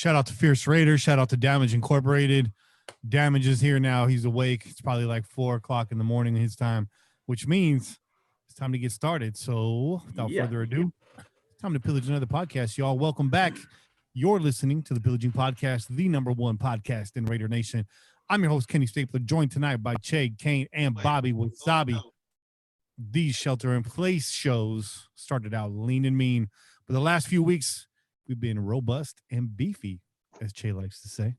Shout out to Fierce Raiders. Shout out to Damage Incorporated. Damage is here now. He's awake. It's probably like 4 o'clock in the morning his time, which means it's time to get started. So without further ado, it's time to pillage another podcast. Y'all, welcome back. You're listening to the Pillaging Podcast, the #1 podcast in Raider Nation. I'm your host, Kenny Stapler, joined tonight by Che, Kane, and Bobby Wasabi. These shelter-in-place shows started out lean and mean, but the last few weeks, we've been robust and beefy, as Che likes to say.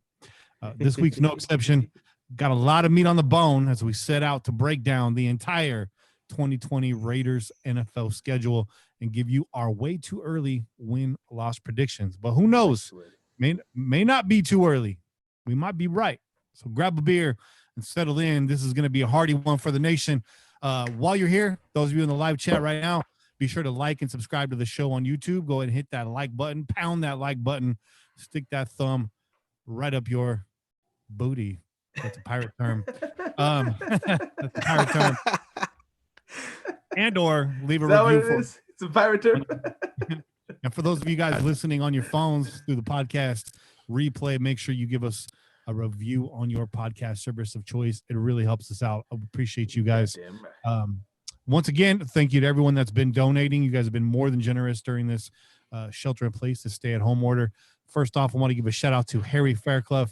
This week's no exception. Got a lot of meat on the bone as we set out to break down the entire 2020 Raiders NFL schedule and give you our way too early win-loss predictions. But who knows? May not be too early. We might be right. So grab a beer and settle in. This is going to be a hearty one for the nation. While you're here, those of you in the live chat right now, be sure to like and subscribe to the show on YouTube. Go ahead and hit that like button, pound that like button, stick that thumb right up your booty. That's a pirate term. That's a pirate term. And or leave a review. It's a pirate term. And for those of you guys listening on your phones through the podcast replay, make sure you give us a review on your podcast service of choice. It really helps us out. I appreciate you guys. Once again, thank you to everyone that's been donating. You guys have been more than generous during this shelter in place, this stay-at-home order. First off, I want to give a shout out to Harry Fairclough,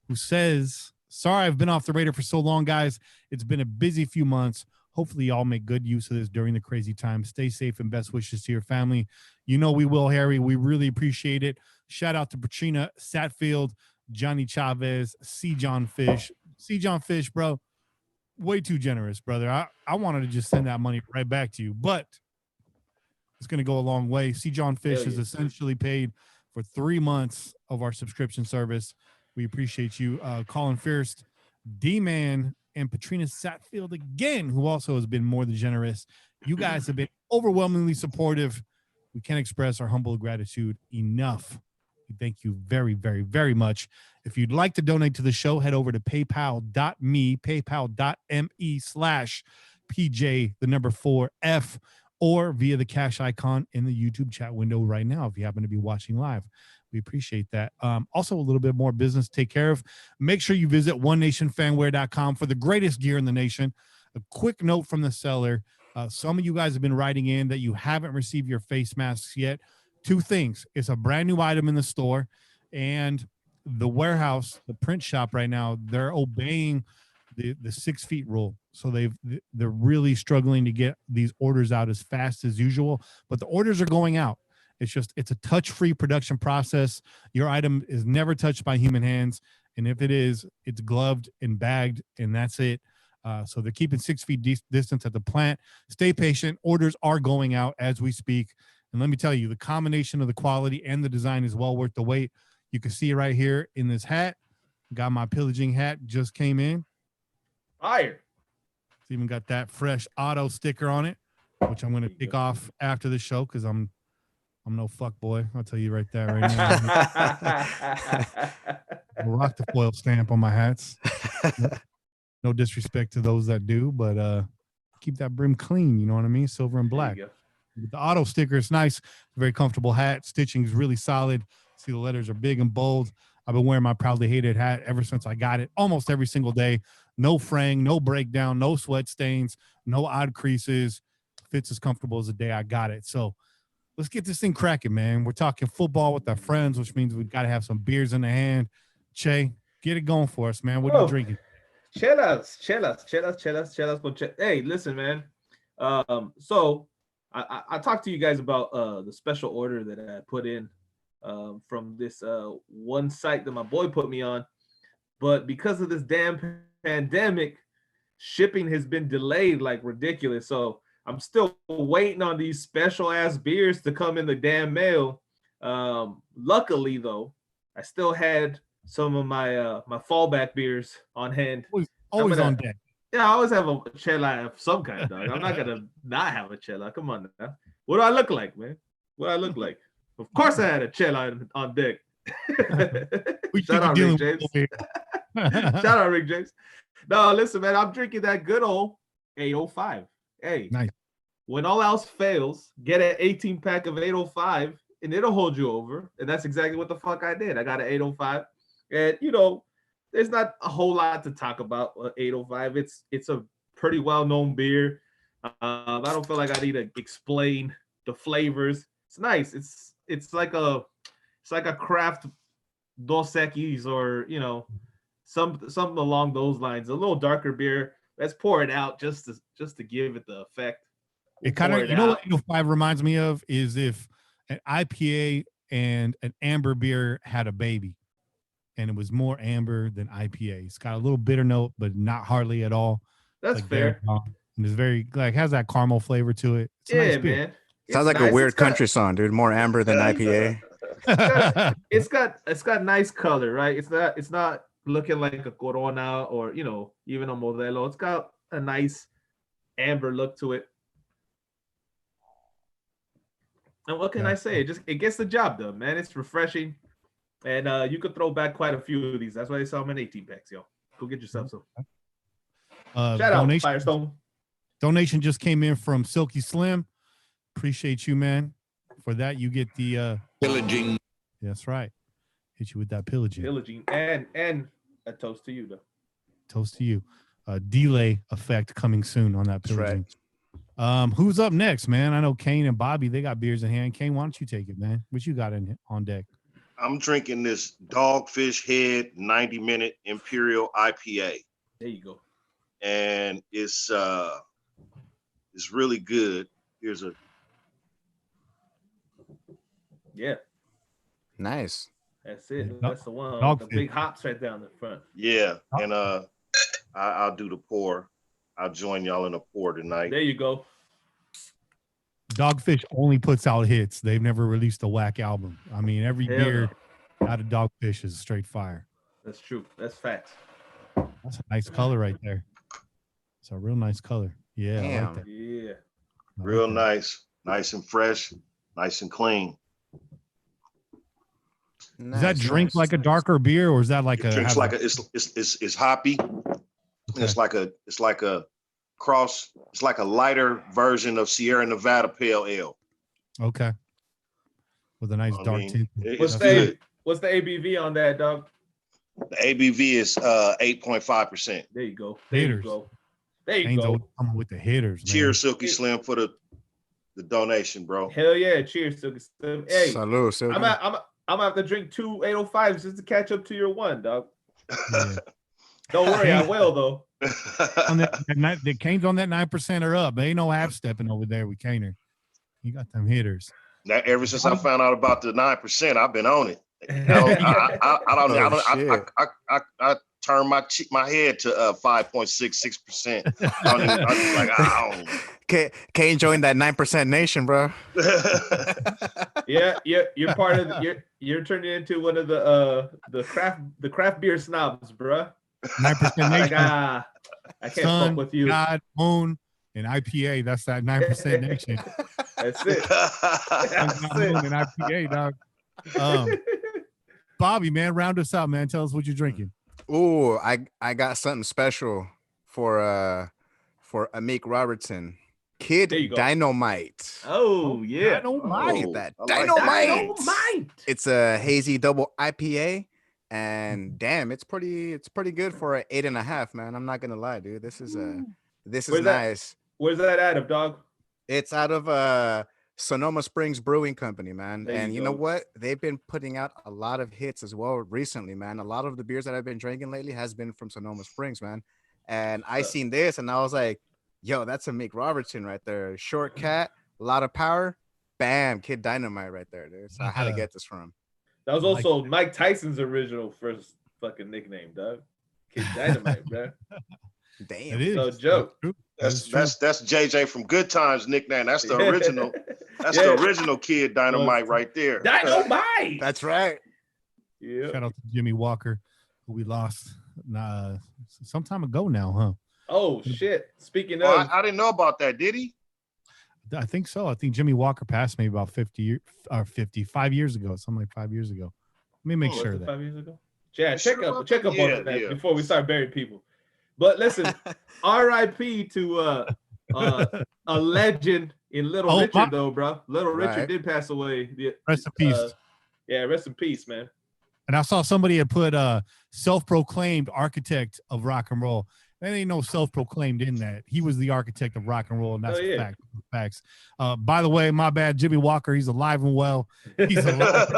who says, sorry, I've been off the radar for so long, guys. It's been a busy few months. Hopefully y'all make good use of this during the crazy time. Stay safe and best wishes to your family. You know we will, Harry. We really appreciate it. Shout out to Patrina Satfield, Johnny Chavez, C. John Fish. C. John Fish, bro, way too generous, brother. I wanted to just send that money right back to you, but it's going to go a long way. C. John Fish is essentially paid for 3 months of our subscription service. We appreciate you. Colin Fierce, D-Man, and Patrina Satfield again, who also has been more than generous. You guys have been overwhelmingly supportive. We can't express our humble gratitude enough. Thank you very, very, very much. If you'd like to donate to the show, head over to paypal.me/PJ4F, or via the cash icon in the YouTube chat window right now if you happen to be watching live. We appreciate that. Also, a little bit more business to take care of. Make sure you visit onenationfanwear.com for the greatest gear in the nation. A quick note from the seller. Some of you guys have been writing in that you haven't received your face masks yet. 2 things. It's a brand new item in the store, and the warehouse, the print shop right now, they're obeying the 6 feet rule. So they're really struggling to get these orders out as fast as usual, but the orders are going out. It's a touch-free production process. Your item is never touched by human hands, and if it is, it's gloved and bagged, and that's it. So they're keeping 6 feet distance at the plant. Stay patient. Orders are going out as we speak. And let me tell you, the combination of the quality and the design is well worth the wait. You can see right here in this hat. Got my pillaging hat, just came in. Fire. It's even got that fresh auto sticker on it, which I'm going to take off after the show because I'm no fuck boy. I'll tell you right there, right now. I'll rock the foil stamp on my hats. No disrespect to those that do, but keep that brim clean. You know what I mean? Silver and black. With the auto sticker, it's nice. Very comfortable hat. Stitching is really solid. See, the letters are big and bold. I've been wearing my proudly hated hat ever since I got it, almost every single day. No fraying, no breakdown, no sweat stains, no odd creases. Fits as comfortable as the day I got it. So let's get this thing cracking, man. We're talking football with our friends, which means we've got to have some beers in the hand. Che, get it going for us, man. What are you drinking? Chelas. Hey, listen, man. So I talked to you guys about the special order that I put in from this one site that my boy put me on. But because of this damn pandemic, shipping has been delayed like ridiculous. So I'm still waiting on these special ass beers to come in the damn mail. Luckily, though, I still had some of my my fallback beers on hand. Always on deck. Yeah, I always have a chela of some kind, dog. I'm not gonna not have a chela. Come on now. What do I look like, man? What do I look like? Of course I had a chela on deck. Shout out Rick James. Shout out Rick James. No, listen, man, I'm drinking that good old 805. Hey, nice. When all else fails, get an 18-pack of 805 and it'll hold you over. And that's exactly what the fuck I did. I got an 805. And, there's not a whole lot to talk about 805. It's a pretty well-known beer. I don't feel like I need to explain the flavors. It's nice. It's like a craft Dos Equis or, something along those lines. A little darker beer. Let's pour it out just to give it the effect. It kind of, what 805 reminds me of is if an IPA and an amber beer had a baby, and it was more amber than IPA. It's got a little bitter note, but not hardly at all. That's like fair. And it's very has that caramel flavor to it. It's a nice beer. Man. Sounds like nice. A weird country song, dude. More amber than IPA. It's got nice color, right? It's not looking like a Corona or even a Modelo. It's got a nice amber look to it. And what can I say? It gets the job done, man. It's refreshing, and you could throw back quite a few of these. That's why they sell them in 18 packs, yo. Go get yourself some. Shout out Firestone. Donation just came in from Silky Slim. Appreciate you, man. For that, you get the pillaging. That's right. Hit you with that pillaging. Pillaging, and a toast to you, though. Toast to you. Delay effect coming soon on that pillaging. Right. Who's up next, man? I know Kane and Bobby, they got beers in hand. Kane, why don't you take it, man? What you got on deck? I'm drinking this Dogfish Head 90-minute Imperial IPA. There you go. And it's really good. Here's a nice. That's it. That's the one. The big hops right down the front. Yeah, and I'll do the pour. I'll join y'all in a pour tonight. There you go. Dogfish only puts out hits. They've never released a whack album. I mean, every beer out of Dogfish is straight fire. That's true. That's facts. That's a nice color right there. It's a real nice color. Yeah. I like that. Yeah. Real nice. Nice and fresh. Nice and clean. Does that drink like a darker beer, or is that like it drinks like it's hoppy. Okay. It's like a cross. It's like a lighter version of Sierra Nevada Pale Ale. Okay. With a nice dark tint. What's the ABV on that, dog? The ABV is 8.5%. There you go. Hitters. There you go. Coming with the hitters. Man. Cheers, Silky Slim, for the donation, bro. Hell yeah! Cheers, Silky Slim. Hey, salud, Silky. I'm gonna have to drink 2 805s just to catch up to your one, dog. Yeah. Don't worry, I will though. The Cane's on that 9% or up. There ain't no half stepping over there with Kaner. You got them hitters. Now, ever since I found out about the 9%, I've been on it. I turned my head to 5.66%. I'm just like, Kane joined that 9% nation, bro. Yeah, you're part of you're turning into one of the craft beer snobs, bro. 9% nation. I can't fuck with you. God, moon, and IPA. That's that 9% nation. That's it. That's it. And IPA, dog. Bobby, man, round us out, man. Tell us what you're drinking. Ooh, I got something special for Amik Robertson. Kid Dynamite. Oh yeah. Dynamite. Look at that. Dynamite. It's a hazy double IPA. And damn, it's pretty good for an 8.5, man. I'm not gonna lie, dude. This is nice. Where's that out of, dog? It's out of Sonoma Springs Brewing Company, man. And you know what? They've been putting out a lot of hits as well recently, man. A lot of the beers that I've been drinking lately has been from Sonoma Springs, man. And I seen this and I was like, yo, that's a Mick Robertson right there. Short cat, a lot of power. Bam, Kid Dynamite right there, dude. So I had to get this from him. That was also Mike Tyson's original first fucking nickname, dog. Kid Dynamite, bro. Damn, it is no joke. That's JJ from Good Times nickname. That's the original. That's the original Kid Dynamite right there. Dynamite. That's right. Yeah. Shout out to Jimmy Walker, who we lost some time ago now, huh? Oh shit! Speaking of, I didn't know about that. Did he? I think so. I think Jimmy Walker passed me about 5 years ago, something like 5 years ago. Let me make sure that 5 years ago. Yeah, check up on that before we start burying people. But listen, R.I.P. to a legend in Little Richard, though, bro. Little Richard Right. did pass away. Rest in peace. Yeah, rest in peace, man. And I saw somebody had put self-proclaimed architect of rock and roll. There ain't no self-proclaimed in that. He was the architect of rock and roll, and that's a fact. Facts. By the way, my bad, Jimmy Walker. He's alive and well. He's alive.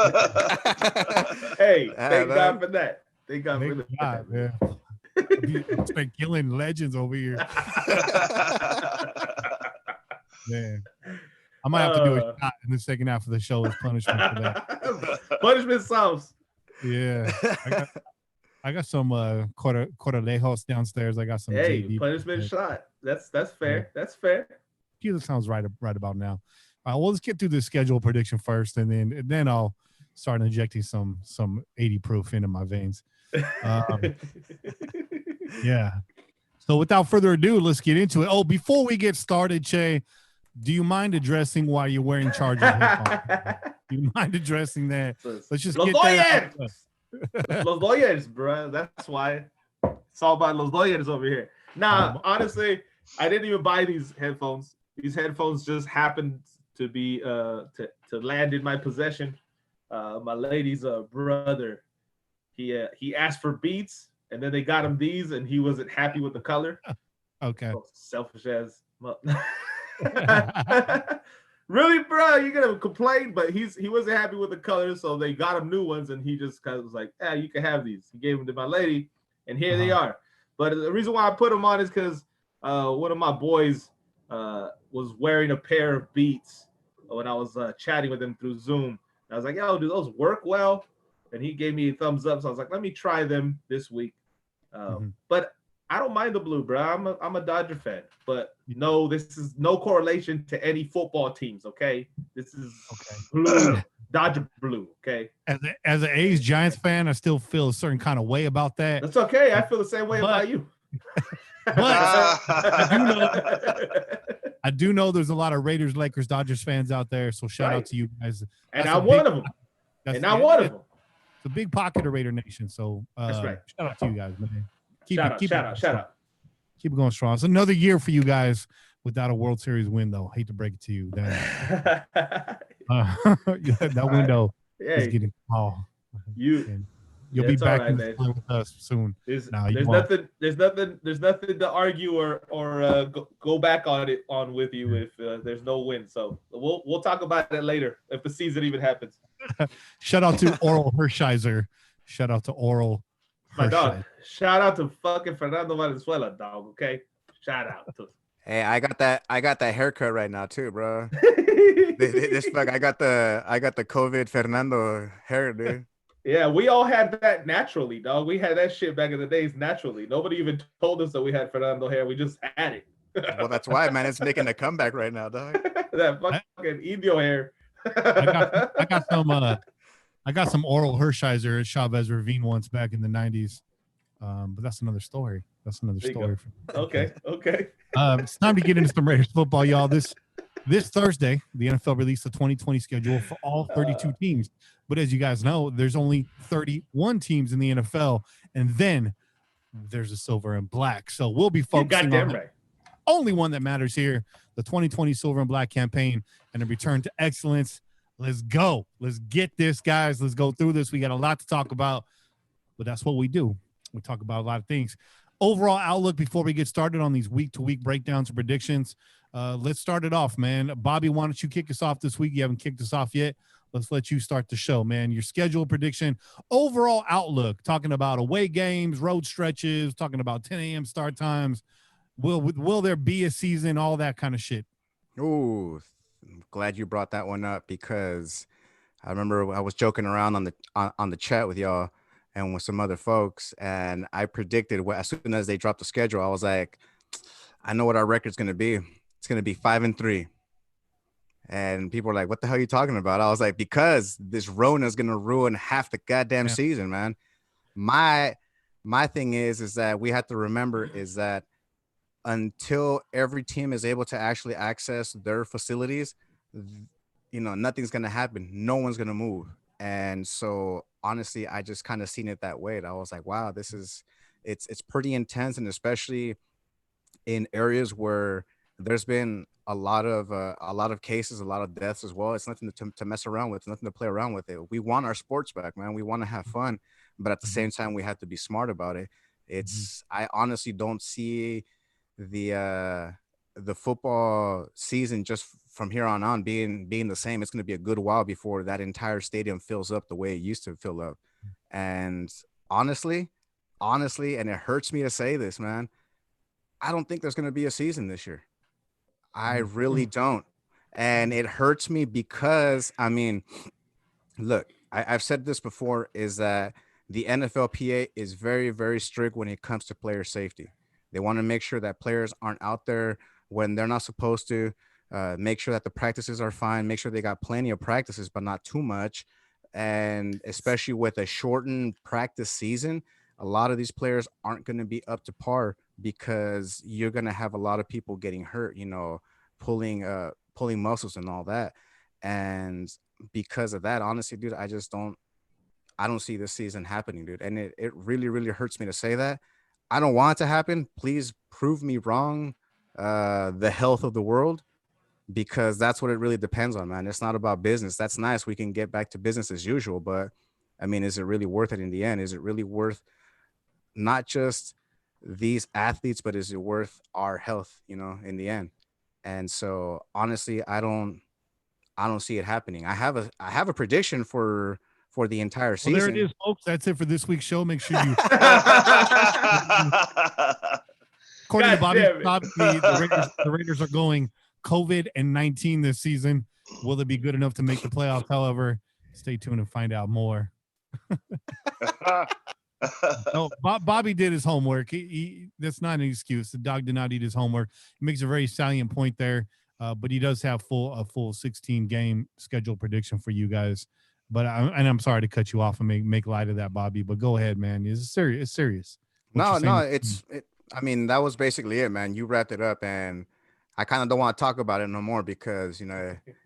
Hey, thank God for that. Thank God for that. God, man. He's been killing legends over here. Man. I might have to do a shot in the second half of the show as punishment for that. Punishment sauce. Yeah. I got some Corralejos downstairs. I got some JD. Punishment shot. That's fair. Yeah. That's fair. That sounds right about now. Well, let's get through the schedule prediction first, and then I'll start injecting some 80 proof into my veins. Yeah. So without further ado, let's get into it. Oh, before we get started, Che, do you mind addressing why you're wearing Chargers headphones? Do you mind addressing that? Let's just Los get that. Los Dodgers, bro. That's why it's all about Los Dodgers over here. Nah, honestly, I didn't even buy these headphones. These headphones just happened to be to land in my possession. My lady's brother, he asked for Beats, and then they got him these, and he wasn't happy with the color. Okay. So selfish as. Really, bro? You're gonna complain, but he wasn't happy with the color, so they got him new ones, and he just kind of was like, "Yeah, you can have these." He gave them to my lady, and here they are. But the reason why I put them on is because one of my boys was wearing a pair of Beats when I was chatting with him through Zoom. I was like, "Yo, do those work well?" And he gave me a thumbs up, so I was like, "Let me try them this week." But I don't mind the blue, bro. I'm a Dodger fan, but no, this is no correlation to any football teams. Okay, this is blue, Dodger blue. Okay. As an A's Giants fan, I still feel a certain kind of way about that. That's okay. I feel the same way about you. But I do know there's a lot of Raiders, Lakers, Dodgers fans out there. So shout out to you guys. And I'm one of them. It's a big pocket of Raider Nation. So that's right. Shout out to you guys, man. Shout out. Keep it going strong. It's another year for you guys without a World Series win, though. Hate to break it to you. That window is getting small. You'll be back in the with us soon. There's nothing to argue or go back on with you if there's no win. So we'll talk about that later if the season even happens. Shout out to Oral Hershiser. Shout out to Oral. My dog. Shout out to fucking Fernando Valenzuela, dog. Okay. Shout out to. Hey, I got that haircut right now too, bro. This fuck, I got the COVID Fernando hair, dude. Yeah, we all had that naturally, dog. We had that shit back in the days naturally. Nobody even told us that we had Fernando hair. We just had it. Well, that's why, man. It's making a comeback right now, dog. That fucking Indio hair. I got some Oral Hershiser at Chavez Ravine once back in the 90s. But that's another story. Okay. It's time to get into some Raiders football, y'all. This Thursday, the NFL released the 2020 schedule for all 32 teams. But as you guys know, there's only 31 teams in the NFL, and then there's a silver and black. So we'll be focusing on the only one that matters here, the 2020 silver and black campaign and a return to excellence. Let's go. Let's get this, guys. Let's go through this. We got a lot to talk about, but that's what we do. We talk about a lot of things. Overall outlook before we get started on these week-to-week breakdowns and predictions. Let's start it off, man. Bobby, why don't you kick us off this week? You haven't kicked us off yet. Let's let you start the show, man. Your schedule prediction, overall outlook, talking about away games, road stretches, talking about 10 a.m. start times. Will there be a season, all that kind of shit? Ooh, I'm glad you brought that one up because I remember I was joking around on the chat with y'all and with some other folks, and I predicted as soon as they dropped the schedule, I was like, I know what our record's going to be. It's going to be 5-3. And people were like, what the hell are you talking about? I was like, because this Rona is going to ruin half the goddamn season, man. My thing is that we have to remember is that until every team is able to actually access their facilities, nothing's going to happen. No one's going to move. And so honestly, I just kind of seen it that way. And I was like, wow, it's pretty intense. And especially in areas where there's been a lot of cases, a lot of deaths as well. It's nothing to mess around with, nothing to play around with it. We want our sports back, man. We want to have fun, but at the same time, we have to be smart about it. I honestly don't see the football season just from here on being the same. It's going to be a good while before that entire stadium fills up the way it used to fill up. And honestly, and it hurts me to say this, man, I don't think there's going to be a season this year. I really don't. And it hurts me because, I mean, look, I've said this before, is that the NFLPA is very, very strict when it comes to player safety. They want to make sure that players aren't out there when they're not supposed to, make sure that the practices are fine, make sure they got plenty of practices, but not too much. And especially with a shortened practice season, a lot of these players aren't going to be up to par because you're going to have a lot of people getting hurt, pulling muscles and all that. And because of that, honestly, dude, I don't see this season happening, dude. And it really, really hurts me to say that. I don't want it to happen. Please prove me wrong, the health of the world, because that's what it really depends on, man. It's not about business. That's nice. We can get back to business as usual, but I mean, is it really worth it in the end? Is it really worth not just these athletes, but is it worth our health, in the end? And so honestly, I don't see it happening. I have a prediction for the entire season. Well, there it is, folks. That's it for this week's show. Make sure you according to Bobby, the Raiders are going COVID and 19 this season. Will it be good enough to make the playoffs? However, stay tuned and find out more. No, Bobby did his homework. He that's not an excuse. The dog did not eat his homework. He makes a very salient point there, but he does have a full 16 game schedule prediction for you guys. But I'm sorry to cut you off and make light of that, Bobby. But go ahead, man. It's serious. It's serious. I mean, that was basically it, man. You wrapped it up, and I kind of don't want to talk about it no more because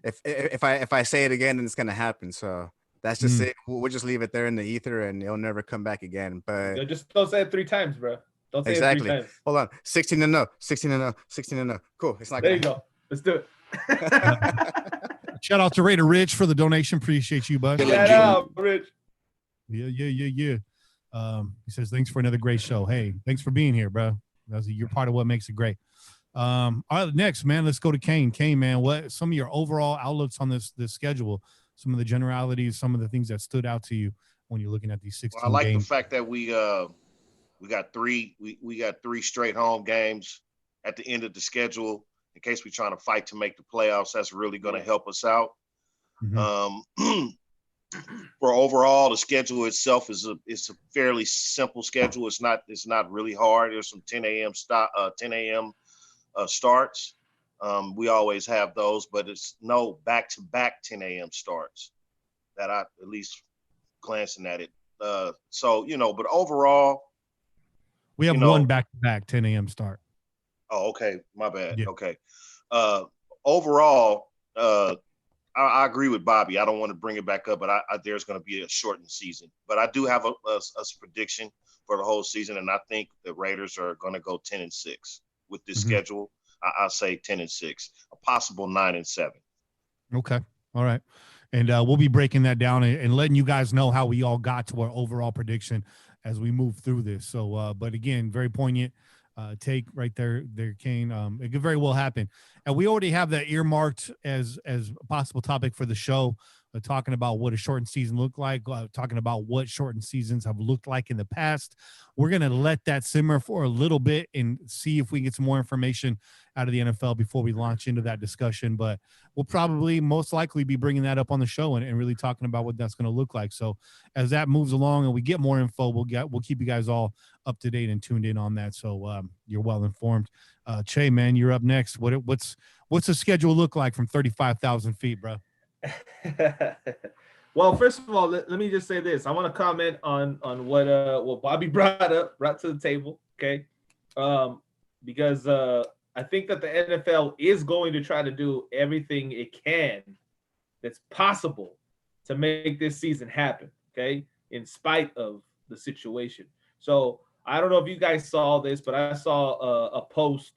if I say it again, then it's gonna happen. So that's just it. We'll just leave it there in the ether, and it'll never come back again. But just don't say it 3 times, bro. Don't say it 3 times. Hold on. 16-0, 16-0, 16-0. Cool. It's not. There you go. Let's do it. Shout out to Raider Rich for the donation. Appreciate you, bud. Shout out, Rich. Yeah. He says, thanks for another great show. Hey, thanks for being here, bro. You're part of what makes it great. All right, next, man, let's go to Kane. Kane, man, what some of your overall outlooks on this schedule, some of the generalities, some of the things that stood out to you when you're looking at these 16 I like games. the fact that we got 3 straight home games at the end of the schedule. In case we're trying to fight to make the playoffs, that's really going to help us out. For overall, the schedule itself is a fairly simple schedule. It's not really hard. There's some 10 a.m. Starts. We always have those, but it's no back-to-back 10 a.m. starts that I at least glancing at it. But overall, we have one back-to-back 10 a.m. start. Oh, okay. My bad. Yeah. Okay. Overall, I agree with Bobby. I don't want to bring it back up, but there's going to be a shortened season. But I do have a prediction for the whole season, and I think the Raiders are going to go 10-6 with this schedule. I'll say 10-6, a possible 9-7. Okay. All right. And we'll be breaking that down and letting you guys know how we all got to our overall prediction as we move through this. So, but again, very poignant take right there, Kane. It could very well happen. And we already have that earmarked as a possible topic for the show, talking about what a shortened season looked like, talking about what shortened seasons have looked like in the past. We're going to let that simmer for a little bit and see if we can get some more information out of the NFL before we launch into that discussion. But we'll probably most likely be bringing that up on the show and really talking about what that's going to look like. So as that moves along and we get more info, we'll keep you guys all up to date and tuned in on that. So you're well informed. Che, man, you're up next. What's the schedule look like from 35,000 feet, bro? Well, first of all, let me just say this. I want to comment on what Bobby brought to the table, okay? Because I think that the NFL is going to try to do everything it can that's possible to make this season happen, okay? In spite of the situation. So I don't know if you guys saw this, but I saw a post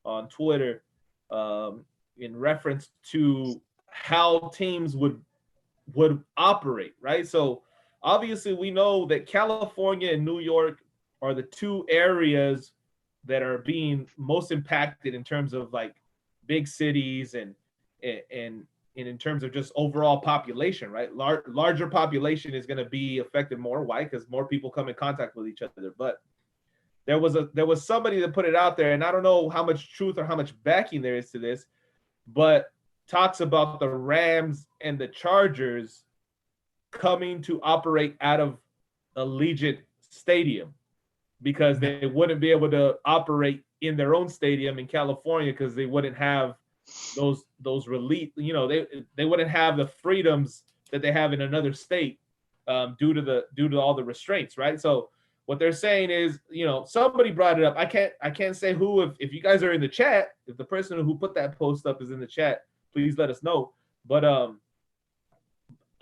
on Twitter in reference to how teams would operate, right? So obviously we know that California and New York are the two areas that are being most impacted in terms of like big cities and in terms of just overall population, right? Larger population is going to be affected more. Why? Because more people come in contact with each other. But there was somebody that put it out there, and I don't know how much truth or how much backing there is to this, but talks about the Rams and the Chargers coming to operate out of Allegiant Stadium because they wouldn't be able to operate in their own stadium in California because they wouldn't have those relief, they wouldn't have the freedoms that they have in another state due to all the restraints, right? So what they're saying is, somebody brought it up. I can't say who. If you guys are in the chat, if the person who put that post up is in the chat, please let us know. But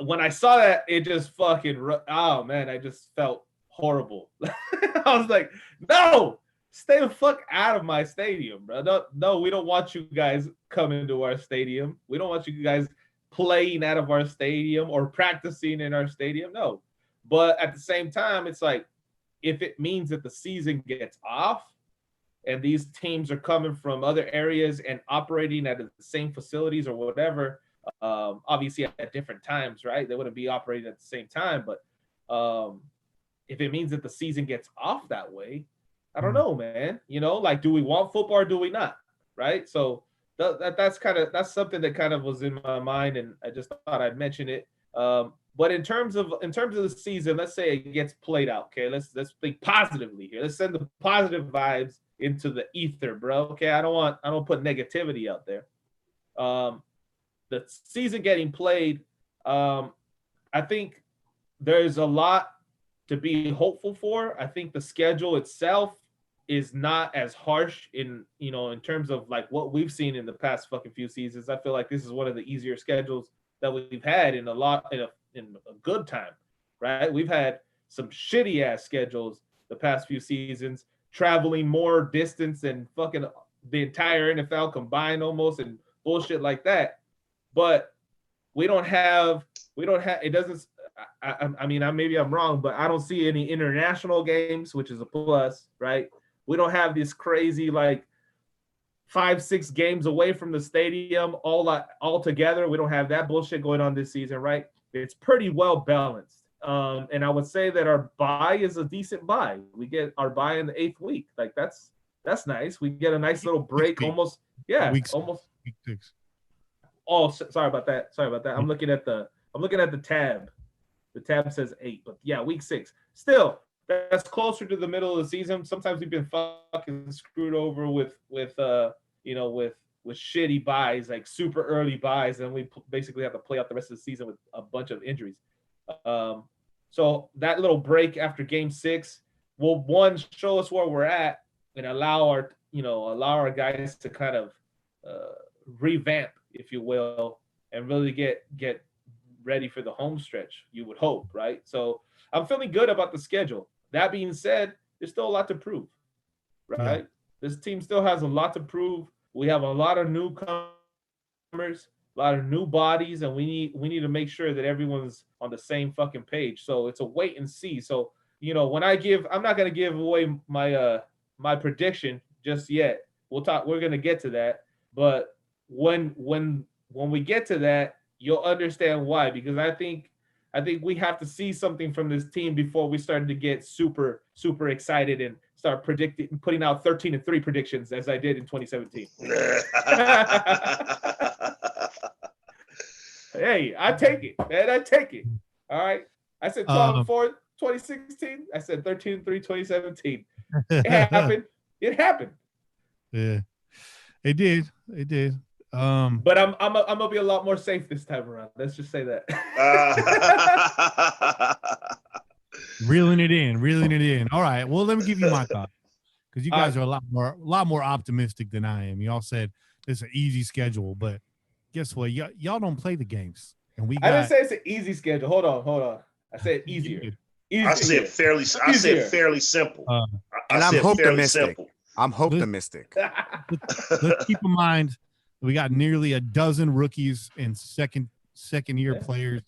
when I saw that, it just oh man, I just felt horrible. I was like, no, stay the fuck out of my stadium, bro. No, we don't want you guys coming to our stadium. We don't want you guys playing out of our stadium or practicing in our stadium. No. But at the same time, it's like, if it means that the season gets off and these teams are coming from other areas and operating at the same facilities or whatever, obviously at different times, right? They wouldn't be operating at the same time. But if it means that the season gets off that way, I don't know, man. Like, do we want football or do we not? Right. So that's something that kind of was in my mind, and I just thought I'd mention it. But in terms of the season, let's say it gets played out. Okay, let's think positively here. Let's send the positive vibes into the ether, bro. Okay, I don't put negativity out there. The season getting played, I think there's a lot to be hopeful for. I think the schedule itself is not as harsh in terms of like what we've seen in the past fucking few seasons. I feel like this is one of the easier schedules that we've had in a good time, right? We've had some shitty ass schedules the past few seasons, traveling more distance than fucking the entire NFL combined almost, and bullshit like that. But we don't have it doesn't. I mean, maybe I'm wrong, but I don't see any international games, which is a plus, right? We don't have this crazy like 5-6 games away from the stadium all together. We don't have that bullshit going on this season, right? It's pretty well balanced. And I would say that our bye is a decent bye. We get our bye in the 8th week. Like that's nice. We get a nice little break almost. Yeah, almost week 6. Oh, sorry about that. I'm looking at the tab. The tab says 8, but yeah, week 6. Still, that's closer to the middle of the season. Sometimes we've been fucking screwed over with shitty buys, like super early buys, and we basically have to play out the rest of the season with a bunch of injuries. So that little break after game 6 will, one, show us where we're at and allow our guys to kind of revamp, if you will, and really get ready for the home stretch, you would hope, right? So I'm feeling good about the schedule. That being said, there's still a lot to prove, right? Yeah. This team still has a lot to prove. We have a lot of newcomers, a lot of new bodies, and we need to make sure that everyone's on the same fucking page. So it's a wait and see. So, when I'm not going to give away my prediction just yet. We're going to get to that. But when we get to that, you'll understand why, because I think we have to see something from this team before we start to get super, super excited and start putting out 13-3 predictions as I did in 2017. Hey, I take it, man. I take it. All right. I said 12-4, 2016. I said 13-3, 2017. It happened. It happened. Yeah, it did. But I'm gonna be a lot more safe this time around. Let's just say that. Reeling it in. All right. Well, let me give you my thoughts, because you guys are a lot more optimistic than I am. Y'all said it's an easy schedule, but guess what? Y'all don't play the games, and I didn't say it's an easy schedule. Hold on. I said easier. I said fairly simple. And I'm optimistic. I'm optimistic. Let's keep in mind We got nearly a dozen rookies and second year players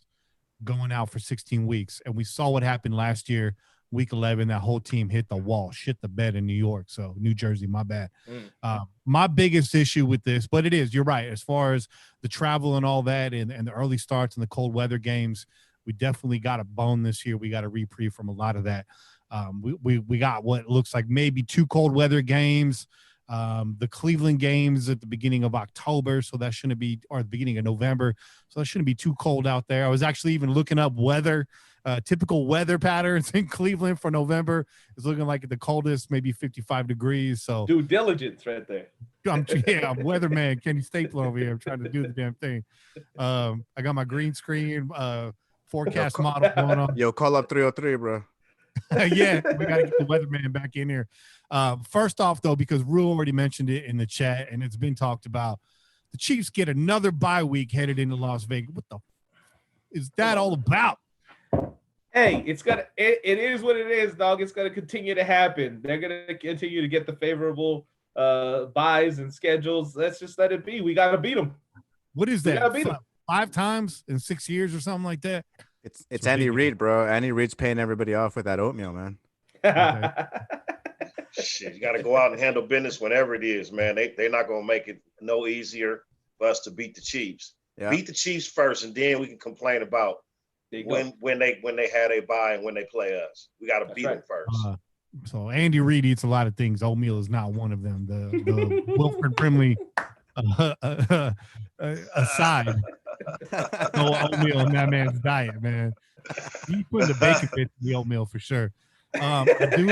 going out for 16 weeks. And we saw what happened last year, week 11, that whole team hit the wall, shit the bed in New York. So New Jersey, my bad. My biggest issue with this, but it is, you're right, as far as the travel and all that and the early starts and the cold weather games, we definitely got a bone this year. We got a reprieve from a lot of that. We got what looks like maybe 2 cold weather games. The Cleveland games at the beginning of October, so that shouldn't be, or the beginning of November, so that shouldn't be too cold out there. I was actually even looking up weather, typical weather patterns in Cleveland for November. It's looking like the coldest, maybe 55 degrees. So due diligence right there. I'm weatherman Kenny Stapler over here. I'm trying to do the damn thing. I got my green screen forecast model going on. Yo, call up 303, bro. Yeah, we got to get the weatherman back in here. First off, though, because Rue already mentioned it in the chat and it's been talked about, the Chiefs get another bye week headed into Las Vegas. What the is that all about? Hey, it is what it is, dog. It's gonna continue to happen. They're gonna continue to get the favorable buys and schedules. Let's just let it be. We gotta beat them. What is that? 5 times in 6 years or something like that? It's Andy Reid, bro. Andy Reid's paying everybody off with that oatmeal, man. Okay. Shit, you got to go out and handle business whenever it is, man. They're not going to make it no easier for us to beat the Chiefs. Yeah. Beat the Chiefs first, and then we can complain about when they had a bye and when they play us. We got to beat them first. So Andy Reid eats a lot of things. Oatmeal is not one of them. The Wilford Brimley aside, no oatmeal in that man's diet, man. He put the bacon bits in the oatmeal for sure. I do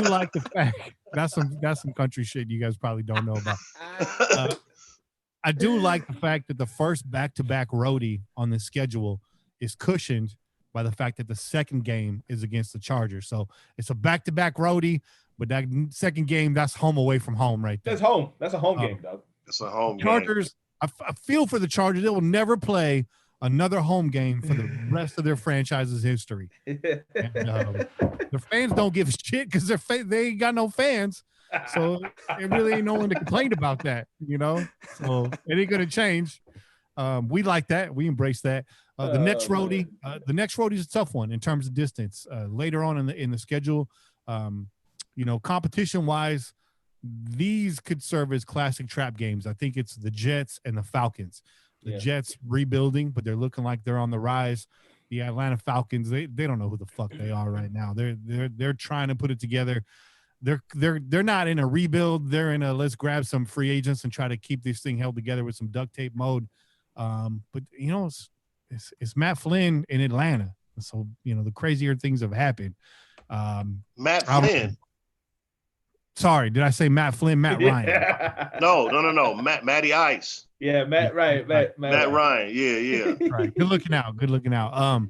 like the fact that's some country shit you guys probably don't know about. I do like the fact that the first back-to-back roadie on the schedule is cushioned by the fact that the second game is against the Chargers. So it's a back-to-back roadie, but that second game, that's home away from home right there. That's home. That's a home game, dog. It's a home Chargers, game. I feel for the Chargers. They will never play another home game for the rest of their franchise's history. And, their fans don't give a shit because they ain't got no fans. So it really ain't no one to complain about that, you know? So it ain't going to change. We like that. We embrace that. The next roadie is a tough one in terms of distance. Later on in the schedule, competition-wise, these could serve as classic trap games. I think it's the Jets and the Falcons. The Jets rebuilding, but they're looking like they're on the rise. The Atlanta Falcons, they don't know who the fuck they are right now. They're trying to put it together. They're not in a rebuild. They're in a let's grab some free agents and try to keep this thing held together with some duct tape mode. But it's Matt Flynn in Atlanta. So the crazier things have happened. Matt Flynn. Sorry, did I say Matt Flynn? Matt Ryan. No. Matty Ice. Yeah, Matt Ryan. Matt Ryan. Yeah. Right. Good looking out.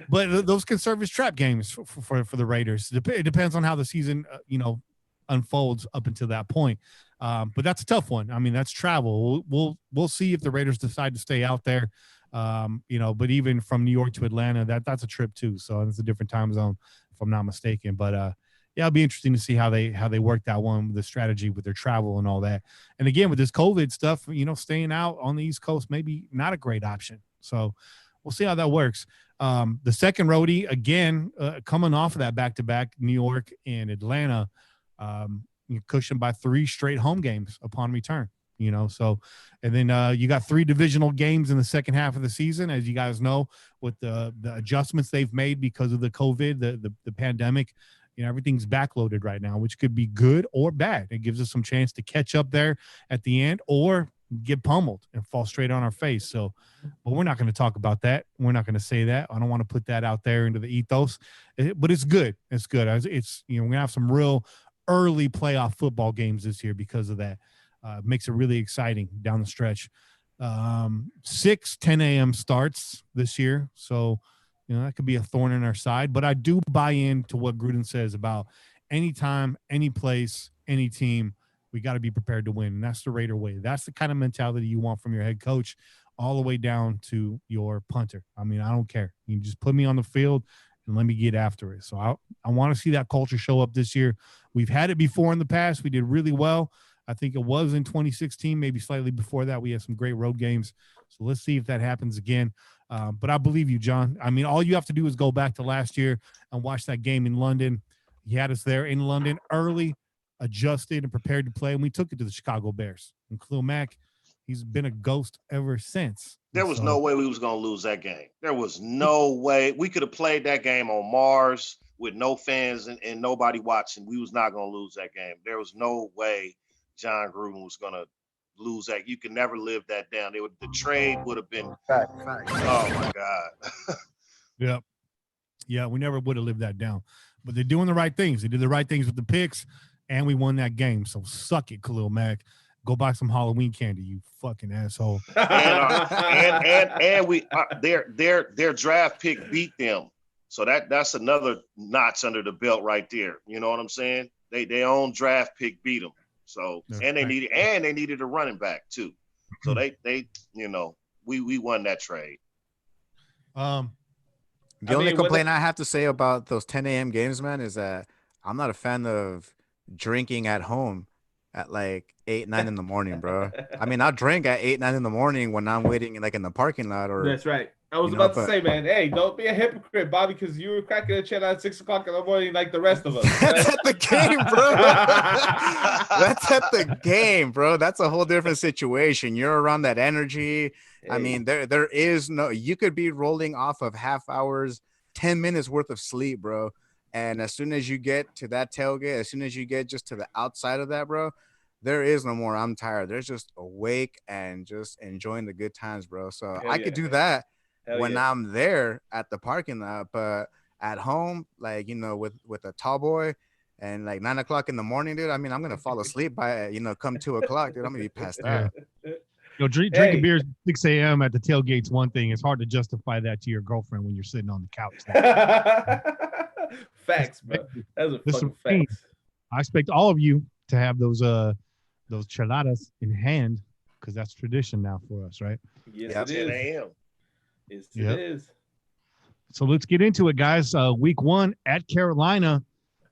But those can serve as trap games for the Raiders. It depends on how the season, unfolds up until that point. But that's a tough one. I mean, that's travel. We'll see if the Raiders decide to stay out there. But even from New York to Atlanta, that's a trip too. So it's a different time zone, if I'm not mistaken. But it'll be interesting to see how they work that one, the strategy with their travel and all that. And again, with this COVID stuff, staying out on the East Coast maybe not a great option. So we'll see how that works. The second roadie, again, coming off of that back-to-back, New York and Atlanta, cushioned by 3 straight home games upon return. So, and then you got 3 divisional games in the second half of the season, as you guys know, with the adjustments they've made because of the COVID, the pandemic. Everything's backloaded right now, which could be good or bad. It gives us some chance to catch up there at the end or get pummeled and fall straight on our face. So, but we're not going to talk about that. We're not going to say that. I don't want to put that out there into the ethos, but it's good. It's good. It's we're going to have some real early playoff football games this year because of that. Makes it really exciting down the stretch. 10 a.m. starts this year. So, that could be a thorn in our side, but I do buy into what Gruden says about anytime, any place, any team, we got to be prepared to win. And that's the Raider way. That's the kind of mentality you want from your head coach all the way down to your punter. I mean, I don't care. You just put me on the field and let me get after it. So I want to see that culture show up this year. We've had it before in the past. We did really well. I think it was in 2016, maybe slightly before that. We had some great road games. So let's see if that happens again. But I believe you, John. I mean, all you have to do is go back to last year and watch that game in London. He had us there in London early, adjusted and prepared to play, and we took it to the Chicago Bears. And Khalil Mack, he's been a ghost ever since. There was no way we was going to lose that game. There was no way. We could have played that game on Mars with no fans and nobody watching. We was not going to lose that game. There was no way John Gruden was going to lose that. You can never live that down. The trade would have been, Fact. oh, my God. Yep. Yeah, we never would have lived that down. But they're doing the right things. They did the right things with the picks, and we won that game. So suck it, Khalil Mack. Go buy some Halloween candy, you fucking asshole. and we their draft pick beat them. So that's another notch under the belt right there. You know what I'm saying? Their own draft pick beat them. So they needed a running back too. So they we won that trade. The only complaint I have to say about those 10 a.m. games, man, is that I'm not a fan of drinking at home at like 8, 9 in the morning, bro. I mean, I'll drink at 8, 9 in the morning when I'm waiting in the parking lot. Or that's right. I was about to say, man, hey, don't be a hypocrite, Bobby, because you were cracking a chair at 6 o'clock in the morning like the rest of us. That's at the game, bro. That's at the game, bro. That's a whole different situation. You're around that energy. Hey. I mean, there is no, you could be rolling off of half hours, 10 minutes worth of sleep, bro. And as soon as you get to that tailgate, as soon as you get just to the outside of that, bro, there is no more I'm tired. There's just awake and just enjoying the good times, bro. So I could do that when I'm there at the parking lot, but at home, like, with a tall boy and like 9 o'clock in the morning, dude, I mean, I'm going to fall asleep by, come 2 o'clock, dude. I'm going to be passed out. Drinking beers at 6 a.m. at the tailgate's one thing. It's hard to justify that to your girlfriend when you're sitting on the couch. Facts, bro. That's a fucking facts. I expect all of you to have those cheladas in hand, because that's tradition now for us, right? Yes, it is. 10 a.m. Yes, it is. So let's get into it, guys. Week 1 at Carolina.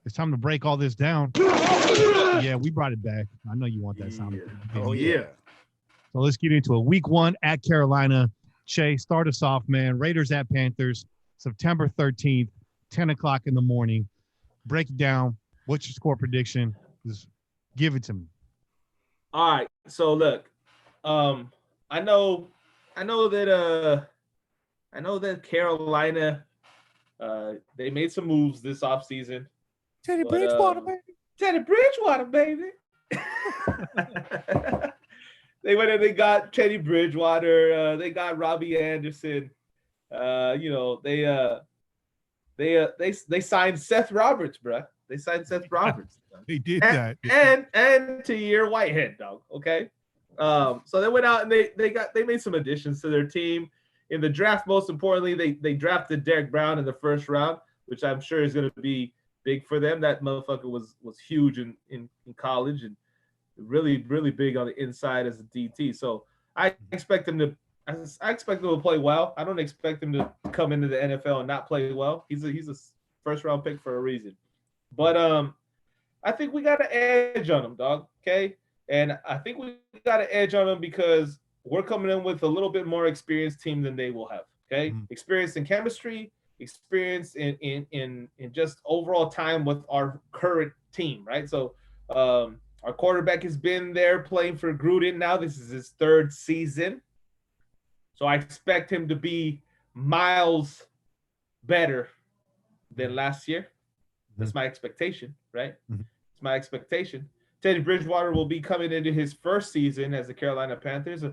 It's time to break all this down. Yeah, we brought it back. I know you want that sound. Oh, yeah. So let's get into it. Week 1 at Carolina. Che, start us off, man. Raiders at Panthers, September 13th, 10 o'clock in the morning. Break it down. What's your score prediction? Just give it to me. All right. So look, I know that Carolina, they made some moves this offseason. Teddy Bridgewater, baby. They went and they got Teddy Bridgewater. They got Robbie Anderson. They signed Seth Roberts, bro. They signed Seth Roberts. They did that. And to your Whitehead, dog. Okay. So they went out and they made some additions to their team in the draft. Most importantly, they drafted Derek Brown in the first round, which I'm sure is going to be big for them. That motherfucker was huge in college and really, really big on the inside as a DT. So I expect him to play well. I don't expect him to come into the NFL and not play well. He's a first round pick for a reason. But I think we got an edge on him, dog. Okay. And I think we got an edge on him because we're coming in with a little bit more experienced team than they will have. Okay. Mm-hmm. Experience in chemistry, experience in just overall time with our current team. Right. So our quarterback has been there playing for Gruden now. This is his 3rd season. So I expect him to be miles better than last year. That's my expectation, right? Mm-hmm. It's my expectation. Teddy Bridgewater will be coming into his 1st season as the Carolina Panthers.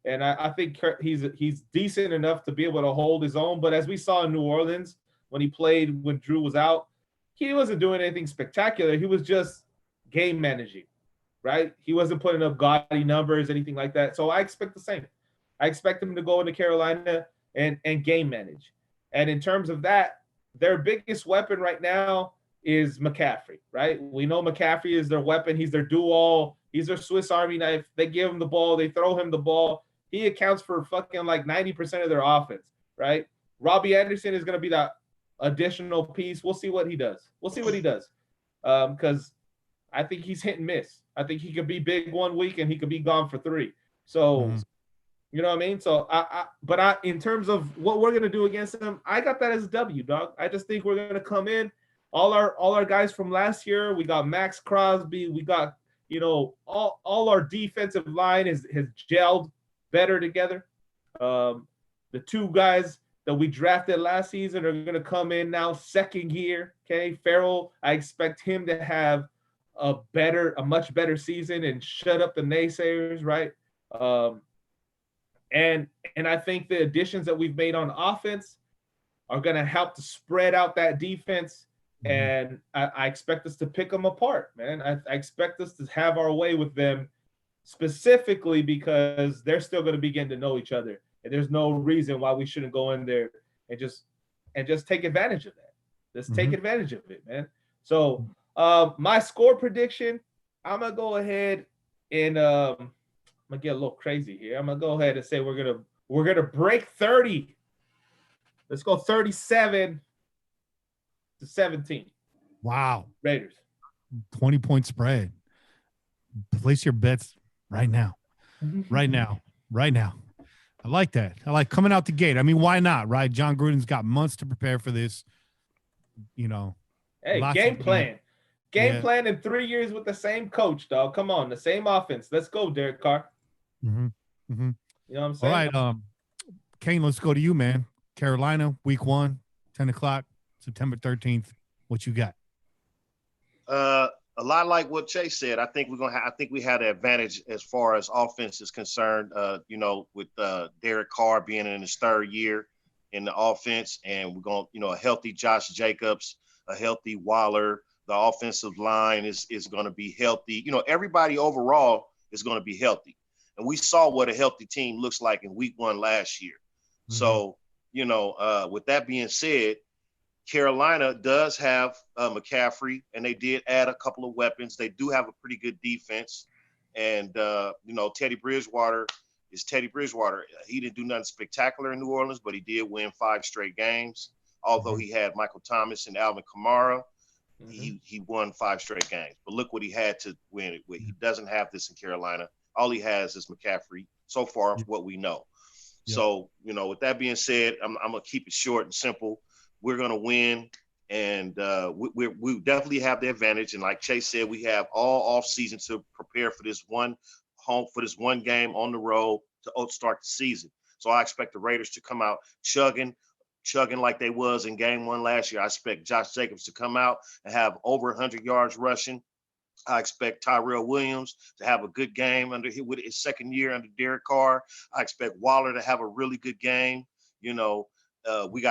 And I think he's decent enough to be able to hold his own. But as we saw in New Orleans, when he played, when Drew was out, he wasn't doing anything spectacular. He was just game managing, right? He wasn't putting up gaudy numbers, anything like that. So I expect the same. I expect him to go into Carolina and game manage. And in terms of that, their biggest weapon right now is McCaffrey, right? We know McCaffrey is their weapon. He's their do-all. He's their Swiss Army knife. They give him the ball. They throw him the ball. He accounts for fucking like 90% of their offense, right? Robbie Anderson is going to be that additional piece. We'll see what he does. Because I think he's hit and miss. I think he could be big one week and he could be gone for 3. So, you know what I mean? So but in terms of what we're gonna do against them, I got that as a W, dog. I just think we're gonna come in, all our guys from last year. We got Max Crosby. We got, you know, all our defensive line has gelled better together. The 2 guys that we drafted last season are going to come in now second year. Okay. Farrell, I expect him to have a much better season and shut up the naysayers. Right. And I think the additions that we've made on offense are going to help to spread out that defense. And I expect us to pick them apart, man. I expect us to have our way with them, specifically because they're still going to be getting to know each other. And there's no reason why we shouldn't go in there and just take advantage of that. Let's take advantage of it, man. So my score prediction, I'm gonna go ahead and I'm gonna get a little crazy here. I'm gonna go ahead and say we're gonna break 30. Let's go 37-17. Wow. Raiders. 20-point spread. Place your bets right now. Right now. I like that. I like coming out the gate. I mean, why not, right? John Gruden's got months to prepare for this. You know. Hey, game plan. Game plan in 3 years with the same coach, dog. Come on, the same offense. Let's go, Derek Carr. You know what I'm saying? All right, Kane, let's go to you, man. Carolina, week 1, 10 o'clock, September 13th. What you got? A lot like what Chase said. I think I think we had an advantage as far as offense is concerned. You know, with Derek Carr being in his 3rd year in the offense, and we're going, you know, a healthy Josh Jacobs, a healthy Waller. The offensive line is going to be healthy. You know, everybody overall is going to be healthy, and we saw what a healthy team looks like in week 1 last year. So, you know, with that being said, Carolina does have McCaffrey, and they did add a couple of weapons. They do have a pretty good defense. And, you know, Teddy Bridgewater is Teddy Bridgewater. He didn't do nothing spectacular in New Orleans, but he did win 5 straight games. Although he had Michael Thomas and Alvin Kamara, he won 5 straight games. But look what he had to win it with. He doesn't have this in Carolina. All he has is McCaffrey so far, what we know. So, you know, with that being said, I'm going to keep it short and simple. We're going to win, and we definitely have the advantage. And like Chase said, we have all off season to prepare for this one game on the road to start the season. So I expect the Raiders to come out chugging like they was in game 1 last year. I expect Josh Jacobs to come out and have over 100 yards rushing. I expect Tyrell Williams to have a good game with his 2nd year under Derek Carr. I expect Waller to have a really good game. You know, we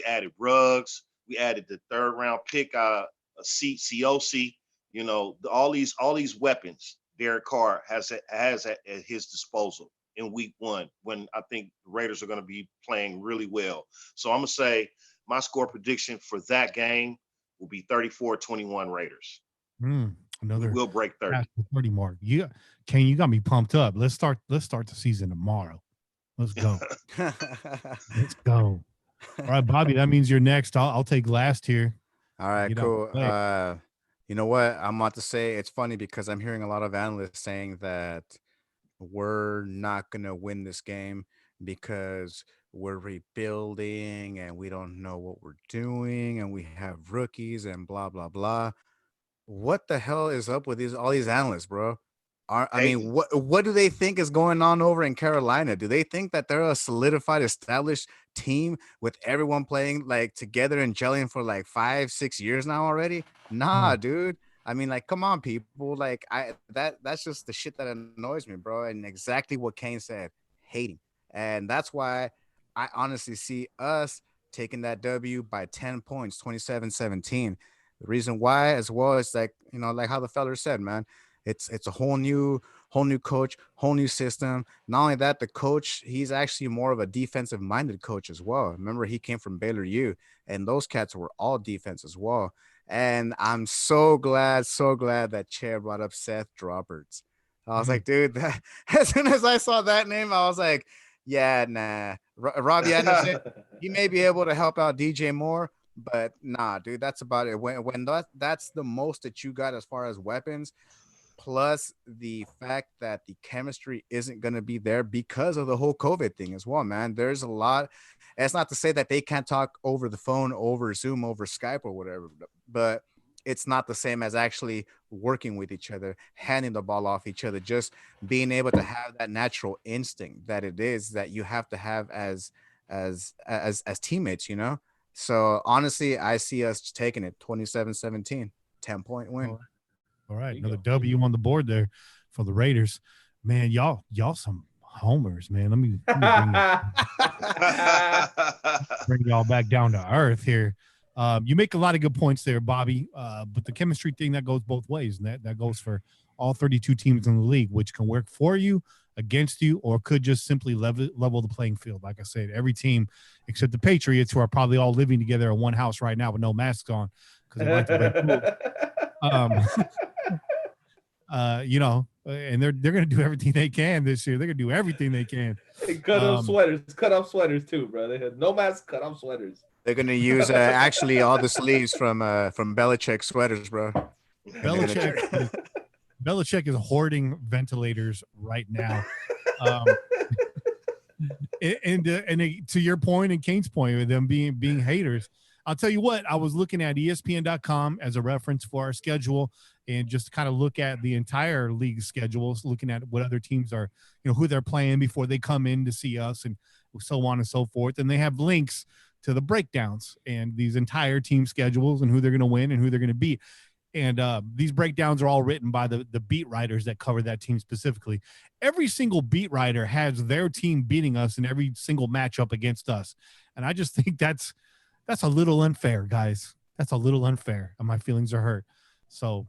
added Ruggs. We added the 3rd round pick, COC. You know, all these weapons Derek Carr has at his disposal in week 1, when I think the Raiders are going to be playing really well. So I'm going to say my score prediction for that game will be 34-21 Raiders. We'll break 30 mark. Kane, you got me pumped up. Let's start the season tomorrow. Let's go. Let's go. All right, Bobby, that means you're next. I'll take last here. All right, cool. You know what? I'm about to say, it's funny because I'm hearing a lot of analysts saying that we're not going to win this game because we're rebuilding and we don't know what we're doing and we have rookies and blah, blah, blah. What the hell is up with all these analysts, bro? I mean, what do they think is going on over in Carolina? Do they think that they're a solidified, established team with everyone playing like together and gelling for like 5-6 years now already? Nah, dude. I mean, like, come on, people. Like, that's just the shit that annoys me, bro. And exactly what Kane said, hating. And that's why I honestly see us taking that W by 10 points, 27-17. The reason why, as well, is like, you know, like how the fella said, man. It's a whole new coach, whole new system. Not only that, the coach, he's actually more of a defensive minded coach as well. Remember, he came from Baylor U, and those cats were all defense as well. And I'm so glad that Chair brought up Seth Roberts. I was like, dude, as soon as I saw that name, I was like, yeah, nah. Robbie Anderson, he may be able to help out DJ Moore, But nah, dude, that's about it. When that's the most that you got as far as weapons, plus the fact that the chemistry isn't going to be there because of the whole COVID thing as well, man. There's a lot. It's not to say that they can't talk over the phone, over Zoom, over Skype or whatever, but it's not the same as actually working with each other, handing the ball off each other, just being able to have that natural instinct that it is that you have to have as teammates, you know? So honestly, I see us taking it 27-17, 10-point win. All right, another W on the board there for the Raiders. Man, y'all some homers, man. Let me bring y'all back down to earth here. You make a lot of good points there, Bobby. But the chemistry thing, that goes both ways, and that goes for all 32 teams in the league, which can work for you, against you, or could just simply level the playing field. Like I said, every team except the Patriots, who are probably all living together in one house right now with no masks on because they like to break rules. You know, and they're going to do everything they can this year. They're going to do everything they can. Hey, cut off sweaters too, bro. They had no mask, cut off sweaters. They're going to use actually all the sleeves from Belichick sweaters, bro. Belichick is hoarding ventilators right now. And to your point and Kane's point with them being haters, I'll tell you what, I was looking at ESPN.com as a reference for our schedule and just kind of look at the entire league schedules, looking at what other teams are, you know, who they're playing before they come in to see us and so on and so forth. And they have links to the breakdowns and these entire team schedules and who they're going to win and who they're going to beat. And these breakdowns are all written by the beat writers that cover that team specifically. Every single beat writer has their team beating us in every single matchup against us. And I just think that's a little unfair, guys. That's a little unfair, and my feelings are hurt. So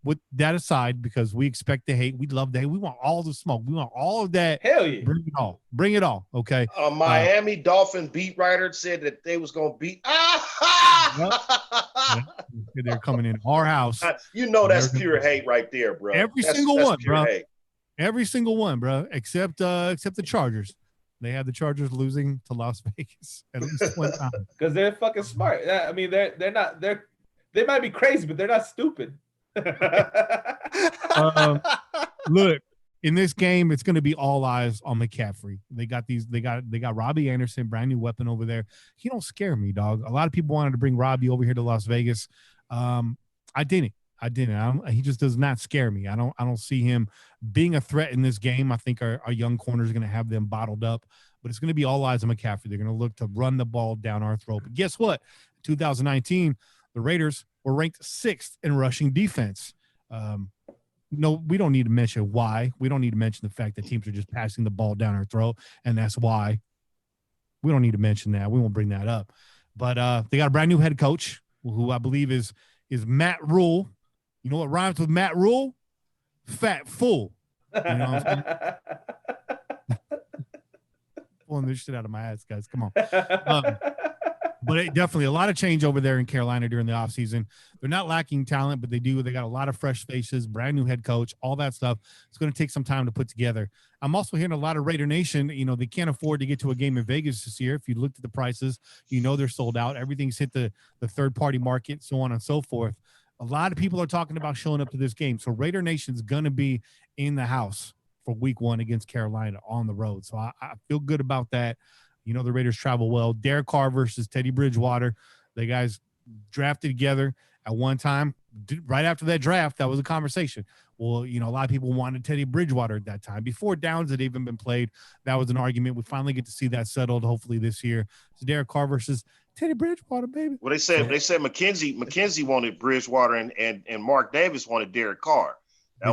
with that aside, because we expect the hate, we love the hate. We want all the smoke. We want all of that. Hell yeah. Bring it all. Bring it all. Okay. Miami Dolphin beat writer said that they was going to beat. They're coming in our house. You know that's pure hate right there, bro. Every single one, bro. Every single one, bro. Except the Chargers. They had the Chargers losing to Las Vegas at least one time. Because they're fucking smart. I mean, they might be crazy, but they're not stupid. Look, in this game, it's going to be all eyes on McCaffrey. They got Robbie Anderson, brand new weapon over there. He don't scare me, dog. A lot of people wanted to bring Robbie over here to Las Vegas. I didn't. He just does not scare me. I don't see him being a threat in this game. I think our young corners are going to have them bottled up, but it's going to be all eyes on McCaffrey. They're going to look to run the ball down our throat. But guess what? 2019, the Raiders were ranked 6th in rushing defense. No, we don't need to mention why. We don't need to mention the fact that teams are just passing the ball down our throat, and that's why. We don't need to mention that. We won't bring that up. But they got a brand new head coach who I believe is Matt Rule. You know what rhymes with Matt Rule? Fat fool. You know what I'm saying? Pulling this shit out of my ass, guys. Come on. But definitely a lot of change over there in Carolina during the offseason. They're not lacking talent, but they got a lot of fresh faces, brand new head coach, all that stuff. It's going to take some time to put together. I'm also hearing a lot of Raider Nation. You know, they can't afford to get to a game in Vegas this year. If you looked at the prices, you know they're sold out. Everything's hit the third-party market, so on and so forth. A lot of people are talking about showing up to this game. So Raider Nation's going to be in the house for week 1 against Carolina on the road. So I feel good about that. You know, the Raiders travel well. Derek Carr versus Teddy Bridgewater. The guys drafted together at one time. Right after that draft, that was a conversation. Well, you know, a lot of people wanted Teddy Bridgewater at that time. Before downs had even been played, that was an argument. We finally get to see that settled, hopefully, this year. So Derek Carr versus Teddy Bridgewater, baby. Well, they said McKenzie wanted Bridgewater and Mark Davis wanted Derek Carr. They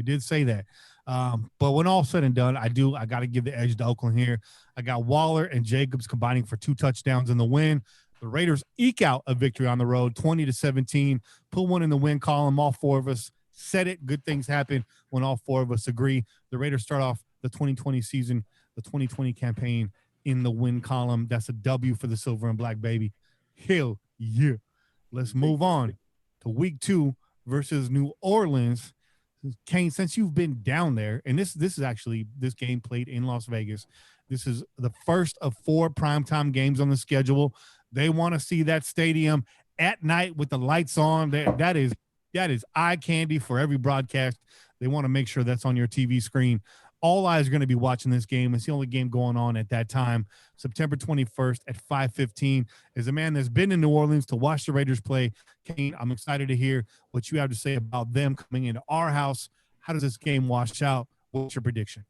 did say that. But when all said and done, I got to give the edge to Oakland here. I got Waller and Jacobs combining for 2 touchdowns in the win. The Raiders eke out a victory on the road, 20-17. Put one in the win column. All 4 of us said it. Good things happen when all 4 of us agree. The Raiders start off the 2020 season, the 2020 campaign in the win column. That's a W for the silver and black, baby. Hell yeah. Let's move on to week 2 versus New Orleans. Kane, since you've been down there, and this is actually this game played in Las Vegas. This is the first of 4 primetime games on the schedule. They want to see that stadium at night with the lights on. That is eye candy for every broadcast. They want to make sure that's on your TV screen. All eyes are going to be watching this game. It's the only game going on at that time, September 21st at 5:15. As a man that's been in New Orleans to watch the Raiders play, Kane, I'm excited to hear what you have to say about them coming into our house. How does this game wash out? What's your prediction?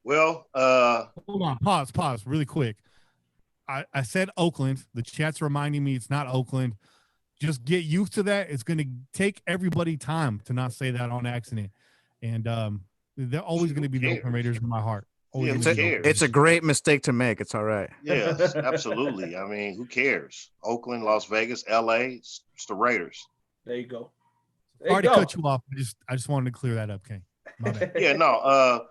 Well, hold on, pause really quick. I said Oakland. The chat's reminding me it's not Oakland. Just get used to that. It's going to take everybody time to not say that on accident. And they're always going to be the Oakland Raiders in my heart. It's a great mistake to make. It's all right. Yes, absolutely. I mean, who cares? Oakland, Las Vegas, LA, it's the Raiders. There you go. Sorry to cut you off. I just wanted to clear that up, Kane. My bad. Yeah, no.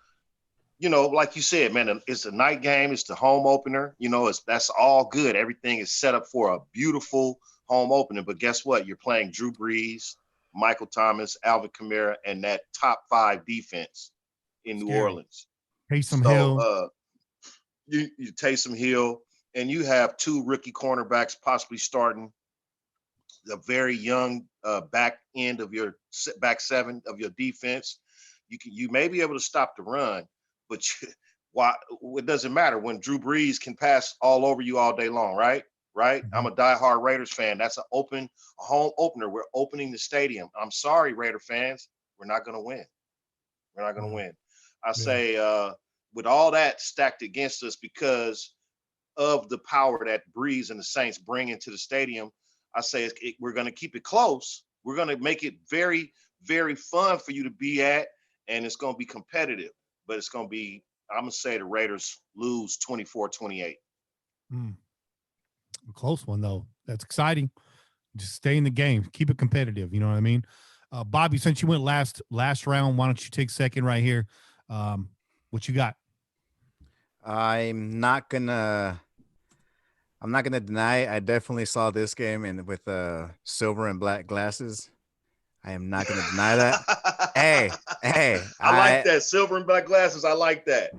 You know, like you said, man, it's a night game. It's the home opener. You know, that's all good. Everything is set up for a beautiful home opener. But guess what? You're playing Drew Brees, Michael Thomas, Alvin Kamara, and that top 5 defense in New Orleans. Taysom Hill. You Taysom Hill, and you have 2 rookie cornerbacks possibly starting the very young back end of your back 7 of your defense. You may be able to stop the run, but it doesn't matter when Drew Brees can pass all over you all day long, right? Mm-hmm. I'm a diehard Raiders fan. That's a home opener. We're opening the stadium. I'm sorry, Raider fans. We're not going to win. We're not going to win. I say with all that stacked against us because of the power that Brees and the Saints bring into the stadium, I say we're going to keep it close. We're going to make it very, very fun for you to be at, and it's going to be competitive. But it's going to be, I'm going to say the Raiders lose 24-28. A close one, though. That's exciting. Just stay in the game. Keep it competitive. You know what I mean? Bobby, since you went last round, why don't you take second right here? What you got? I'm not gonna deny I definitely saw this game and with silver and black glasses. I am not gonna deny that. Hey, I like that silver and black glasses. I like that.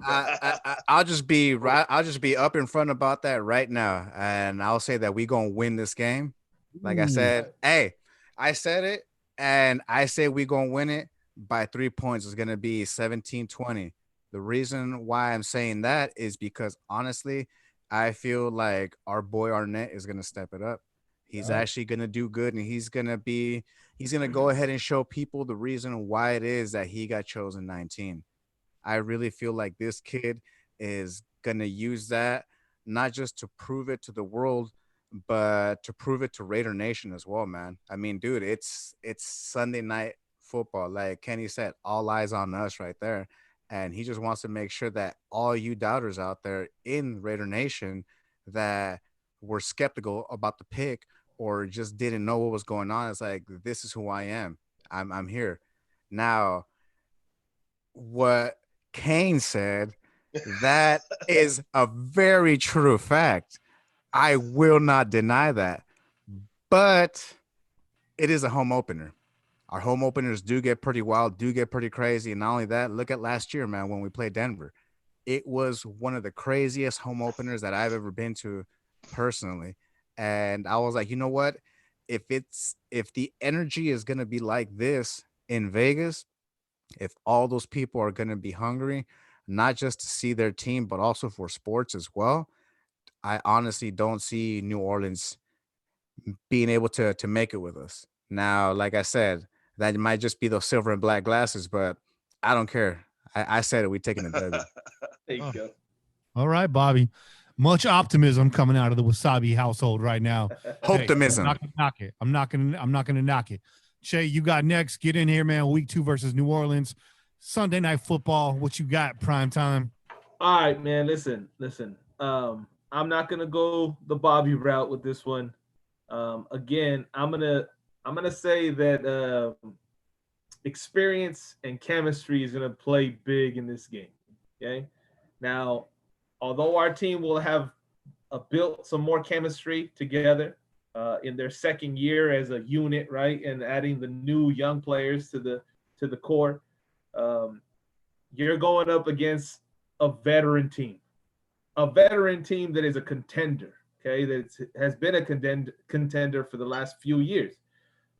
I'll just be up in front about that right now, and I'll say that we gonna win this game. Like I said, I said it, and I say we gonna win it by 3 points. It's gonna be 17-20. The reason why I'm saying that is because honestly, I feel like our boy Arnett is gonna step it up. He's actually gonna do good, and he's gonna go ahead and show people the reason why it is that he got chosen 19. I really feel like this kid is gonna use that not just to prove it to the world, but to prove it to Raider Nation as well, man. I mean, dude, it's Sunday night football. Like Kenny said, all eyes on us right there. And he just wants to make sure that all you doubters out there in Raider Nation that were skeptical about the pick or just didn't know what was going on, it's like, this is who I am. I'm here. Now, what Kane said, that is a very true fact. I will not deny that. But it is a home opener. Our home openers do get pretty wild, do get pretty crazy. And not only that, look at last year, man, when we played Denver. It was one of the craziest home openers that I've ever been to personally. And I was like, you know what? If the energy is going to be like this in Vegas, if all those people are going to be hungry, not just to see their team, but also for sports as well, I honestly don't see New Orleans being able to make it with us. Now, like I said, that might just be those silver and black glasses, but I don't care. I said it. We're taking the W. There you go. All right, Bobby. Much optimism coming out of the Wasabi household right now. Optimism. Hey, I'm not gonna knock it. Shay, you got next. Get in here, man. Week 2 versus New Orleans. Sunday night football. What you got? Prime time. All right, man. Listen. I'm not gonna go the Bobby route with this one. Again, I'm gonna say that experience and chemistry is gonna play big in this game. Okay. Now, although our team will have built some more chemistry together in their second year as a unit, right, and adding the new young players to to the core. You're going up against a veteran team that is a contender, okay, that has been a contender for the last few years.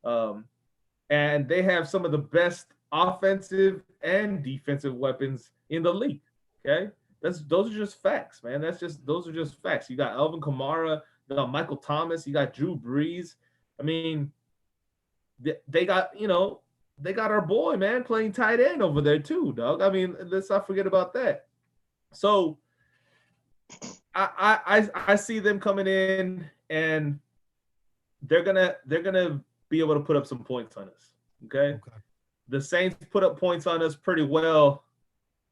And they have some of the best offensive and defensive weapons in the league, okay? Those are just facts, man. Those are just facts. You got Alvin Kamara, you got Michael Thomas, you got Drew Brees. I mean, they got our boy, man, playing tight end over there too, dog. I mean, let's not forget about that. So I see them coming in, and they're gonna be able to put up some points on us. Okay. The Saints put up points on us pretty well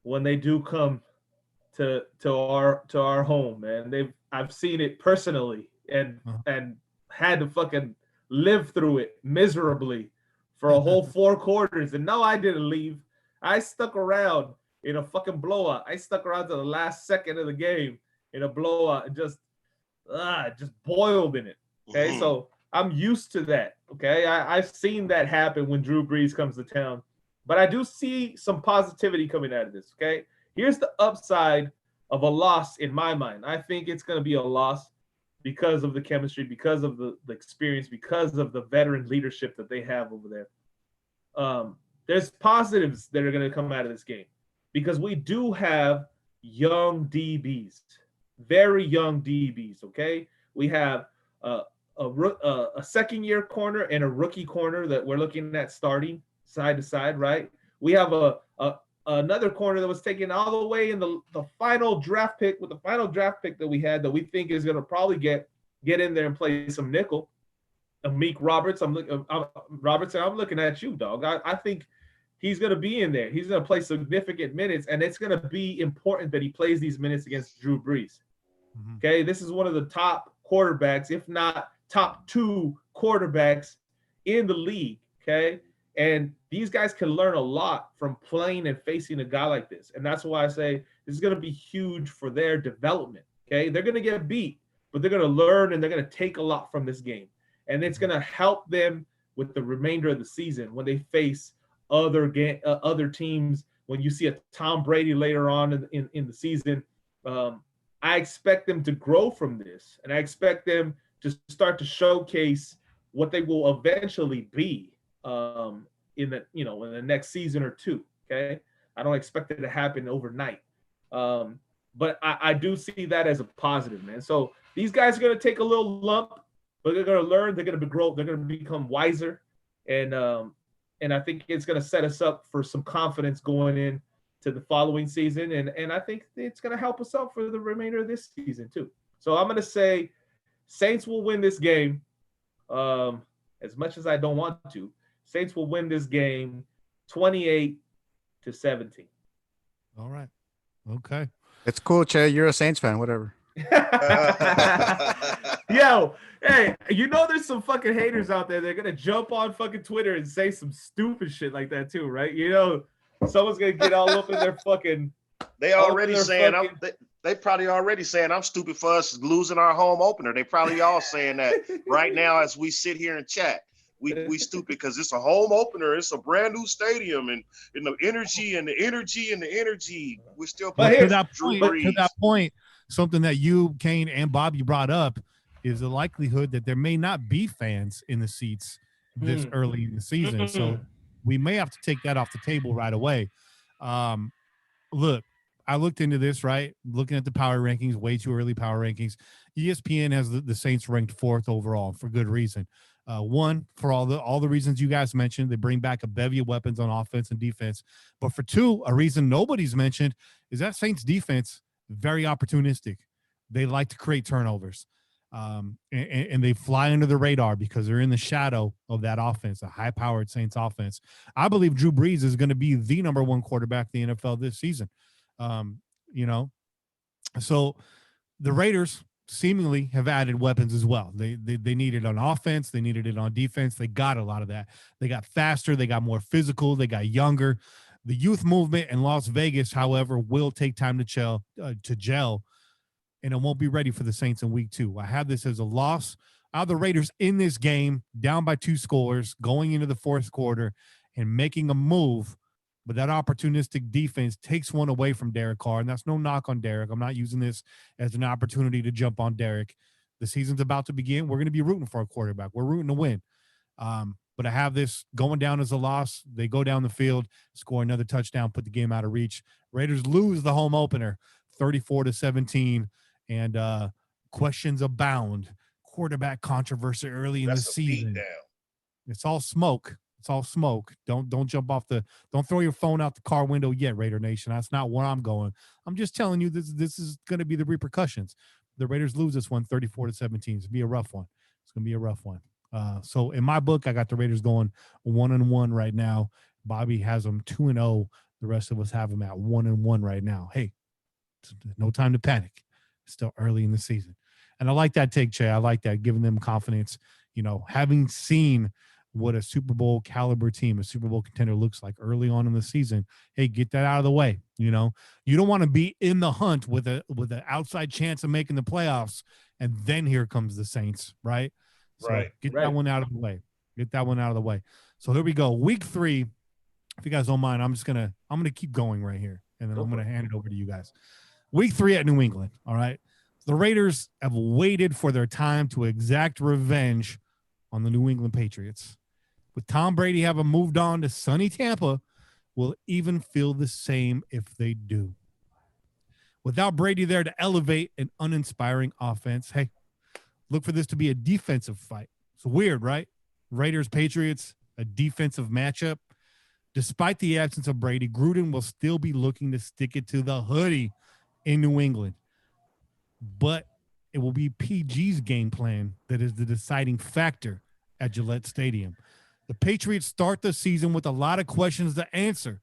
when they do come to our home, man. I've seen it personally and had to fucking live through it miserably for a whole 4 quarters. And no, I didn't leave. I stuck around in a fucking blowout. I stuck around to the last second of the game in a blowout and just boiled in it. Okay, so I'm used to that. Okay, I've seen that happen when Drew Brees comes to town. But I do see some positivity coming out of this. Okay, here's the upside of a loss in my mind. I think it's going to be a loss because of the chemistry, because of the experience, because of the veteran leadership that they have over there. There's positives that are going to come out of this game because we do have young DBs, very young DBs, okay? We have a second-year corner and a rookie corner that we're looking at starting side to side, right? We have another corner that was taken all the way in the final draft pick with the final draft pick that we had that we think is going to probably get in there and play some nickel. Amik Roberts, I'm looking at you, dog. I think he's going to be in there. He's going to play significant minutes, and it's going to be important that he plays these minutes against Drew Brees. Mm-hmm. Okay, this is one of the top quarterbacks, if not top 2 quarterbacks in the league, okay? And these guys can learn a lot from playing and facing a guy like this. And that's why I say this is going to be huge for their development, okay? They're going to get beat, but they're going to learn and they're going to take a lot from this game. And it's going to help them with the remainder of the season when they face other teams. When you see a Tom Brady later on in the season, I expect them to grow from this, and I expect them to start to showcase what they will eventually be in the next season or 2. Okay, I don't expect it to happen overnight, but I do see that as a positive, man. So these guys are going to take a little lump, but they're going to learn. They're going to grow. They're going to become wiser, and I think it's going to set us up for some confidence going in to the following season, and I think it's going to help us out for the remainder of this season too. So I'm going to say Saints will win this game. As much as I don't want to, Saints will win this game 28-17. All right. Okay. It's cool, Che. You're a Saints fan, whatever. Yo, hey, there's some fucking haters out there. They're going to jump on fucking Twitter and say some stupid shit like that too, right? Someone's going to get all up in their fucking... They already saying they probably already saying I'm stupid for us losing our home opener. They probably all saying that right now as we sit here and chat. We stupid because it's a home opener. It's a brand new stadium and the energy. We're still playing. To that point, something that you, Kane, and Bob, you brought up is the likelihood that there may not be fans in the seats this early in the season. So we may have to take that off the table right away. Look, I looked into this, right? Looking at the power rankings, way too early power rankings. ESPN has the Saints ranked 4th overall for good reason. One, for all the reasons you guys mentioned, they bring back a bevy of weapons on offense and defense. But for 2, a reason nobody's mentioned is that Saints defense, very opportunistic. They like to create turnovers. And they fly under the radar because they're in the shadow of that offense, a high-powered Saints offense. I believe Drew Brees is going to be the number 1 quarterback in the NFL this season. So the Raiders seemingly have added weapons as well. They need it on offense. They needed it on defense. They got a lot of that. They got faster. They got more physical. They got younger. The youth movement in Las Vegas, however, will take time to gel, and it won't be ready for the Saints in week 2. I have this as a loss. The Raiders in this game, down by 2 scores, going into the 4th quarter, and making a move, but that opportunistic defense takes one away from Derek Carr, and that's no knock on Derek. I'm not using this as an opportunity to jump on Derek. The season's about to begin. We're going to be rooting for a quarterback. We're rooting to win. But I have this going down as a loss. They go down the field, score another touchdown, put the game out of reach. Raiders lose the home opener, 34-17, and questions abound. Quarterback controversy early in the season. It's all smoke. It's all smoke. Don't jump off don't throw your phone out the car window yet, Raider Nation. That's not where I'm going. I'm just telling you this is going to be the repercussions. The Raiders lose this one 34-17. It's going to be a rough one. It's going to be a rough one. So in my book, I got the Raiders going 1-1 right now. Bobby has them 2-0. The rest of us have them at 1-1 right now. Hey, no time to panic. It's still early in the season. And I like that take, Che. I like that, giving them confidence. You know, having seen what a Super Bowl caliber team, a Super Bowl contender looks like early on in the season. Hey, get that out of the way. You know, you don't want to be in the hunt with an outside chance of making the playoffs, and then here comes the Saints, right? So get that one out of the way. Get that one out of the way. So here we go. Week 3. If you guys don't mind, I'm gonna keep going right here, and then I'm gonna hand it over to you guys. Week 3 at New England. All right. The Raiders have waited for their time to exact revenge on the New England Patriots. With Tom Brady having moved on to sunny Tampa, will even feel the same if they do. Without Brady there to elevate an uninspiring offense, hey, look for this to be a defensive fight. It's weird, right? Raiders, Patriots, a defensive matchup. Despite the absence of Brady, Gruden will still be looking to stick it to the hoodie in New England. But it will be PG's game plan that is the deciding factor at Gillette Stadium. The Patriots start the season with a lot of questions to answer.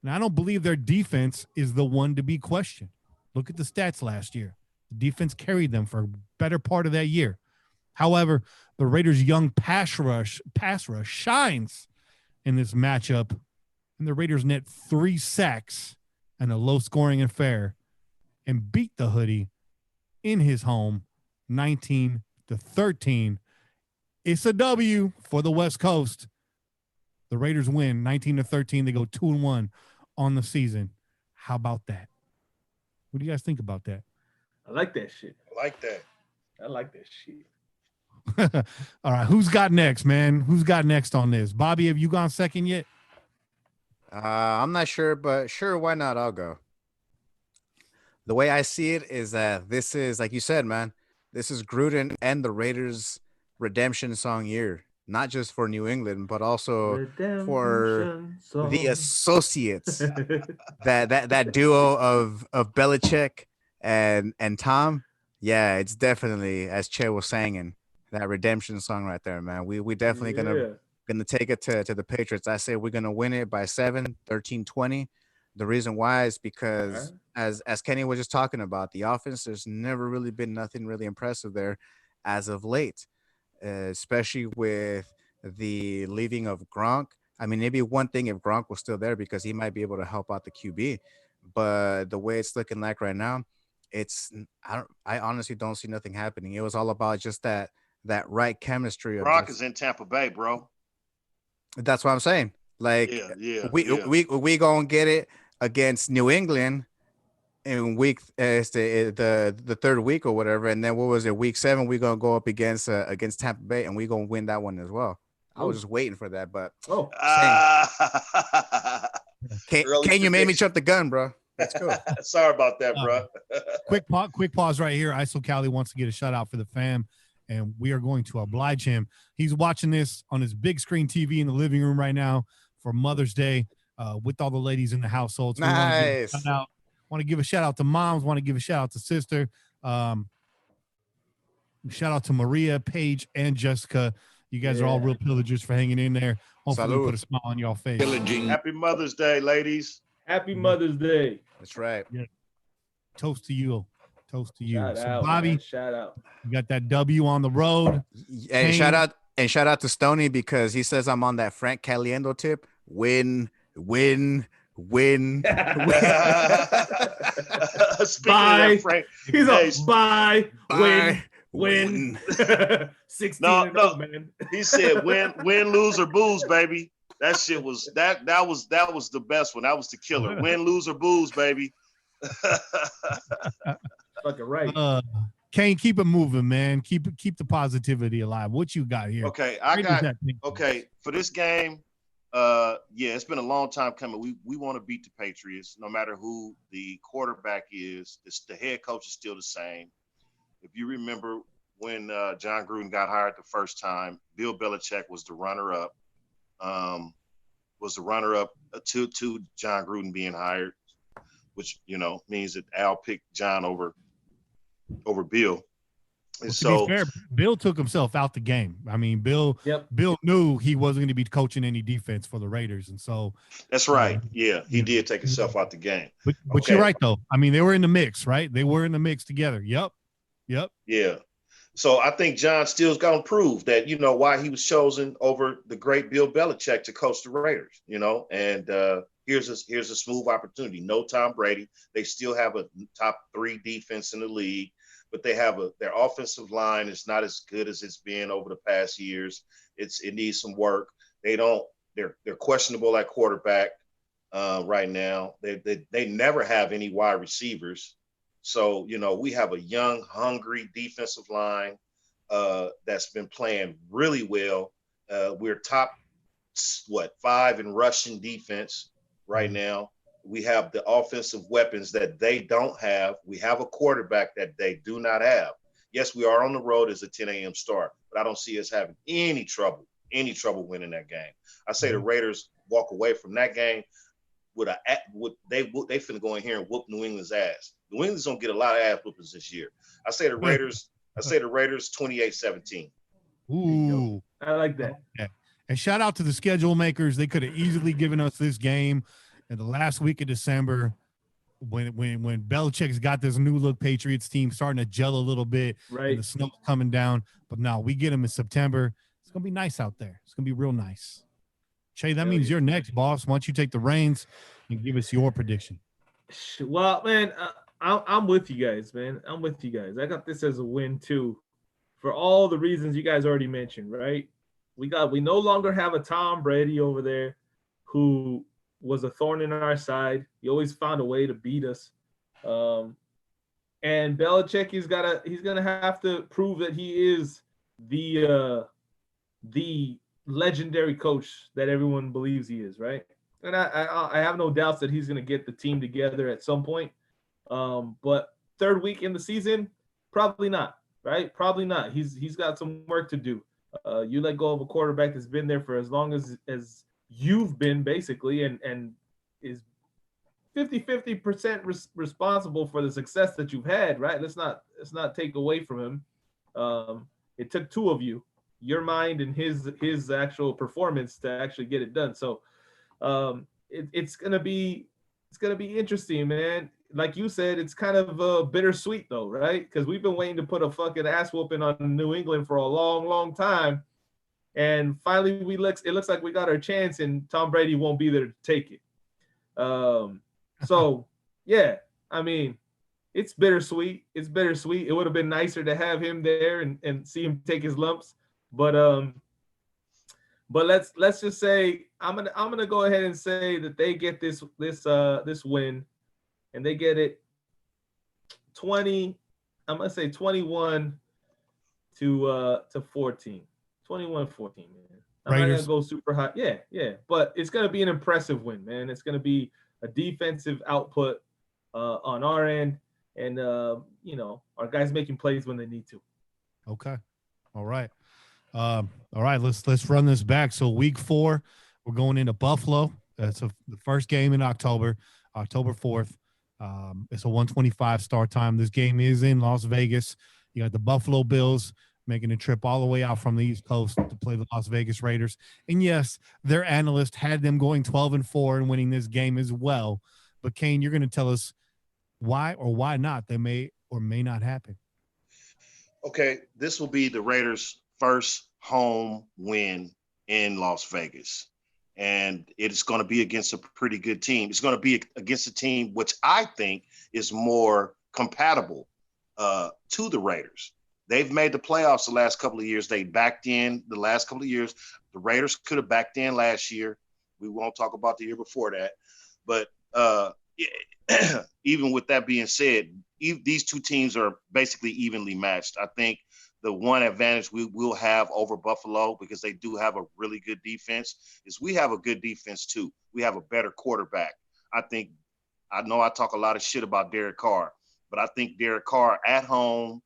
And I don't believe their defense is the one to be questioned. Look at the stats last year. The defense carried them for a better part of that year. However, the Raiders' young pass rush shines in this matchup, and the Raiders net 3 sacks and a low-scoring affair and beat the hoodie in his home 19-13. It's a W for the West Coast. The Raiders win 19-13. They go 2-1 on the season. How about that? What do you guys think about that? I like that shit. I like that. I like that shit. All right. Who's got next, man? Who's got next on this? Bobby, have you gone second yet? I'm not sure, but sure, why not? I'll go. The way I see it is that this is, like you said, man, this is Gruden and the Raiders' redemption song year, not just for New England, but also for the associates. that duo of Belichick and Tom. Yeah, it's definitely, as Che was saying, that redemption song right there, man. We definitely gonna take it to the Patriots. I say we're gonna win it by 7, 13-20. The reason why is because, as Kenny was just talking about, the offense, there's never really been nothing really impressive there as of late, especially with the leaving of Gronk. I mean, maybe one thing if Gronk was still there because he might be able to help out the QB. But the way it's looking like right now, I honestly don't see nothing happening. It was all about just that right chemistry. Gronk is in Tampa Bay, bro. That's what I'm saying. Like, we gonna get it against New England in week the third week or whatever, and then what was it, week 7? We're gonna go up against Tampa Bay, and we're gonna win that one as well. I was just waiting for that, but can you make me jump the gun, bro? Let's go. Sorry about that, bro. Quick pause right here. ISO Cali wants to get a shout out for the fam, and we are going to oblige him. He's watching this on his big screen TV in the living room right now for Mother's Day with all the ladies in the household. So nice. Want to give a shout out to moms. Want to give a shout out to sister. Shout out to Maria, Paige, and Jessica. You guys are all real pillagers for hanging in there. Hopefully, we put a smile on y'all face. Pillaging. Happy Mother's Day, ladies. Happy Mother's Day. That's right. Yeah. Toast to you. Toast to you. Shout out, Bobby, man. Shout out. You got that W on the road. And shout out to Stoney because he says I'm on that Frank Caliendo tip. Win. Bye. Frank, he's on bye. Win. 16 no, man. He said win, lose, or booze, baby. That shit was that was the best one. That was the killer. Win, lose, or booze, baby. Fucking right. Kane, keep it moving, man. Keep the positivity alive. What you got here? Okay, for this game. It's been a long time coming. We want to beat the Patriots, no matter who the quarterback is. The head coach is still the same. If you remember when John Gruden got hired the first time, Bill Belichick was the runner-up. To John Gruden being hired, which means that Al picked John over Bill. And to be fair, Bill took himself out the game. I mean, Bill knew he wasn't going to be coaching any defense for the Raiders, and so that's right. He did take himself out the game. But you're right, though. I mean, they were in the mix, right? They were in the mix together. Yep. Yeah. So I think John still's going to prove that why he was chosen over the great Bill Belichick to coach the Raiders. And here's a smooth opportunity. No Tom Brady. They still have a top 3 defense in the league. But they have their offensive line is not as good as it's been over the past years. It needs some work. They're questionable at quarterback right now. They never have any wide receivers. So, we have a young, hungry defensive line that's been playing really well. We're top 5 in rushing defense right now. We have the offensive weapons that they don't have. We have a quarterback that they do not have. Yes, we are on the road as a 10 a.m. start, but I don't see us having any trouble winning that game. I say the Raiders walk away from that game they finna go in here and whoop New England's ass. New England's gonna get a lot of ass whoopings this year. I say the Raiders 28-17. Ooh, I like that. Okay. And shout out to the schedule makers. They could have easily given us this game in the last week of December, when Belichick's got this new look Patriots team starting to gel a little bit, right? And the snow's coming down, but now we get them in September. It's gonna be nice out there. It's gonna be real nice. Che, that means you're next, boss. Why don't you take the reins and give us your prediction? Well, man, I'm with you guys, man. I'm with you guys. I got this as a win too, for all the reasons you guys already mentioned. Right? We no longer have a Tom Brady over there, who was a thorn in our side. He always found a way to beat us. And Belichick, he's gonna have to prove that he is the legendary coach that everyone believes he is, right? And I have no doubts that he's gonna get the team together at some point. But third week in the season, probably not, right? Probably not. He's got some work to do. You let go of a quarterback that's been there for as long as you've been, basically, and is 50% responsible for the success that you've had, right? Let's not take away from him. It took 2 of you, your mind and his actual performance, to actually get it done. So it's gonna be interesting, man. Like you said, it's kind of bittersweet though, right? Because we've been waiting to put a fucking ass whooping on New England for a long, long time. And finally, it looks like we got our chance, and Tom Brady won't be there to take it. So, yeah, I mean, it's bittersweet. It's bittersweet. It would have been nicer to have him there and see him take his lumps. But let's just say I'm gonna go ahead and say that they get this win, and they get it 20. I'm gonna say 21 to 14. 21-14, man. I'm not gonna go super high. Yeah. But it's gonna be an impressive win, man. It's gonna be a defensive output on our end, and our guys making plays when they need to. Okay. All right. Let's run this back. So week 4, we're going into Buffalo. That's the first game in October 4th. It's a 1:25 start time. This game is in Las Vegas. You got the Buffalo Bills making a trip all the way out from the East Coast to play the Las Vegas Raiders. And yes, their analyst had them going 12-4 and winning this game as well. But Kane, you're going to tell us why or why not they may or may not happen. Okay, this will be the Raiders' first home win in Las Vegas. And it's going to be against a pretty good team. It's going to be against a team which I think is more compatible to the Raiders. They've made the playoffs the last couple of years. They backed in the last couple of years. The Raiders could have backed in last year. We won't talk about the year before that. But even with that being said, these two teams are basically evenly matched. I think the one advantage we will have over Buffalo, because they do have a really good defense, is we have a good defense too. We have a better quarterback. I know I talk a lot of shit about Derek Carr, but I think Derek Carr at home,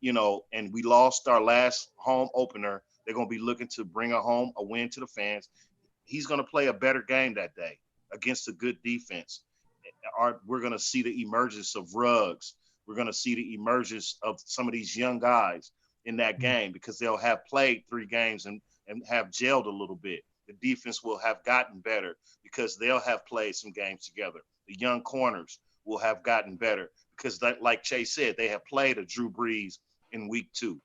and we lost our last home opener. They're going to be looking to bring a win to the fans. He's going to play a better game that day against a good defense. We're going to see the emergence of Ruggs. We're going to see the emergence of some of these young guys in that game, because they'll have played 3 games and have gelled a little bit. The defense will have gotten better because they'll have played some games together. The young corners will have gotten better because, like Chase said, they have played a Drew Brees in week 2.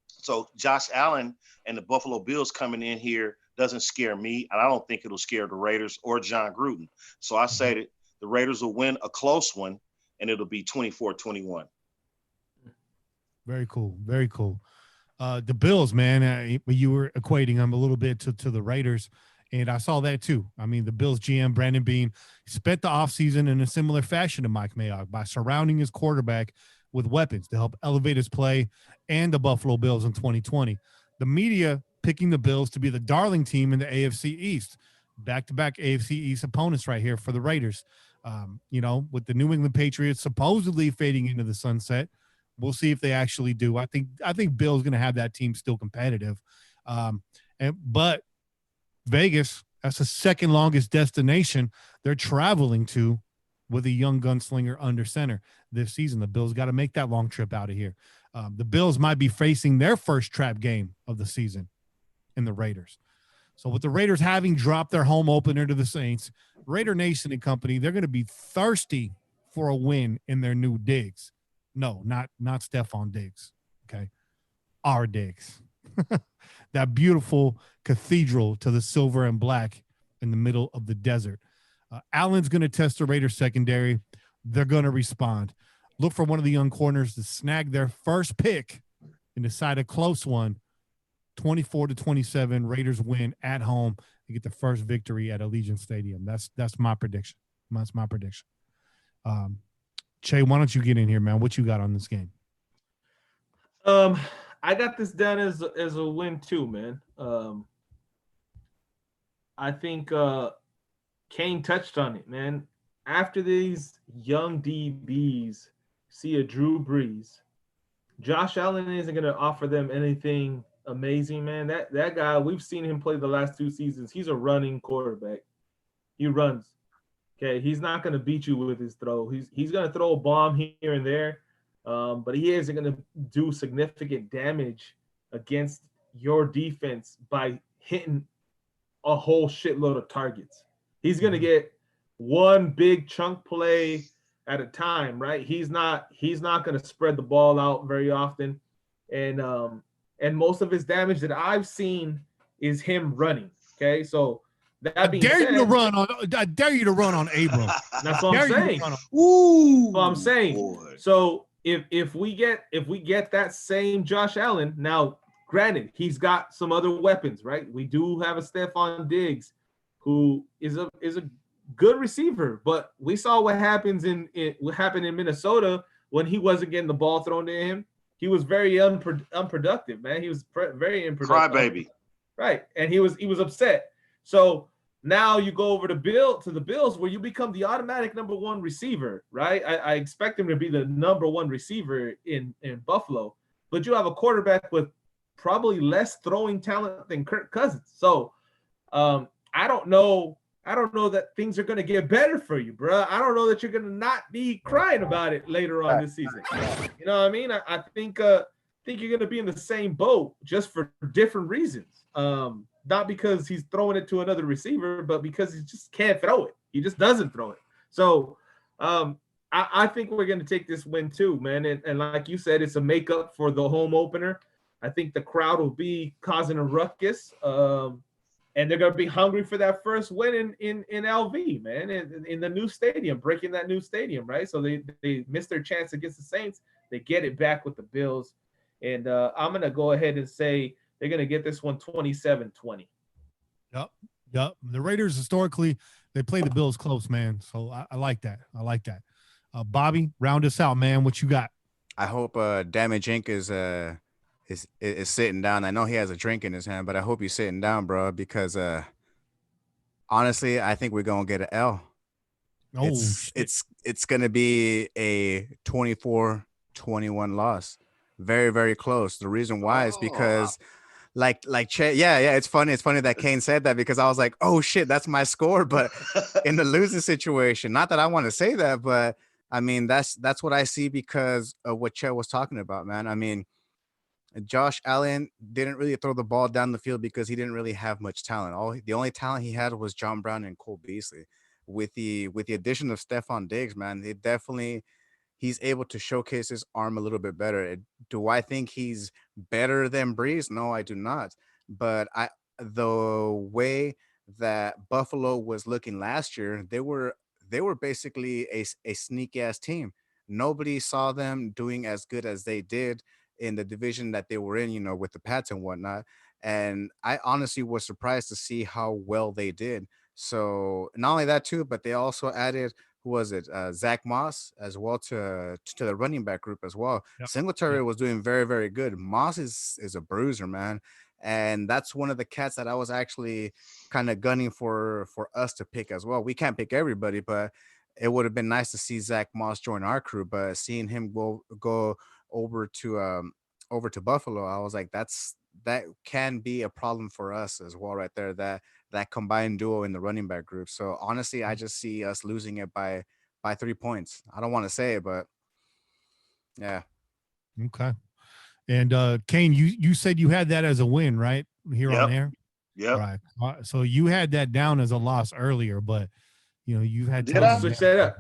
So Josh Allen and the Buffalo Bills coming in here doesn't scare me, and I don't think it'll scare the Raiders or John Gruden. So I say that the Raiders will win a close one, and it'll be 24-21. Very cool. Very cool. The Bills, man, you were equating them a little bit to the Raiders, and I saw that too. I mean, the Bills GM, Brandon Beane, spent the offseason in a similar fashion to Mike Mayock by surrounding his quarterback with weapons to help elevate his play and the Buffalo Bills in 2020. The media picking the Bills to be the darling team in the AFC East. Back-to-back AFC East opponents right here for the Raiders. With the New England Patriots supposedly fading into the sunset. We'll see if they actually do. I think Bill's going to have that team still competitive. But Vegas, that's the second longest destination they're traveling to with a young gunslinger under center this season. The Bills got to make that long trip out of here. The Bills might be facing their first trap game of the season in the Raiders. So with the Raiders having dropped their home opener to the Saints, Raider Nation and company, they're going to be thirsty for a win in their new digs. No, not Stephon Diggs. Okay. Our digs. That beautiful cathedral to the silver and black in the middle of the desert. Allen's going to test the Raiders secondary. They're going to respond. Look for one of the young corners to snag their first pick and decide a close one. 24-27, Raiders win at home and get the first victory at Allegiant Stadium. That's my prediction. That's my prediction. Che, why don't you get in here, man? What you got on this game? I got this down as a win too, man. I think Kane touched on it, man. After these young DBs see a Drew Brees, Josh Allen isn't going to offer them anything amazing, man. That guy, we've seen him play the last 2 seasons. He's a running quarterback. He runs. Okay, he's not going to beat you with his throw. He's going to throw a bomb here and there, but he isn't going to do significant damage against your defense by hitting a whole shitload of targets. He's going to get one big chunk play at a time, right? He's not going to spread the ball out very often, and most of his damage that I've seen is him running. Okay, so that being said, I dare you to run on Abram. That's what I'm saying. Ooh, I'm saying. boy. So if we get that same Josh Allen, now granted he's got some other weapons, right? We do have a Stephon Diggs, who is a good receiver, but we saw what happened in Minnesota when he wasn't getting the ball thrown to him. He was very unproductive, man. He was very unproductive. Crybaby. Right, and he was upset. So now you go over to the Bills, where you become the automatic number 1 receiver, right? I expect him to be the number 1 receiver in Buffalo, but you have a quarterback with probably less throwing talent than Kirk Cousins. So I don't know that things are going to get better for you, bro. I don't know that you're going to not be crying about it later on this season. You know what I mean? I think you're going to be in the same boat, just for different reasons. Not because he's throwing it to another receiver, but because he just can't throw it. He just doesn't throw it. So I think we're going to take this win too, man. And like you said, it's a makeup for the home opener. I think the crowd will be causing a ruckus. And they're going to be hungry for that first win in LV, man, in the new stadium, breaking that new stadium, right? So they missed their chance against the Saints. They get it back with the Bills. And I'm going to go ahead and say They're going to get this one 27-20. Yep. The Raiders historically, they play the Bills close, man. So I like that. Bobby, round us out, man. What you got? I hope Damage Inc. is sitting down. I know he has a drink in his hand, but I hope he's sitting down, bro, because honestly, I think we're gonna get an L. Oh, it's gonna be a 24-21 loss. Very, very close. The reason why is because like it's funny that Kane said that, because I was like, oh shit, that's my score. But in the losing situation, not that I want to say that, but I mean that's what I see because of what Chet was talking about, man. I mean, Josh Allen didn't really throw the ball down the field because he didn't really have much talent. The only talent he had was John Brown and Cole Beasley. With the addition of Stephon Diggs, man, he's able to showcase his arm a little bit better. Do I think he's better than Breeze? No, I do not. But the way that Buffalo was looking last year, they were basically a sneaky ass team. Nobody saw them doing as good as they did in the division that they were in, with the Pats and whatnot. And I honestly was surprised to see how well they did. So not only that too, but they also added, who was it? Zach Moss as well to the running back group as well. Yep. Singletary was doing very, very good. Moss is a bruiser, man. And that's one of the cats that I was actually kind of gunning for us to pick as well. We can't pick everybody, but it would have been nice to see Zach Moss join our crew. But seeing him go over to Buffalo, I was like, that can be a problem for us as well right there, that combined duo in the running back group. So honestly, I just see us losing it by 3 points. I don't want to say it, but yeah. Okay. And Kane, you said you had that as a win, right? Here on air? Yeah. Right. So you had that down as a loss earlier, but you've had switch that up.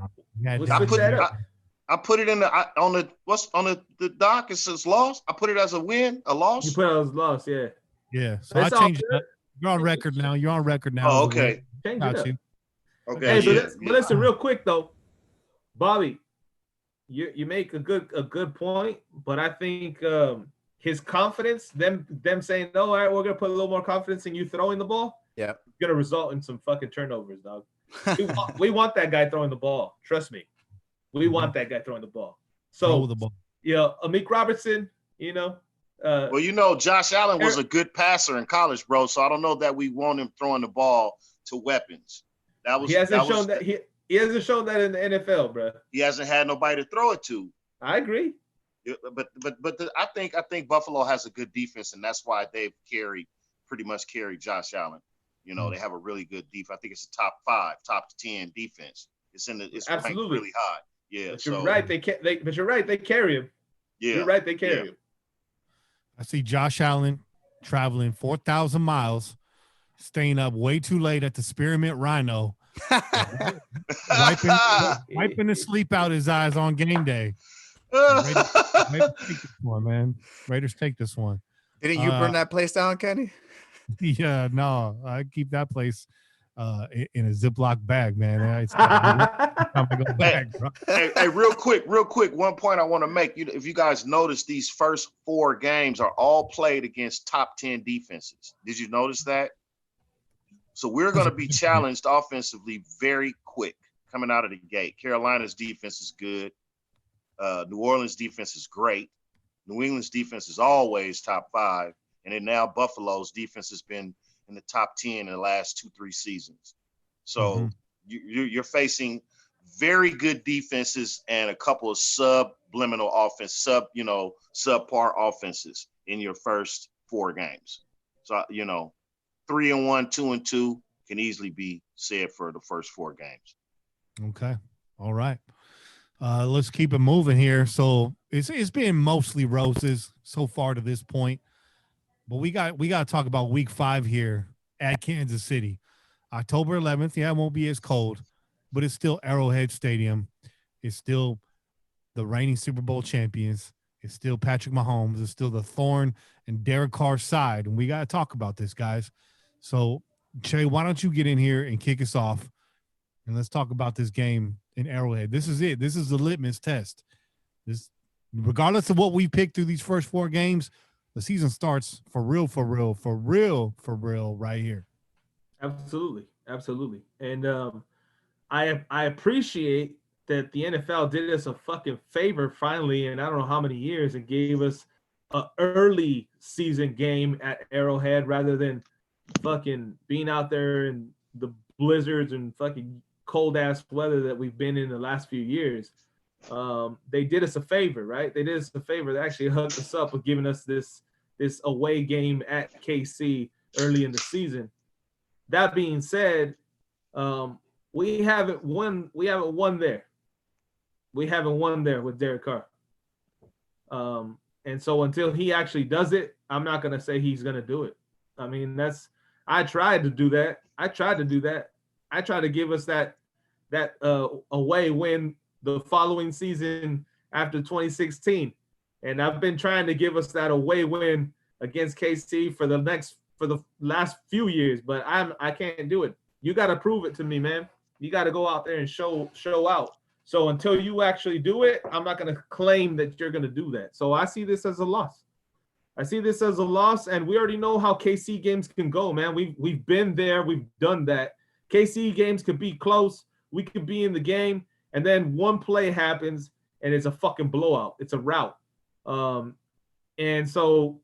I put it in on the doc. It says loss. I put it as a win, a loss. You put it as a loss, yeah. Yeah. So I changed it. You're on record now. Oh, okay. Change it up. Okay. Hey, but listen, real quick though, Bobby, you make a good point, but I think his confidence, them saying, "No, all right, we're gonna put a little more confidence in you throwing the ball," gonna result in some fucking turnovers, dog. we want that guy throwing the ball. Trust me, we want that guy throwing the ball. So, the ball. Amik Robertson, well, Josh Allen was a good passer in college, bro. So I don't know that we want him throwing the ball to weapons. He hasn't shown that in the NFL, bro. He hasn't had nobody to throw it to. I agree. But I think Buffalo has a good defense, and that's why they've pretty much carried Josh Allen. They have a really good defense. I think it's a top 5, top 10 defense. It's ranked really high. Yeah. But you're right. They carry him. Yeah. You're right. They carry him. I see Josh Allen traveling 4,000 miles, staying up way too late at the Spearmint Rhino, wiping the sleep out his eyes on game day. Raiders take this one, man. Raiders take this one. Didn't you burn that place down, Kenny? Yeah, no, I keep that place in a Ziploc bag, man. It's time to go back, bro. Hey, real quick. One point I want to make. If you guys notice, these first 4 games are all played against top 10 defenses. Did you notice that? So we're going to be challenged offensively very quick coming out of the gate. Carolina's defense is good. New Orleans defense is great. New England's defense is always top 5. And then now Buffalo's defense has been in the top 10 in the last 2-3 seasons. So you're facing very good defenses and a couple of subliminal offense, subpar offenses in your first 4 games. So, 3-1, 2-2 can easily be said for the first 4 games. Okay. All right. Let's keep it moving here. So it's been mostly roses so far to this point. But we got to talk about week 5 here at Kansas City. October 11th. Yeah, it won't be as cold, but it's still Arrowhead Stadium. It's still the reigning Super Bowl champions. It's still Patrick Mahomes. It's still the thorn and Derek Carr side. And we got to talk about this, guys. So, Che, why don't you get in here and kick us off? And let's talk about this game in Arrowhead. This is it. This is the litmus test. Regardless of what we picked through these first 4 games, the season starts for real right here. Absolutely. And I appreciate that the NFL did us a fucking favor finally, and I don't know how many years, and gave us an early season game at Arrowhead rather than fucking being out there in the blizzards and fucking cold ass weather that we've been in the last few years. They did us a favor, right? They did us a favor. They actually hooked us up with giving us this away game at KC early in the season. That being said, we haven't won there. We haven't won there with Derek Carr. And so until he actually does it, I'm not going to say he's going to do it. I mean, I tried to do that. I tried to give us that away win the following season after 2016. And I've been trying to give us that away win against KC for the last few years, but I can't do it. You got to prove it to me, man. You got to go out there and show out. So until you actually do it, I'm not going to claim that you're going to do that. So I see this as a loss. And we already know how KC games can go, man. We've been there. We've done that. KC games could be close. We could be in the game, and then one play happens, and it's a fucking blowout. It's a rout. And so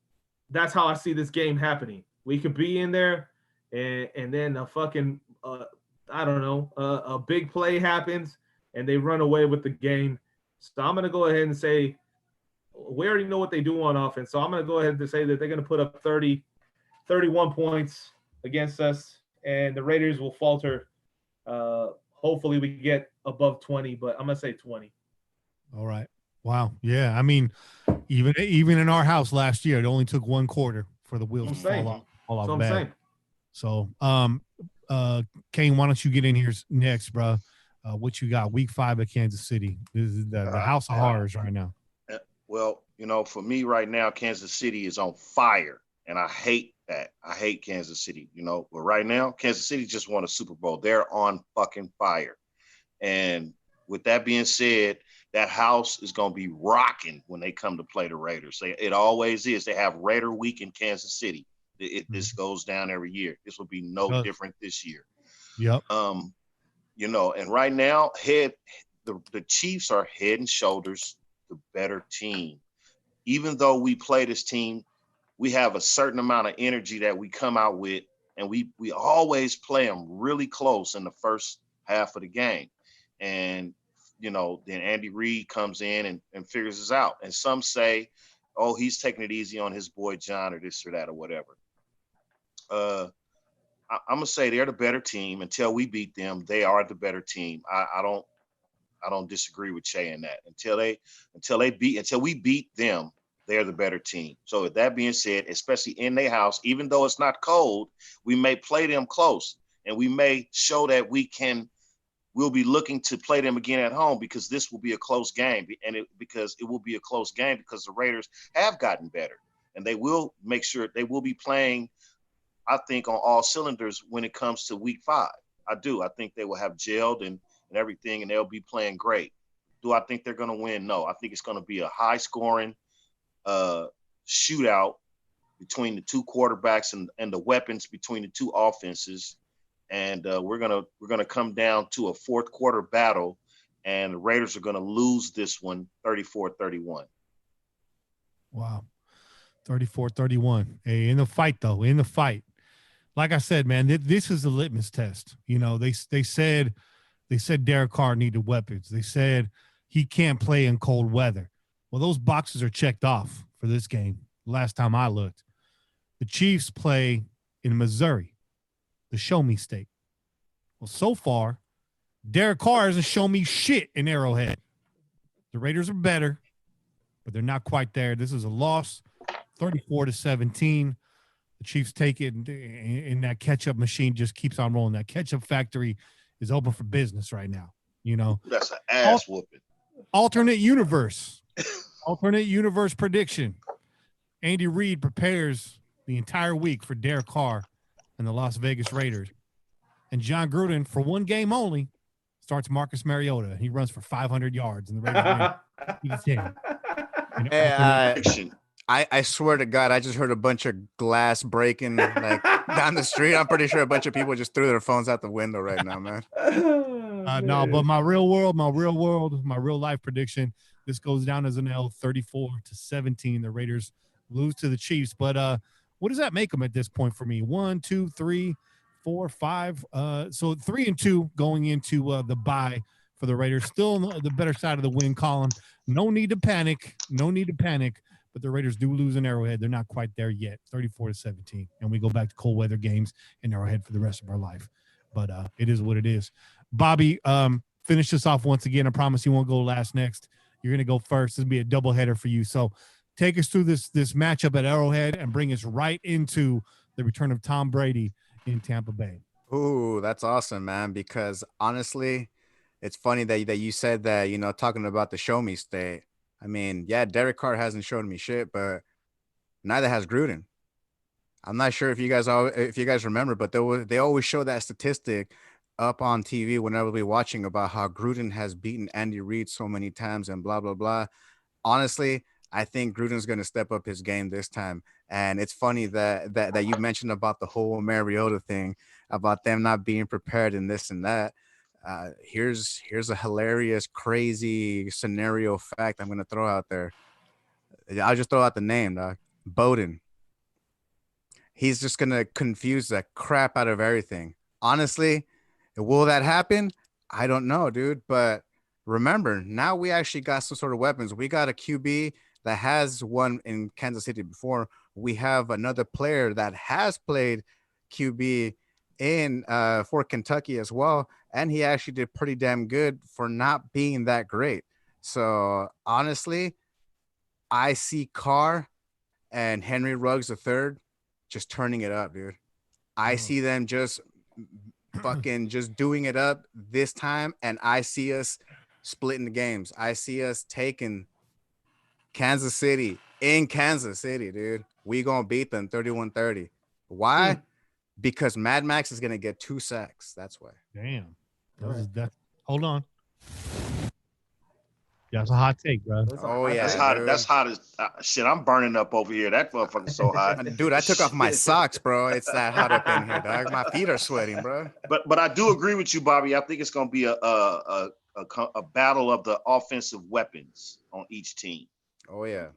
that's how I see this game happening. We could be in there, and then a fucking, a big play happens, and they run away with the game. So I'm going to go ahead and say, we already know what they do on offense. So I'm going to go ahead and say that they're going to put up 31 points against us, and the Raiders will falter. Hopefully we get above 20, but I'm going to say 20. All right. Wow. Yeah. I mean, even in our house last year, it only took one quarter for the wheels to fall off bad. So, Kane, why don't you get in here next, bro? What you got? Week 5 at Kansas City. This is the house of horrors right now. Well, for me right now, Kansas City is on fire, and I hate that. I hate Kansas City, but right now, Kansas City just won a Super Bowl. They're on fucking fire. And with that being said, that house is going to be rocking when they come to play the Raiders. It always is. They have Raider Week in Kansas City. This goes down every year. This will be no different this year. Yep. And right now, the Chiefs are head and shoulders the better team. Even though we play this team, we have a certain amount of energy that we come out with, and we always play them really close in the first half of the game. And, then Andy Reid comes in and figures this out. And some say, oh, he's taking it easy on his boy John or this or that or whatever. I'm going to say they're the better team. Until we beat them, they are the better team. I don't disagree with Che in that. Until we beat them, they're the better team. So with that being said, especially in their house, even though it's not cold, we may play them close, and we may show that we'll be looking to play them again at home, because this will be a close game, because it will be a close game because the Raiders have gotten better, and they will make sure they will be playing, I think, on all cylinders when it comes to week 5. I do. I think they will have gelled and everything, and they'll be playing great. Do I think they're going to win? No. I think it's going to be a high-scoring shootout between the two quarterbacks and the weapons between the two offenses. And we're gonna come down to a fourth quarter battle, and the Raiders are going to lose this one 34-31. Wow. 34-31. Hey, in the fight. Like I said, man, this is a litmus test. They said Derek Carr needed weapons. They said he can't play in cold weather. Well, those boxes are checked off for this game. Last time I looked, the Chiefs play in Missouri, the show me state. Well, so far, Derek Carr hasn't shown me shit in Arrowhead. The Raiders are better, but they're not quite there. This is a loss, 34-17. The Chiefs take it, and that ketchup machine just keeps on rolling. That ketchup factory is open for business right now. That's an ass whooping. Alternate universe prediction. Andy Reid prepares the entire week for Derek Carr and the Las Vegas Raiders. And John Gruden, for one game only, starts Marcus Mariota. He runs for 500 yards, and the Raiders win. I swear to God, I just heard a bunch of glass breaking like down the street. I'm pretty sure a bunch of people just threw their phones out the window right now, man. No, but my real life prediction. This goes down as an L, 34-17. The Raiders lose to the Chiefs. But what does that make them at this point for me? 1, 2, 3, 4, 5. So 3-2 going into the bye for the Raiders. Still on the better side of the win column. No need to panic. But the Raiders do lose in Arrowhead. They're not quite there yet. 34-17. And we go back to cold weather games in Arrowhead for the rest of our life. But it is what it is. Bobby, finish this off once again. I promise you won't go last next. You're going to go first. This will be a doubleheader for you. So take us through this matchup at Arrowhead and bring us right into the return of Tom Brady in Tampa Bay. Ooh, that's awesome, man, because honestly, it's funny that you said that, you know, talking about the show me state. I mean, yeah, Derek Carr hasn't shown me shit, but neither has Gruden. I'm not sure if you guys remember, but they always show that statistic up on TV whenever we're watching about how Gruden has beaten Andy Reid so many times and blah, blah, blah. Honestly, I think Gruden's going to step up his game this time. And it's funny that you mentioned about the whole Mariota thing, about them not being prepared and this and that. Here's a hilarious, crazy scenario fact I'm going to throw out there. I'll just throw out the name, dog. Bowden. He's just going to confuse the crap out of everything. Honestly, will that happen? I don't know, dude. But remember, now we actually got some sort of weapons. We got a QB that has won in Kansas City before. We have another player that has played QB in for Kentucky as well. And he actually did pretty damn good for not being that great. So honestly, I see Carr and Henry Ruggs III just turning it up, dude. I see them just fucking just doing it up this time, and I see us splitting the games. I see us taking Kansas City in Kansas City, dude. We gonna beat them 31-30. Why? Because Mad Max is gonna get 2 sacks. That's why. Damn. Hold on. That's a hot take, bro. Oh yeah, That's hot. dude. That's hot as shit. I'm burning up over here. That motherfucker's so hot, Dude. I took off my socks, bro. It's that hot up in here, dog. My feet are sweating, bro. But I do agree with you, Bobby. I think it's gonna be a battle of the offensive weapons on each team. Oh yeah.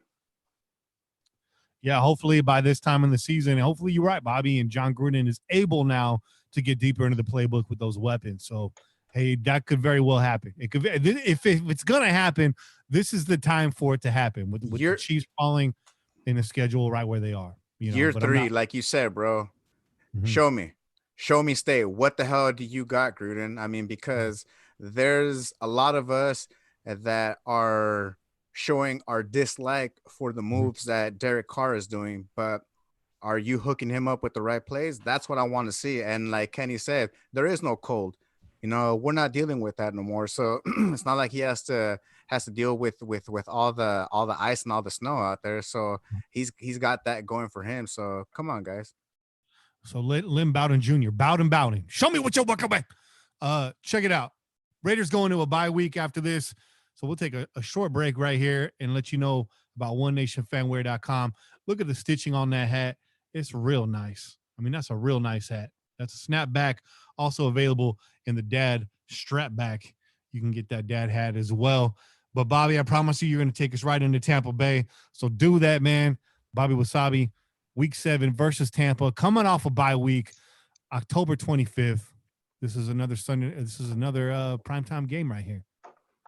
Yeah, hopefully by this time in the season, hopefully you're right, Bobby, and John Gruden is able now to get deeper into the playbook with those weapons. So, hey, that could very well happen. It could, if it's going to happen, this is the time for it to happen with the Chiefs falling in the schedule right where they are. You know, year 3, like you said, bro. Mm-hmm. Show me state. What the hell do you got, Gruden? I mean, because there's a lot of us that are showing our dislike for the moves that Derek Carr is doing, but are you hooking him up with the right plays? That's what I want to see. And like Kenny said, there is no cold. You know, we're not dealing with that no more. So it's not like he has to deal with all the ice and all the snow out there. So he's got that going for him. So come on, guys. So Lynn Bowden Jr. Bowden. Show me what you're working with. Check it out. Raiders going to a bye week after this. So we'll take a short break right here and let you know about onenationfanwear.com. Look at the stitching on that hat. It's real nice. I mean, that's a real nice hat. That's a snapback, also available in the dad strap back. You can get that dad hat as well. But Bobby, I promise you, you're going to take us right into Tampa Bay. So do that, man. Bobby Wasabi, week 7 versus Tampa, coming off a bye week, October 25th. This is another Sunday. This is another primetime game right here.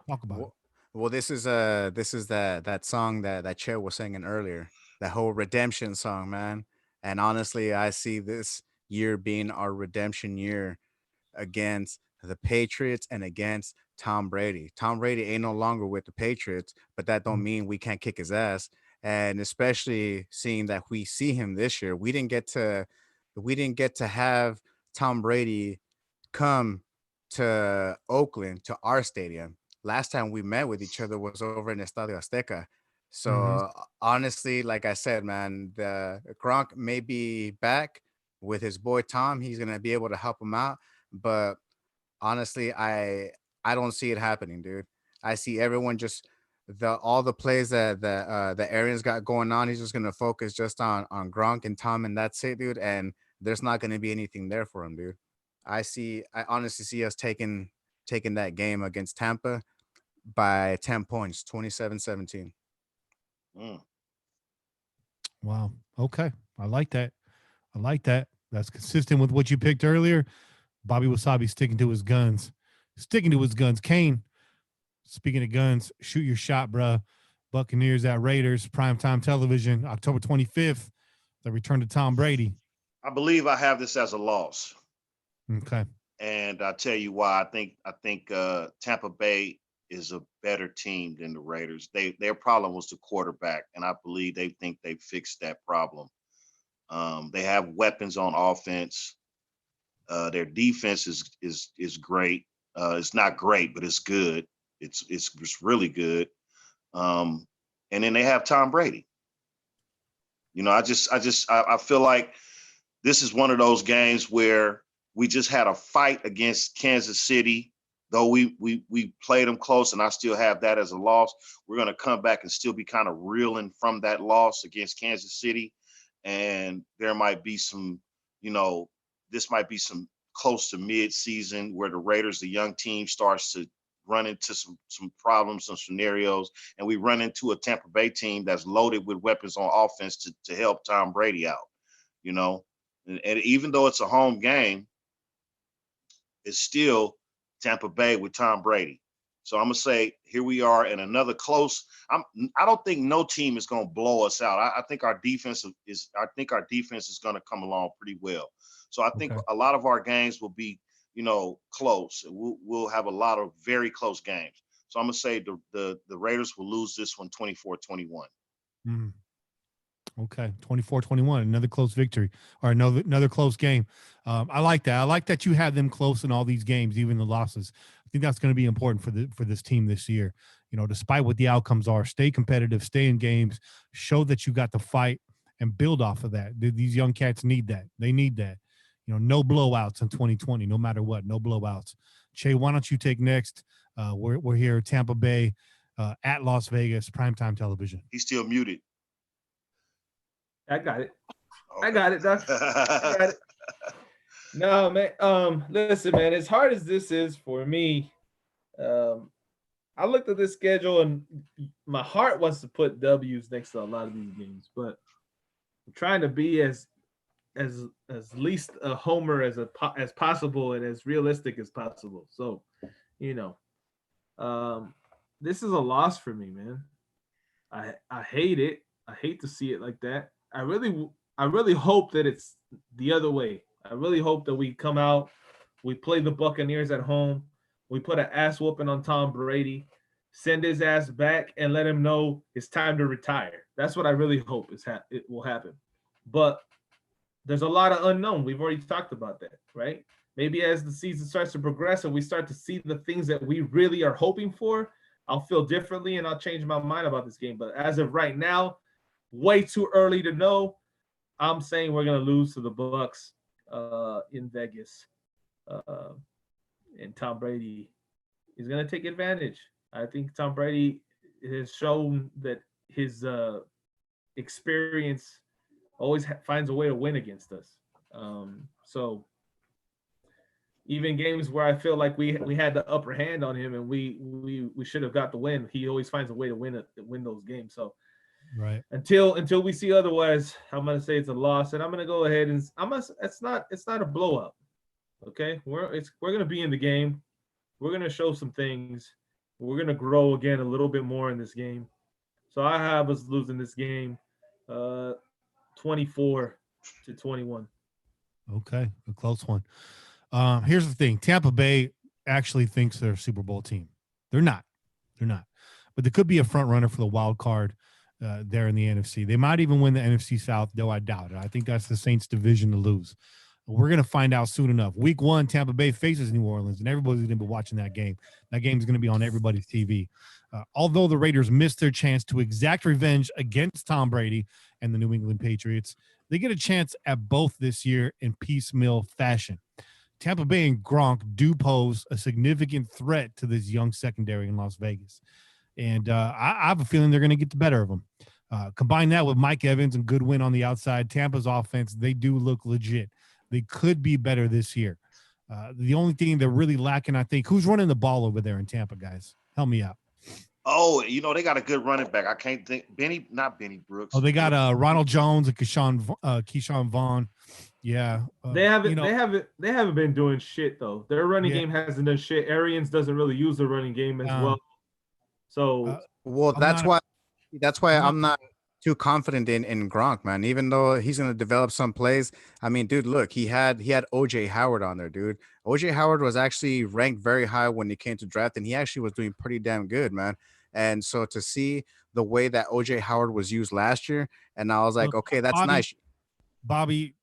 Talk about it. Well, this is that song that Chet was singing earlier, that whole redemption song, man. And honestly, I see this year being our redemption year against the Patriots and against Tom Brady. Tom Brady ain't no longer with the Patriots, but that don't mean we can't kick his ass. And especially seeing that we see him this year, we didn't get to have Tom Brady come to Oakland, to our stadium. Last time we met with each other was over in Estadio Azteca. So honestly, like I said, man, the Gronk may be back with his boy Tom. He's gonna be able to help him out. But honestly, I don't see it happening, dude. I see everyone just all the plays that Arians got going on, he's just gonna focus just on Gronk and Tom, and that's it, dude. And there's not gonna be anything there for him, dude. I honestly see us taking that game against Tampa by 10 points, 27-17. Wow. Okay. I like that. That's consistent with what you picked earlier. Bobby Wasabi sticking to his guns. Kane, speaking of guns, shoot your shot, bruh. Buccaneers at Raiders, primetime television, October 25th. The return to Tom Brady. I believe I have this as a loss. Okay. And I'll tell you why. I think Tampa Bay is a better team than the Raiders. Their problem was the quarterback, and I believe they think they fixed that problem. They have weapons on offense. Their defense is great. It's not great, but it's good. It's really good. And then they have Tom Brady. You know, I feel like this is one of those games where we just had a fight against Kansas City. Though we played them close, and I still have that as a loss. We're going to come back and still be kind of reeling from that loss against Kansas City. And there might be some, this might be some close to mid-season where the Raiders, the young team, starts to run into some problems, some scenarios, and we run into a Tampa Bay team that's loaded with weapons on offense to help Tom Brady out, And even though it's a home game, it's still Tampa Bay with Tom Brady. So I'm gonna say here we are in another close. I don't think no team is gonna blow us out. I think our defense is gonna come along pretty well. So I think a lot of our games will be, close. We'll have a lot of very close games. So I'm gonna say the Raiders will lose this one 24-21. Mm-hmm. Okay, 24-21, another close victory or another close game. I like that. I like that you have them close in all these games, even the losses. I think that's going to be important for this team this year. Despite what the outcomes are, stay competitive, stay in games, show that you got the fight, and build off of that. These young cats need that. They need that. No blowouts in 2020, no matter what. No blowouts. Che, why don't you take next? We're here, Tampa Bay, at Las Vegas, primetime television. He's still muted. I got it. Okay. I got it, Doc. I got it. No, man. Listen, man, as hard as this is for me, I looked at this schedule and my heart wants to put W's next to a lot of these games, but I'm trying to be as least a homer as possible and as realistic as possible. So, this is a loss for me, man. I hate it. I hate to see it like that. I really hope that it's the other way. I really hope that we come out, we play the Buccaneers at home, we put an ass whooping on Tom Brady, send his ass back, and let him know it's time to retire. That's what I really hope it will happen. But there's a lot of unknown. We've already talked about that, right? Maybe as the season starts to progress and we start to see the things that we really are hoping for, I'll feel differently and I'll change my mind about this game. But as of right now, way too early to know. I'm saying we're going to lose to the Bucs in Vegas. And Tom Brady is going to take advantage. I think Tom Brady has shown that his experience always finds a way to win against us. So even games where I feel like we had the upper hand on him and we should have got the win, he always finds a way to win those games. So right until we see otherwise, I'm gonna say it's a loss, and I'm gonna go ahead and it's not a blowout. Okay, we're gonna be in the game. We're gonna show some things. We're gonna grow again a little bit more in this game. So I have us losing this game, 24-21. Okay, a close one. Here's the thing: Tampa Bay actually thinks they're a Super Bowl team. They're not, but they could be a front runner for the wild card. There in the NFC. They might even win the NFC South, though I doubt it. I think that's the Saints division to lose. We're going to find out soon enough. Week 1, Tampa Bay faces New Orleans, and everybody's going to be watching that game. That game is going to be on everybody's TV. Although the Raiders missed their chance to exact revenge against Tom Brady and the New England Patriots, they get a chance at both this year in piecemeal fashion. Tampa Bay and Gronk do pose a significant threat to this young secondary in Las Vegas. And I have a feeling they're going to get the better of them. Combine that with Mike Evans and Goodwin on the outside, Tampa's offense, they do look legit. They could be better this year. The only thing they're really lacking, I think, who's running the ball over there in Tampa, guys? Help me out. Oh, they got a good running back. I can't think. Not Benny Brooks. Oh, they got Ronald Jones and Keyshawn Vaughn. Yeah. They haven't been doing shit though. Their running game hasn't done shit. Arians doesn't really use the running game as well. So that's why I'm not too confident in Gronk, man. Even though he's gonna develop some plays. I mean, dude, look, he had OJ Howard on there, dude. OJ Howard was actually ranked very high when he came to draft, and he actually was doing pretty damn good, man. And so to see the way that OJ Howard was used last year, and I was like, okay, that's nice. Bobby,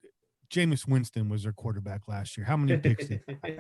Jameis Winston was their quarterback last year. How many picks did I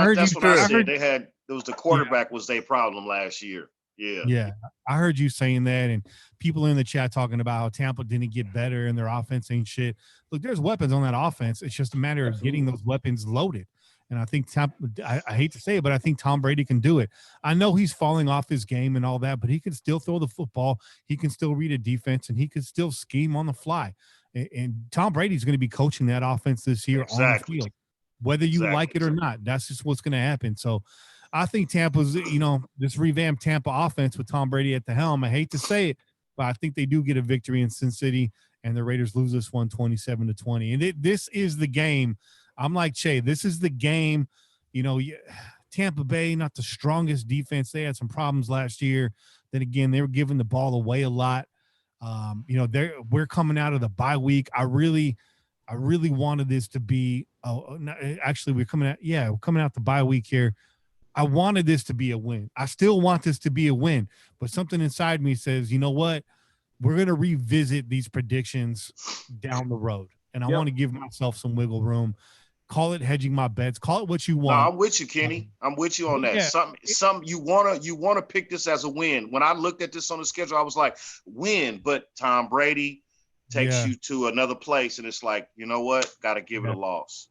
heard that's what I said. They had the quarterback was their problem last year. Yeah. I heard you saying that, and people in the chat talking about how Tampa didn't get better and their offense ain't shit. Look, there's weapons on that offense. It's just a matter of getting those weapons loaded. And I think I hate to say it, but I think Tom Brady can do it. I know he's falling off his game and all that, but he can still throw the football. He can still read a defense, and he can still scheme on the fly. And Tom Brady's going to be coaching that offense this year on the field, whether you like it or not. That's just what's going to happen. So I think Tampa's, this revamped Tampa offense with Tom Brady at the helm. I hate to say it, but I think they do get a victory in Sin City, and the Raiders lose this one 27-20. And this is the game. I'm like, Che, this is the game. Tampa Bay, not the strongest defense. They had some problems last year. Then again, they were giving the ball away a lot. We're coming out of the bye week. I really wanted this to be. We're coming out the bye week here. I wanted this to be a win. I still want this to be a win, but something inside me says, you know what? We're going to revisit these predictions down the road, and I want to give myself some wiggle room. Call it hedging my bets. Call it what you want. No, I'm with you, Kenny. I'm with you on that. Yeah. Something you wanna pick this as a win. When I looked at this on the schedule, I was like, win, but Tom Brady takes you to another place, and it's like, you know what? Got to give it a loss.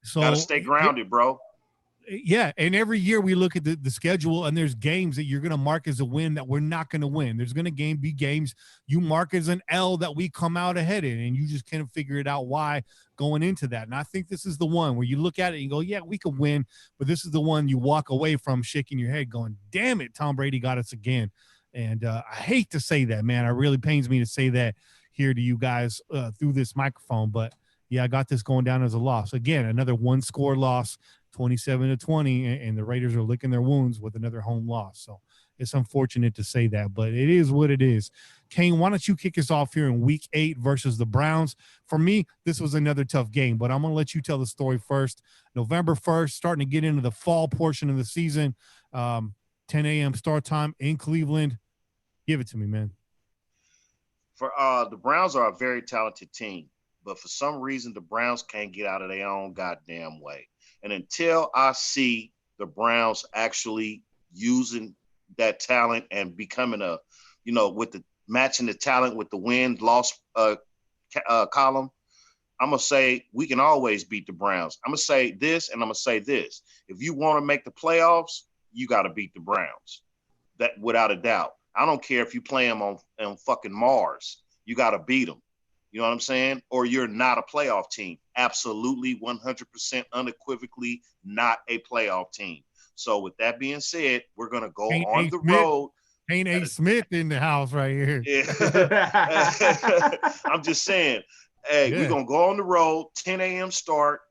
So got to stay grounded, bro. Yeah, and every year we look at the schedule, and there's games that you're going to mark as a win that we're not going to win. There's going to be games you mark as an L that we come out ahead in, and you just can't figure it out why going into that. And I think this is the one where you look at it and go, yeah, we could win, but this is the one you walk away from shaking your head going, damn it, Tom Brady got us again. And I hate to say that, man. It really pains me to say that here to you guys through this microphone, but yeah, I got this going down as a loss. Again, another one-score loss, 27-20, and the Raiders are licking their wounds with another home loss. So it's unfortunate to say that, but it is what it is. Kane, why don't you kick us off here in Week 8 versus the Browns? For me, this was another tough game, but I'm going to let you tell the story first. November 1st, starting to get into the fall portion of the season, 10 a.m. start time in Cleveland. Give it to me, man. For the Browns are a very talented team, but for some reason, the Browns can't get out of their own goddamn way. And until I see the Browns actually using that talent and becoming with the matching the talent with the win-loss column, I'm going to say we can always beat the Browns. I'm going to say this, and I'm going to say this. If you want to make the playoffs, you got to beat the Browns. That without a doubt. I don't care if you play them on fucking Mars. You got to beat them. You know what I'm saying? Or you're not a playoff team. Absolutely, 100% unequivocally not a playoff team. So with that being said, we're going to go on the road. Ain't A. Smith in the house right here. Yeah. I'm just saying, we're going to go on the road, 10 a.m. start,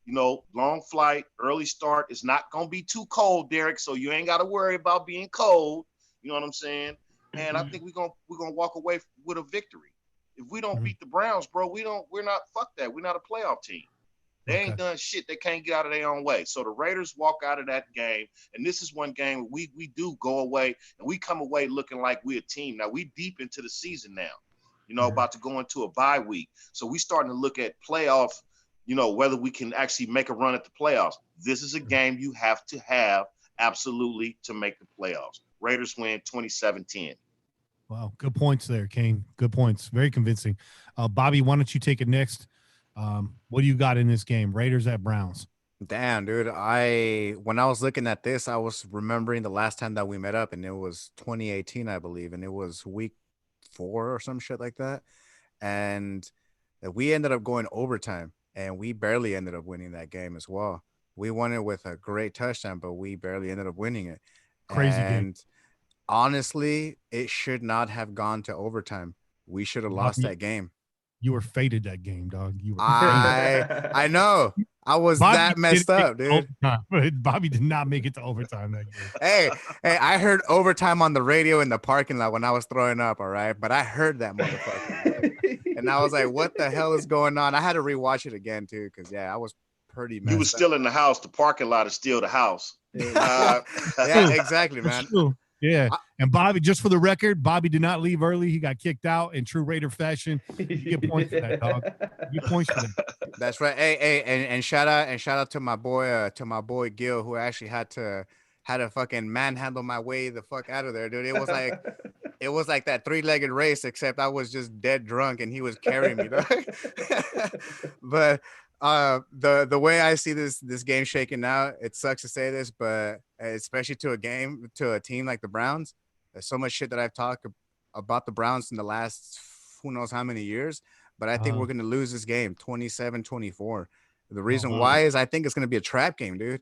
long flight, early start. It's not going to be too cold, Derek, so you ain't got to worry about being cold. You know what I'm saying? And I think we're going to walk away with a victory. If we don't beat the Browns, bro, we're not, fuck that. We're not a playoff team. They ain't done shit. They can't get out of their own way. So the Raiders walk out of that game, and this is one game we do go away, and we come away looking like we're a team. Now, we deep into the season now, about to go into a bye week. So we starting to look at playoff, whether we can actually make a run at the playoffs. This is a game you have to have absolutely to make the playoffs. Raiders win 27-10. Wow, good points there, Kane. Good points. Very convincing. Bobby, why don't you take it next? What do you got in this game? Raiders at Browns. Damn, dude. When I was looking at this, I was remembering the last time that we met up, and it was 2018, I believe, and it was week 4 or some shit like that. And we ended up going overtime, and we barely ended up winning that game as well. We won it with a great touchdown, but we barely ended up winning it. Crazy game. And honestly, it should not have gone to overtime. We should have lost that game. You were fated that game, dog. You were. I know. I was Bobby that messed up, dude. Bobby did not make it to overtime that game. Hey, I heard overtime on the radio in the parking lot when I was throwing up, all right? But I heard that motherfucker. And I was like, what the hell is going on? I had to rewatch it again, too, because, yeah, I was pretty messed You was still in the house. The parking lot is still the house. yeah, exactly, man. Yeah. And Bobby, just for the record, Bobby did not leave early. He got kicked out in true Raider fashion. You get points for that, dog. You get points for that. That's right. Hey, and shout out to my boy Gil, who actually had to fucking manhandle my way the fuck out of there, dude. It was like that 3-legged race, except I was just dead drunk and he was carrying me, dog. But the way I see this game shaking out, it sucks to say this, but especially to a team like the Browns, there's so much shit that I've talked about the Browns in the last who knows how many years, but I think we're going to lose this game 27-24. The reason why is I think it's going to be a trap game, dude.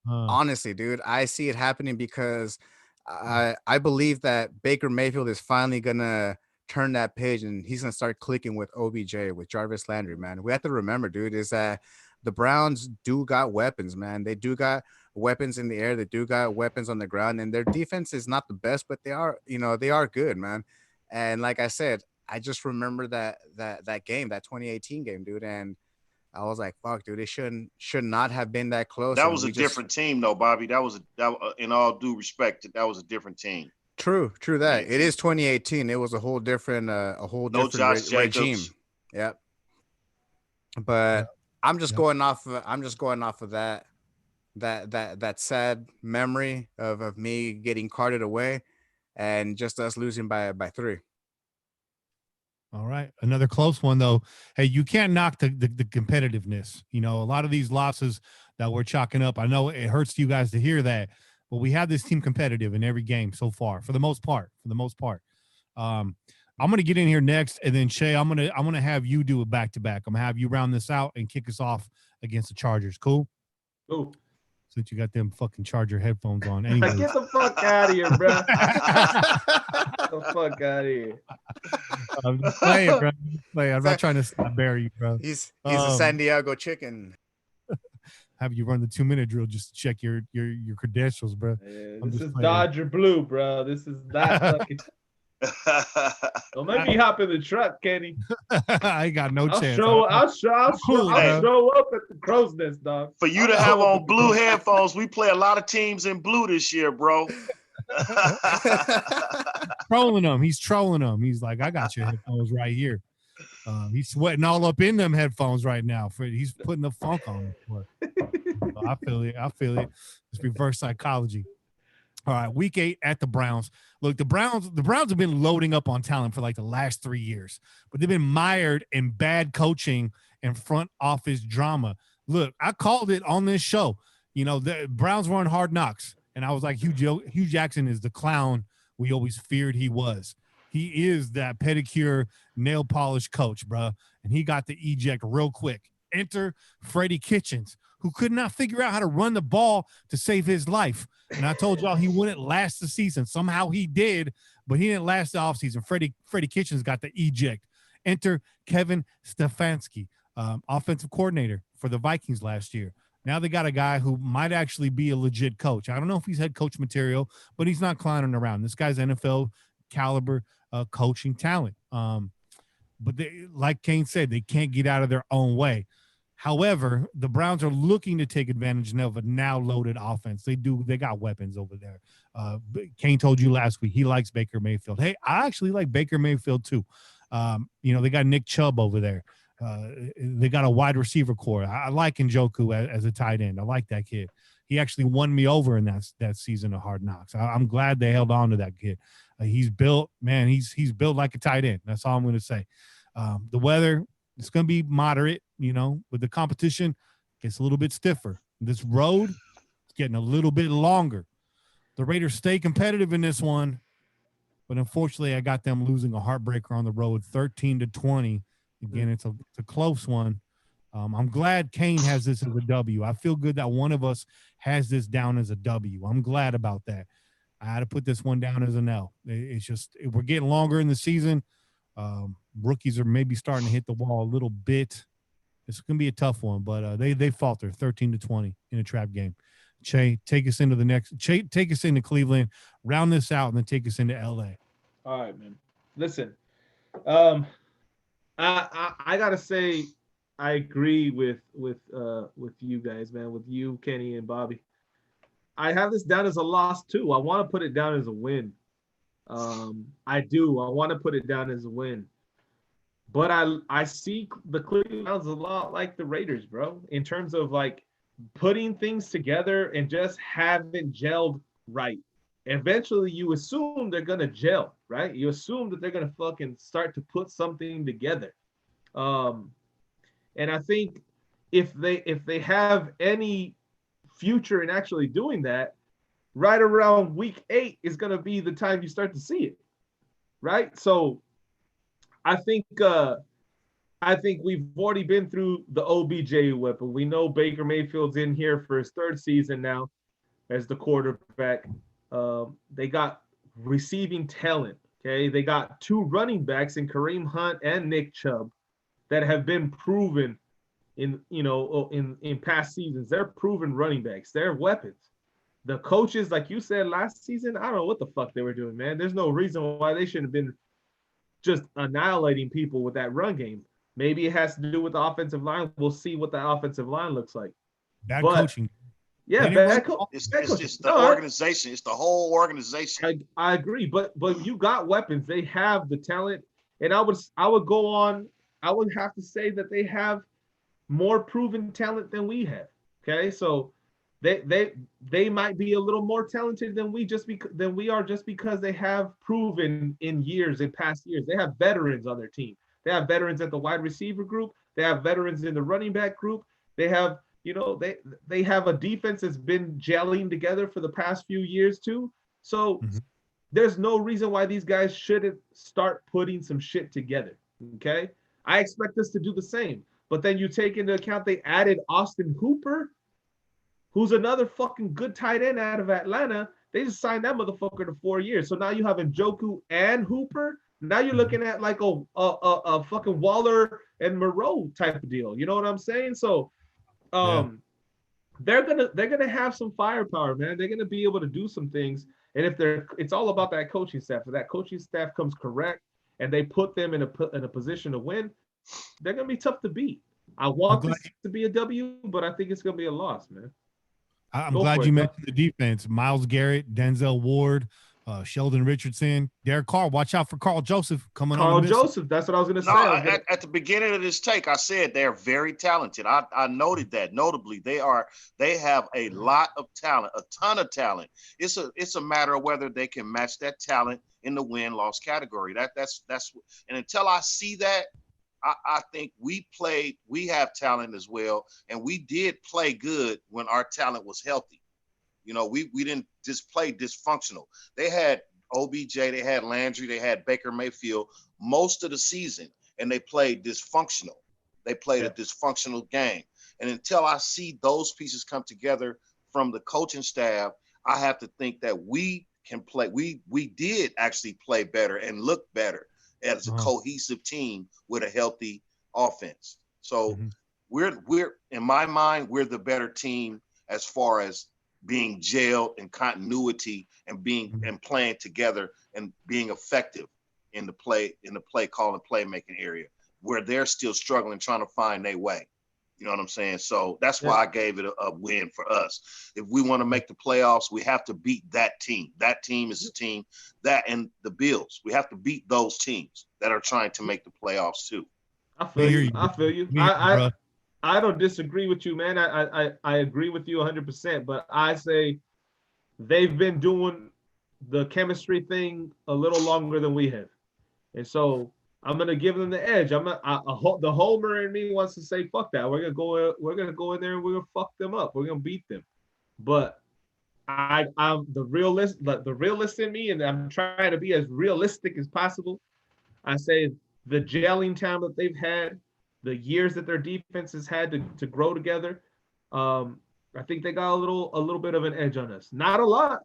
Honestly, dude, I see it happening because I believe that Baker Mayfield is finally going to turn that page and he's going to start clicking with OBJ, with Jarvis Landry, man. We have to remember, dude, is that the Browns do got weapons, man. They do got weapons in the air. They do got weapons on the ground, and their defense is not the best, but they are good, man. And like I said, I just remember that game, that 2018 game, dude. And I was like, fuck, dude, it should not have been that close. That was a different team, though, Bobby. That in all due respect, that was a different team. True that. It is 2018. It was a whole different regime. Yep. But I'm just going off of that sad memory of me getting carted away and just us losing by 3. All right. Another close one, though. Hey, you can't knock the competitiveness. You know, a lot of these losses that we're chalking up, I know it hurts you guys to hear that, but we have this team competitive in every game so far, for the most part. I'm going to get in here next, and then Shay, I'm going to have you do a back-to-back. I'm going to have you round this out and kick us off against the Chargers. Cool? Cool. Since you got them fucking Charger headphones on. Anyway. Get the fuck out of here, bro. Get the fuck out of here. I'm just playing, bro. I'm not trying to bury you, bro. He's a San Diego chicken. Have you run the 2-minute drill just to check your credentials, bro. Yeah, this is Dodger Blue, bro. This is not fucking. Don't make me hop in the truck, Kenny. I ain't got no chance. I'll show up at the crow's nest, dog. For you to have on blue headphones, we play a lot of teams in blue this year, bro. Trolling them. He's trolling them. He's like, I got your headphones right here. He's sweating all up in them headphones right now. He's putting the funk on them. I feel it. It's reverse psychology. All right, week 8 at the Browns. Look, the Browns have been loading up on talent for like the last 3 years, but they've been mired in bad coaching and front office drama. Look, I called it on this show. You know, the Browns were on Hard Knocks, and I was like, Hugh Jackson is the clown we always feared he was. He is that pedicure, nail polish coach, bro, and he got the eject real quick. Enter Freddie Kitchens, who could not figure out how to run the ball to save his life. And I told y'all he wouldn't last the season. Somehow he did, but he didn't last the offseason. Freddie Kitchens got the eject. Enter Kevin Stefanski, offensive coordinator for the Vikings last year. Now they got a guy who might actually be a legit coach. I don't know if he's head coach material, but he's not clowning around. This guy's NFL caliber coaching talent. But they, like Kane said, they can't get out of their own way. However, the Browns are looking to take advantage of a now loaded offense. They got weapons over there. Kane told you last week he likes Baker Mayfield. Hey, I actually like Baker Mayfield too. They got Nick Chubb over there. They got a wide receiver core. I like Njoku as a tight end. I like that kid. He actually won me over in that season of Hard Knocks. I'm glad they held on to that kid. He's built, man. He's built like a tight end. That's all I'm going to say. The weather, it's going to be moderate, but the competition gets a little bit stiffer. This road is getting a little bit longer. The Raiders stay competitive in this one, but unfortunately, I got them losing a heartbreaker on the road, 13-20. Again, it's a close one. I'm glad Kane has this as a W. I feel good that one of us has this down as a W. I'm glad about that. I had to put this one down as an L. It's just we're getting longer in the season. Rookies are maybe starting to hit the wall a little bit. It's going to be a tough one, but they falter 13-20 in a trap game. Che, take us into the next. Che, take us into Cleveland, round this out, and then take us into LA. All right, man. Listen, I gotta say, I agree with you guys, man. With you, Kenny and Bobby. I have this down as a loss too. I want to put it down as a win. I do. I want to put it down as a win. But I see the Cleveland Browns a lot like the Raiders, bro, in terms of like putting things together and just haven't gelled right. Eventually, you assume they're gonna gel, right? You assume that they're gonna fucking start to put something together. And I think if they have any future in actually doing that, right around week 8 is gonna be the time you start to see it, right? So I think we've already been through the OBJ weapon. We know Baker Mayfield's in here for his 3rd season now as the quarterback. They got receiving talent, okay? They got 2 running backs in Kareem Hunt and Nick Chubb that have been proven in past seasons. They're proven running backs. They're weapons. The coaches, like you said last season, I don't know what the fuck they were doing, man. There's no reason why they shouldn't have been just annihilating people with that run game. Maybe it has to do with the offensive line. We'll see what the offensive line looks like. Bad coaching. Yeah, bad coaching. It's just the organization. It's the whole organization. I agree, but you got weapons. They have the talent, and I would go on. I would have to say that they have more proven talent than we have. Okay, so they might be a little more talented than we are just because they have proven in past years. They have veterans on their team. They have veterans at the wide receiver group. They have veterans in the running back group. They have, they have a defense that's been gelling together for the past few years too. So there's no reason why these guys shouldn't start putting some shit together. Okay. I expect us to do the same. But then you take into account they added Austin Hooper, who's another fucking good tight end out of Atlanta. They just signed that motherfucker to 4 years. So now you have Njoku and Hooper. Now you're looking at like a fucking Waller and Moreau type of deal. You know what I'm saying? So they're gonna have some firepower, man. They're gonna be able to do some things. And it's all about that coaching staff. If that coaching staff comes correct and they put them in a position to win, they're gonna be tough to beat. I want this to be a W, but I think it's gonna be a loss, man. I'm glad you mentioned the defense. Myles Garrett, Denzel Ward, Sheldon Richardson, Derek Carr. Watch out for Carl Joseph coming on. Carl Joseph, that's what I was going to say. At the beginning of this take, I said they're very talented. I noted that. Notably, they have a lot of talent, a ton of talent. It's a matter of whether they can match that talent in the win-loss category. That's and until I see that, I think we have talent as well, and we did play good when our talent was healthy. We didn't just play dysfunctional. They had OBJ, they had Landry, they had Baker Mayfield most of the season, and they played dysfunctional. They played a dysfunctional game. And until I see those pieces come together from the coaching staff, I have to think that we can play. We did actually play better and look better as a cohesive team with a healthy offense. So we're in my mind, we're the better team as far as being gelled and continuity and being and playing together and being effective in the play call and playmaking area, where they're still struggling, trying to find their way. You know what I'm saying? So that's why I gave it a win for us. If we want to make the playoffs, we have to beat that team. That team is a team and the Bills. We have to beat those teams that are trying to make the playoffs too. I feel you. I don't disagree with you, man. I agree with you 100%, but I say they've been doing the chemistry thing a little longer than we have. And so I'm gonna give them the edge. The homer in me wants to say fuck that. We're gonna go in there and we're gonna fuck them up. We're gonna beat them. But I'm the realist in me, and I'm trying to be as realistic as possible. I say the gelling time that they've had, the years that their defense has had to grow together. I think they got a little bit of an edge on us. Not a lot,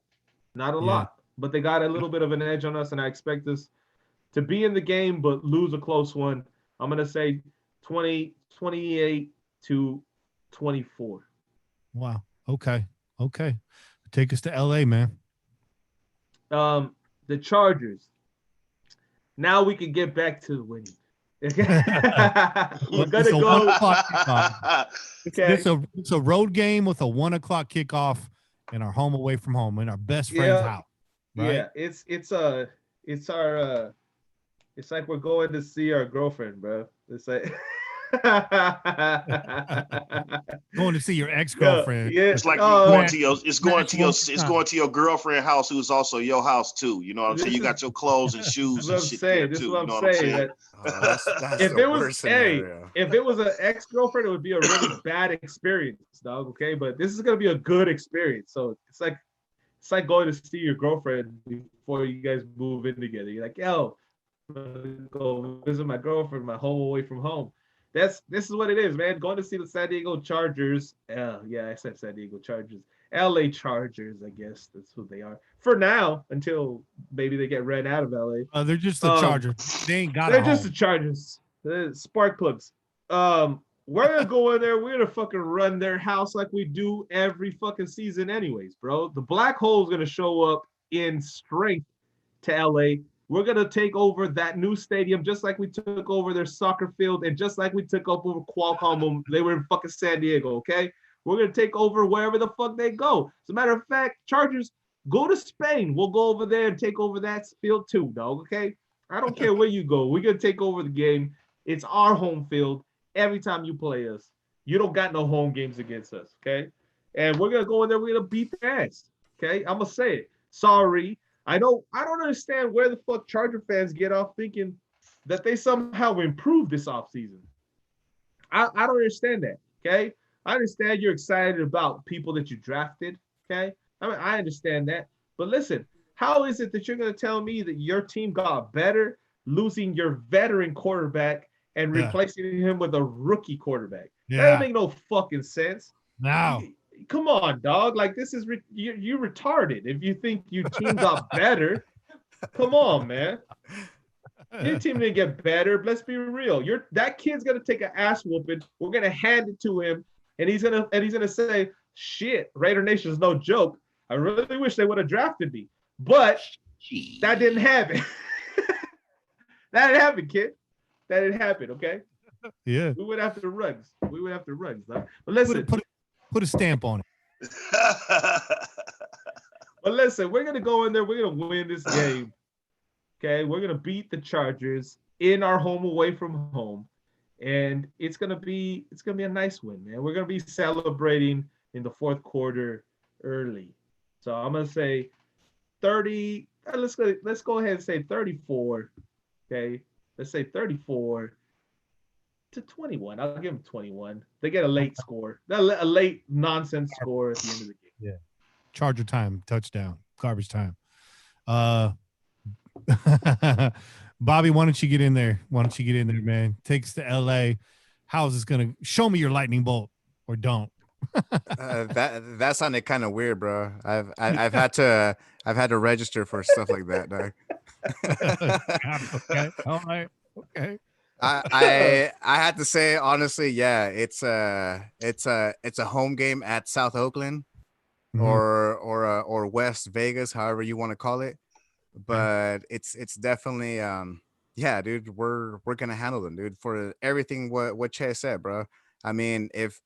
but they got a little bit of an edge on us, and I expect us to be in the game but lose a close one. I'm gonna say 28 to 24. Wow. Okay. Take us to LA, man. The Chargers. Now we can get back to winning. We're gonna go. Okay. It's a road game with a 1 o'clock kickoff in our home away from home in our best friend's house. Right? Yeah, it's like we're going to see our girlfriend, bro. It's like going to see your ex-girlfriend. Yeah. It's like going to your girlfriend's house, who's also your house too. You know what I'm saying? You got your clothes and shoes and shit there too. You know what I'm saying? If it was an ex-girlfriend, it would be a really bad experience, dog. Okay, but this is gonna be a good experience. So it's like going to see your girlfriend before you guys move in together. You're like, yo, go visit my girlfriend, my home away from home. This is what it is, man. Going to see the San Diego Chargers. I said San Diego Chargers. LA Chargers, I guess that's who they are for now, until maybe they get ran out of LA. They're just the Chargers. They ain't got. They're just the Chargers. The spark plugs. We're gonna go in there. We're gonna fucking run their house like we do every fucking season, anyways, bro. The black hole is gonna show up in strength to LA. We're going to take over that new stadium just like we took over their soccer field and just like we took over Qualcomm when they were in fucking San Diego, okay? We're going to take over wherever the fuck they go. As a matter of fact, Chargers, go to Spain. We'll go over there and take over that field too, dog, okay? I don't care where you go. We're going to take over the game. It's our home field every time you play us. You don't got no home games against us, okay? And we're going to go in there. We're going to beat their ass, okay? I'm going to say it. Sorry. I don't understand where the fuck Charger fans get off thinking that they somehow improved this offseason. I don't understand that, okay? I understand you're excited about people that you drafted, okay? I mean, I understand that. But listen, how is it that you're going to tell me that your team got better losing your veteran quarterback and replacing him with a rookie quarterback? That doesn't make no fucking sense. No. Come on, dog. Like, this is you retarded. If you think your team got better, come on, man. Your team didn't get better. Let's be real. That kid's gonna take an ass whooping. We're gonna hand it to him, and he's gonna say, "Shit, Raider Nation is no joke. I really wish they would have drafted me, but that didn't happen. That didn't happen, kid. That didn't happen. Okay. Yeah. We went after the rugs. Dog. But listen. Put a stamp on it. But listen, we're gonna go in there. We're gonna win this game. Okay, we're gonna beat the Chargers in our home away from home, and it's gonna be a nice win, man. We're gonna be celebrating in the fourth quarter early. So I'm gonna say 30. Let's go ahead and say 34. Okay, let's say 34 to 21. I'll give them 21. They get a late score. A late nonsense score at the end of the game. Yeah. Charger time, touchdown, garbage time. Bobby, why don't you get in there? Man? Takes to LA. How's this gonna show me your lightning bolt or don't? That sounded kind of weird, bro. I've had to register for stuff like that, dog. Okay. All right. Okay. I had to say honestly, yeah, it's a home game at South Oakland, or West Vegas, however you want to call it. But it's definitely yeah, dude, we're gonna handle them, dude, for everything what Chase said, bro. I mean, if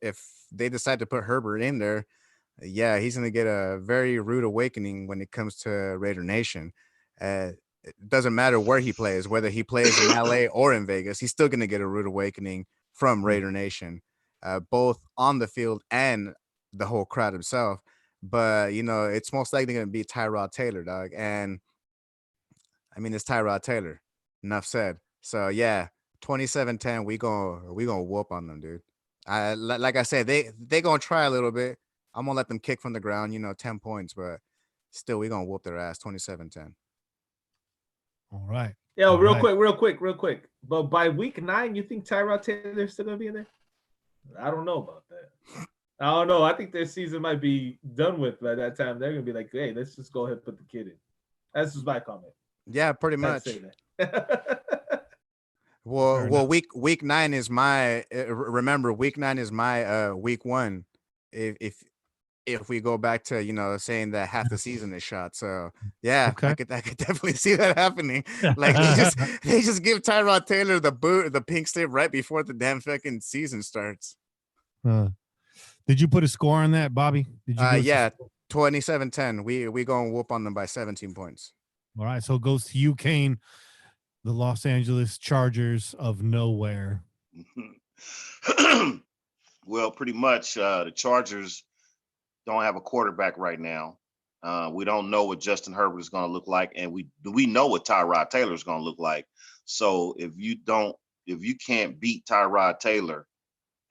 they decide to put Herbert in there, yeah, he's gonna get a very rude awakening when it comes to Raider Nation. It doesn't matter where he plays, whether he plays in LA or in Vegas, he's still going to get a rude awakening from Raider Nation, both on the field and the whole crowd himself. But, it's most likely going to be Tyrod Taylor, dog. And I mean, it's Tyrod Taylor. Enough said. So yeah, 27-10, we gonna whoop on them, dude. Like I said, they gonna try a little bit. I'm gonna let them kick from the ground, 10 points, but still we gonna whoop their ass 27-10. All right. Yo, real quick. But by week 9, you think Tyrod Taylor's still gonna be in there? I don't know about that. I don't know. I think their season might be done with by that time. They're gonna be like, hey, let's just go ahead and put the kid in. That's just my comment. Yeah, pretty much. Well, week 9 is my. Remember, week 9 is my week 1. If we go back to saying that half the season is shot, so yeah, okay. I could definitely see that happening. Like they just give Tyrod Taylor the pink slip right before the damn fucking season starts. Did you put a score on that, Bobby? Did you? Yeah, 27-10. We gonna whoop on them by 17 points. All right, so it goes to you, Kane, the Los Angeles Chargers of nowhere. Well, pretty much the Chargers don't have a quarterback right now. We don't know what Justin Herbert is going to look like, and we know what Tyrod Taylor is going to look like. So if you can't beat Tyrod Taylor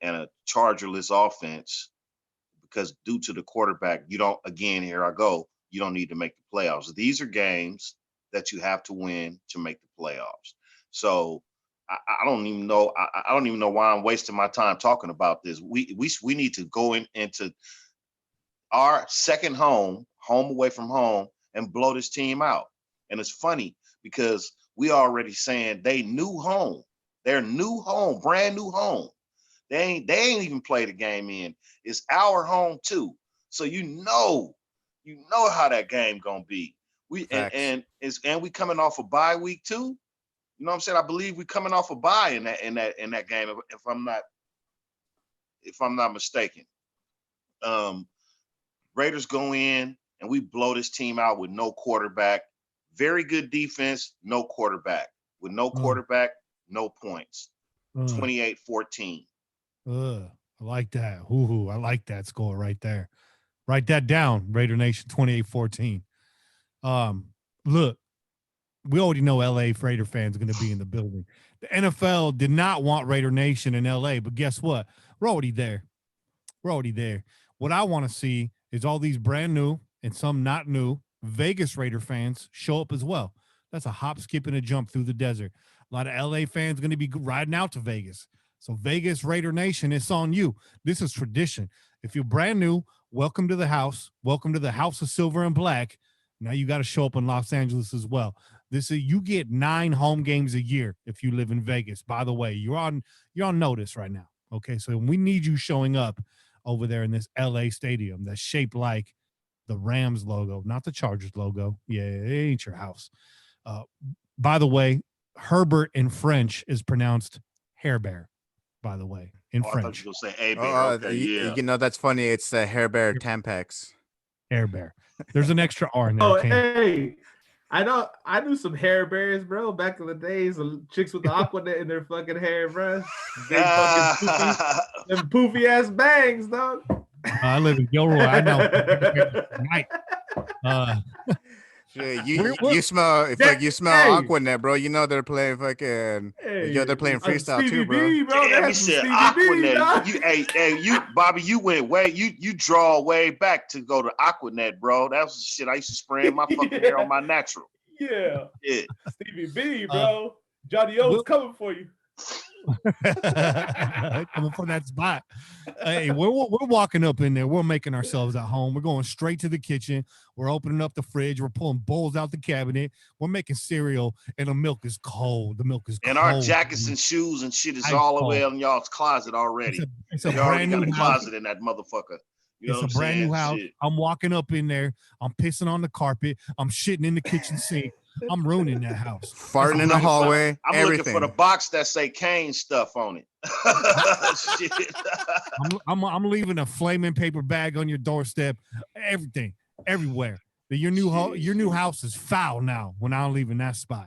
and a Chargerless offense, because due to the quarterback, you don't need to make the playoffs. These are games that you have to win to make the playoffs. So I don't even know. I don't even know why I'm wasting my time talking about this. We need to go into our second home away from home, and blow this team out. And it's funny because we already saying they new home, their new home, brand new home. They ain't even played a game in. It's our home too. So you know how that game gonna be. We we coming off a bye week too. You know what I'm saying? I believe we coming off a bye in that game, if I'm not mistaken. Raiders go in and we blow this team out with no quarterback. Very good defense, no quarterback. With no quarterback, no points. 28-14. I like that. Ooh, I like that score right there. Write that down, Raider Nation, 28-14. Look, we already know LA Raider fans are going to be in the building. The NFL did not want Raider Nation in LA, but guess what? We're already there. What I want to see is all these brand new and some not new Vegas Raider fans show up as well. That's a hop, skip, and a jump through the desert. A lot of LA fans going to be riding out to Vegas. So Vegas Raider Nation, it's on you. This is tradition. If you're brand new, welcome to the house. Welcome to the house of silver and black. Now you got to show up in Los Angeles as well. You get 9 home games a year if you live in Vegas. By the way, you're on notice right now. Okay, so we need you showing up over there in this LA stadium that's shaped like the Rams logo, not the Chargers logo. Yeah, it ain't your house. By the way, Herbert in French is pronounced hair bear, by the way, in French. I thought you were going to say A-bear. Okay, yeah. That's funny. It's the hair bear Tampax. Hair bear. There's an extra R in there. Oh, hey. I knew some hair bears, bro, back in the days. Chicks with the aquanet in their fucking hair, bro. Them poofy ass bangs, dog. I live in Gilroy. I know. You smell Aquanet, bro. You know they're playing fucking. They're playing freestyle too, bro. Damn, you said Aquanet. Bobby, you went way. You draw way back to go to Aquanet, bro. That was the shit I used to spray in my fucking hair on my natural. Yeah. Stevie B, bro. Johnny O's coming for you. Coming from that spot. Hey, we're walking up in there. We're making ourselves at home. We're going straight to the kitchen. We're opening up the fridge. We're pulling bowls out the cabinet. We're making cereal, and the milk is cold. And our jackets and shoes and shit is all the way in y'all's closet already. It's a you brand already new got a closet in that motherfucker. You know it's a brand new house. Shit. I'm walking up in there. I'm pissing on the carpet. I'm shitting in the kitchen sink. I'm ruining that house. Farting in the hallway. I'm looking for the box that say Kane stuff on it. Shit. I'm leaving a flaming paper bag on your doorstep. Everything, everywhere. Your new house is foul now. When I'm leaving that spot.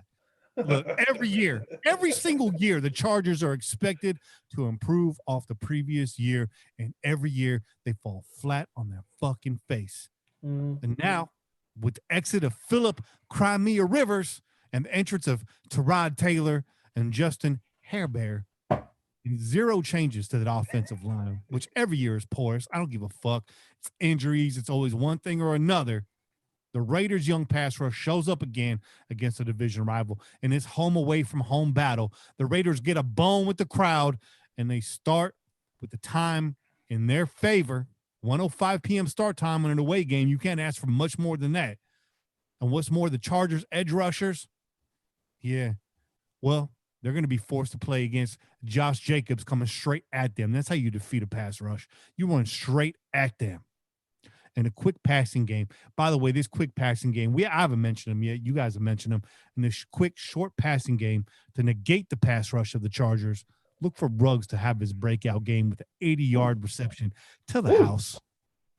Look, every single year, the Chargers are expected to improve off the previous year, and every year they fall flat on their fucking face. And now, with the exit of Philip Crimea Rivers and the entrance of Tyrod Taylor and Justin Herbert. And 0 changes to that offensive line, which every year is porous. I don't give a fuck. It's injuries. It's always one thing or another. The Raiders' young pass rush shows up again against a division rival in this home away from home battle. The Raiders get a bone with the crowd, and they start with the time in their favor. 1:05 p.m. start time on an away game. You can't ask for much more than that. And what's more, the Chargers' edge rushers, yeah, well, they're going to be forced to play against Josh Jacobs coming straight at them. That's how you defeat a pass rush. You run straight at them. And a quick passing game. By the way, this quick passing game, I haven't mentioned them yet. You guys have mentioned them. In this quick, short passing game to negate the pass rush of the Chargers, look for Ruggs to have his breakout game with an 80-yard reception to the house.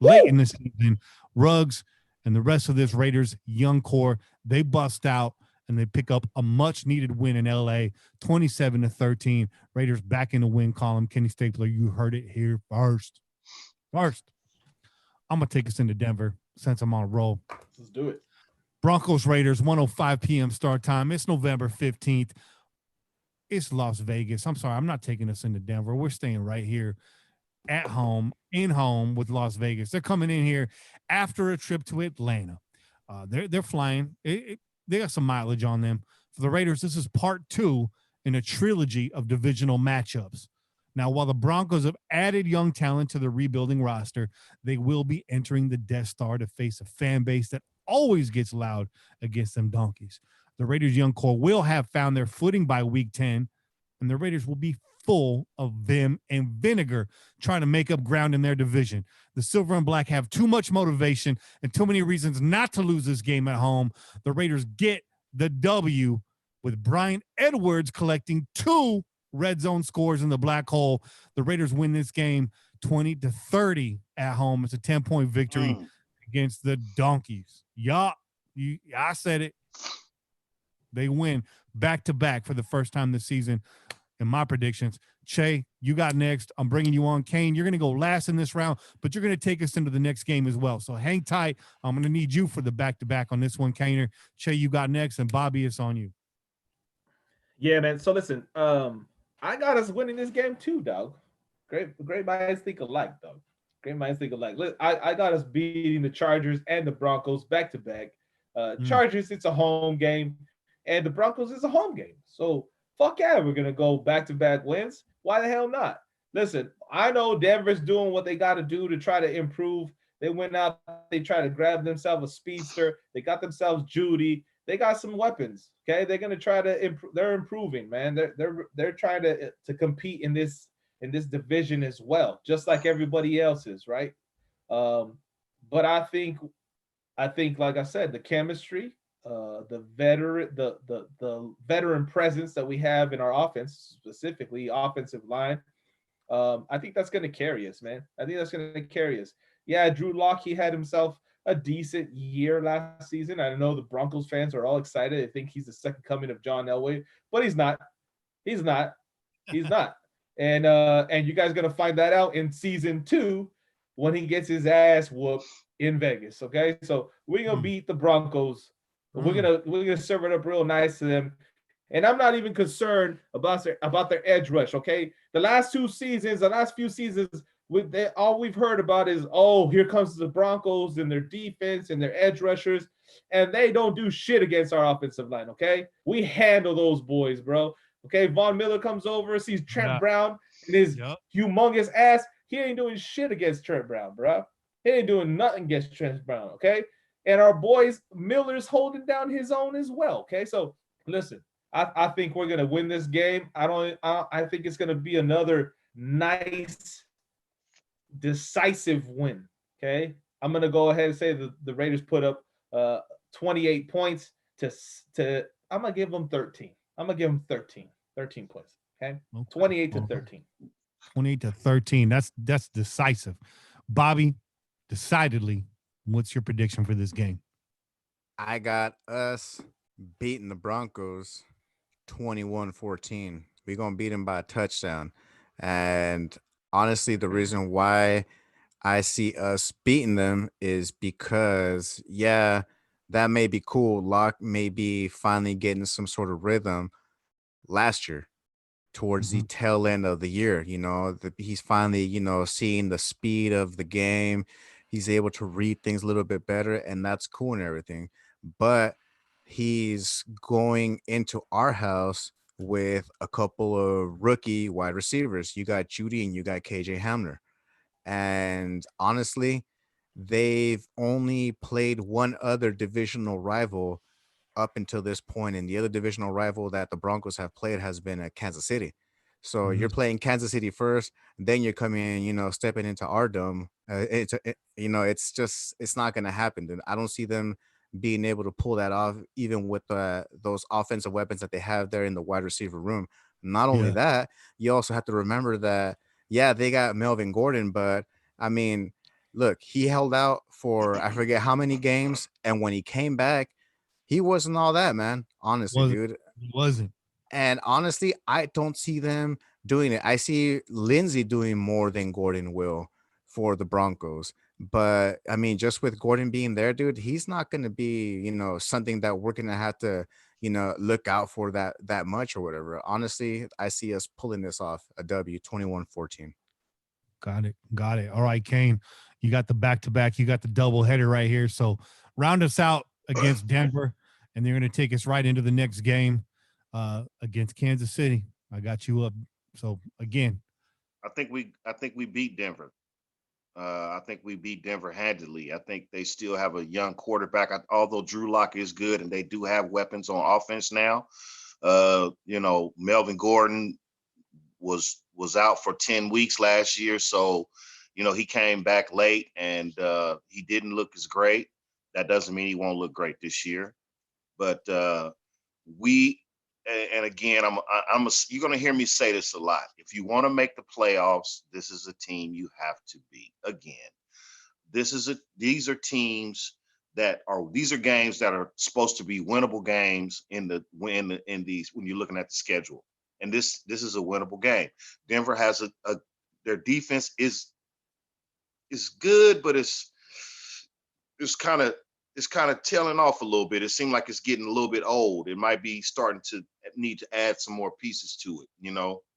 Late in the season, Ruggs and the rest of this Raiders young core, they bust out and they pick up a much-needed win in L.A., 27-13. Raiders back in the win column. Kenny Stapler, you heard it here first. I'm going to take us into Denver since I'm on a roll. Let's do it. Broncos Raiders, 1:05 p.m. start time. It's November 15th. It's Las Vegas. I'm sorry, I'm not taking us into Denver. We're staying right here at home, in home with Las Vegas. They're coming in here after a trip to Atlanta. They're flying. They got some mileage on them. For the Raiders, this is part 2 in a trilogy of divisional matchups. Now, while the Broncos have added young talent to the rebuilding roster, they will be entering the Death Star to face a fan base that always gets loud against them donkeys. The Raiders' young core will have found their footing by week 10, and the Raiders will be full of vim and vinegar trying to make up ground in their division. The Silver and Black have too much motivation and too many reasons not to lose this game at home. The Raiders get the W with Brian Edwards collecting 2 red zone scores in the black hole. The Raiders win this game 20-30 at home. It's a 10-point victory against the Donkeys. I said it. They win back-to-back for the first time this season in my predictions. Che, you got next. I'm bringing you on. Kane, you're going to go last in this round, but you're going to take us into the next game as well. So hang tight. I'm going to need you for the back-to-back on this one, Kaner. Che, you got next, and Bobby, it's on you. Yeah, man. So listen, I got us winning this game too, dog. Great minds think alike, dog. Great minds think alike. I got us beating the Chargers and the Broncos back-to-back. Chargers, it's a home game, and the Broncos is a home game. So fuck yeah, we're gonna go back-to-back wins. Why the hell not? Listen, I know Denver's doing what they got to do to try to improve. They went out, they tried to grab themselves a speedster. They got themselves Judy. They got some weapons. Okay, they're gonna try to improve. They're improving, man. They're trying to compete in this division as well, just like everybody else is, right? But I think, like I said, the chemistry, the veteran presence that we have in our offense, specifically offensive line, I think that's going to carry us, man. I think that's going to carry us. Yeah, Drew Lock, he had himself a decent year last season. I know the Broncos fans are all excited. They think he's the second coming of John Elway, but he's not. He's not. And you guys are going to find that out in season 2 when he gets his ass whooped in Vegas. Okay, so we're gonna beat the Broncos. We're gonna serve it up real nice to them. And I'm not even concerned about their edge rush. Okay, the last few seasons, all we've heard about is, oh, here comes the Broncos and their defense and their edge rushers, and they don't do shit against our offensive line. Okay, we handle those boys, bro. Okay, Von Miller comes over, sees Trent Brown and his humongous ass. He ain't doing shit against Trent Brown, bro. He ain't doing nothing against Trent Brown, okay? And our boys, Miller's holding down his own as well, okay? So, listen, I think we're going to win this game. I think it's going to be another nice, decisive win, okay? I'm going to go ahead and say the Raiders put up 28 points to I'm going to give them 13. I'm going to give them 13 points, okay? 28-13. 28-13. That's decisive. Bobby, decidedly, what's your prediction for this game? I got us beating the Broncos 21-14. We're going to beat them by a touchdown. And honestly, the reason why I see us beating them is because, yeah, that may be cool. Locke may be finally getting some sort of rhythm. last year towards the tail end of the year. He's finally, seeing the speed of the game. He's able to read things a little bit better, and that's cool and everything. But he's going into our house with a couple of rookie wide receivers. You got Judy and you got KJ Hamler. And honestly, they've only played one other divisional rival up until this point, and the other divisional rival that the Broncos have played has been at Kansas City. So you're playing Kansas City first, then you're coming, stepping into our dome. It's not going to happen. Dude. I don't see them being able to pull that off, even with those offensive weapons that they have there in the wide receiver room. Not only that, you also have to remember that, they got Melvin Gordon, but I mean, look, he held out for I forget how many games, and when he came back, he wasn't all that, man. Honestly, dude. He wasn't. And honestly, I don't see them doing it. I see Lindsey doing more than Gordon will for the Broncos. But I mean, just with Gordon being there, dude, he's not going to be, something that we're going to have to, look out for that much or whatever. Honestly, I see us pulling this off, a W, 21-14. Got it. All right, Kane, you got the back-to-back. You got the double header right here. So round us out against Denver, and they're going to take us right into the next game against Kansas City. I got you up. So again, I think we beat Denver. I think we beat Denver handily. I think they still have a young quarterback, although Drew Lock is good and they do have weapons on offense now. Melvin Gordon was out for 10 weeks last year. So, he came back late and he didn't look as great. That doesn't mean he won't look great this year. But again, you're going to hear me say this a lot. If you want to make the playoffs, this is a team you have to beat. Again, these are games that are supposed to be winnable games in these when you're looking at the schedule. And this is a winnable game. Denver has their defense is good, but it's kind of tailing off a little bit. It seemed like it's getting a little bit old. It might be starting to need to add some more pieces to it,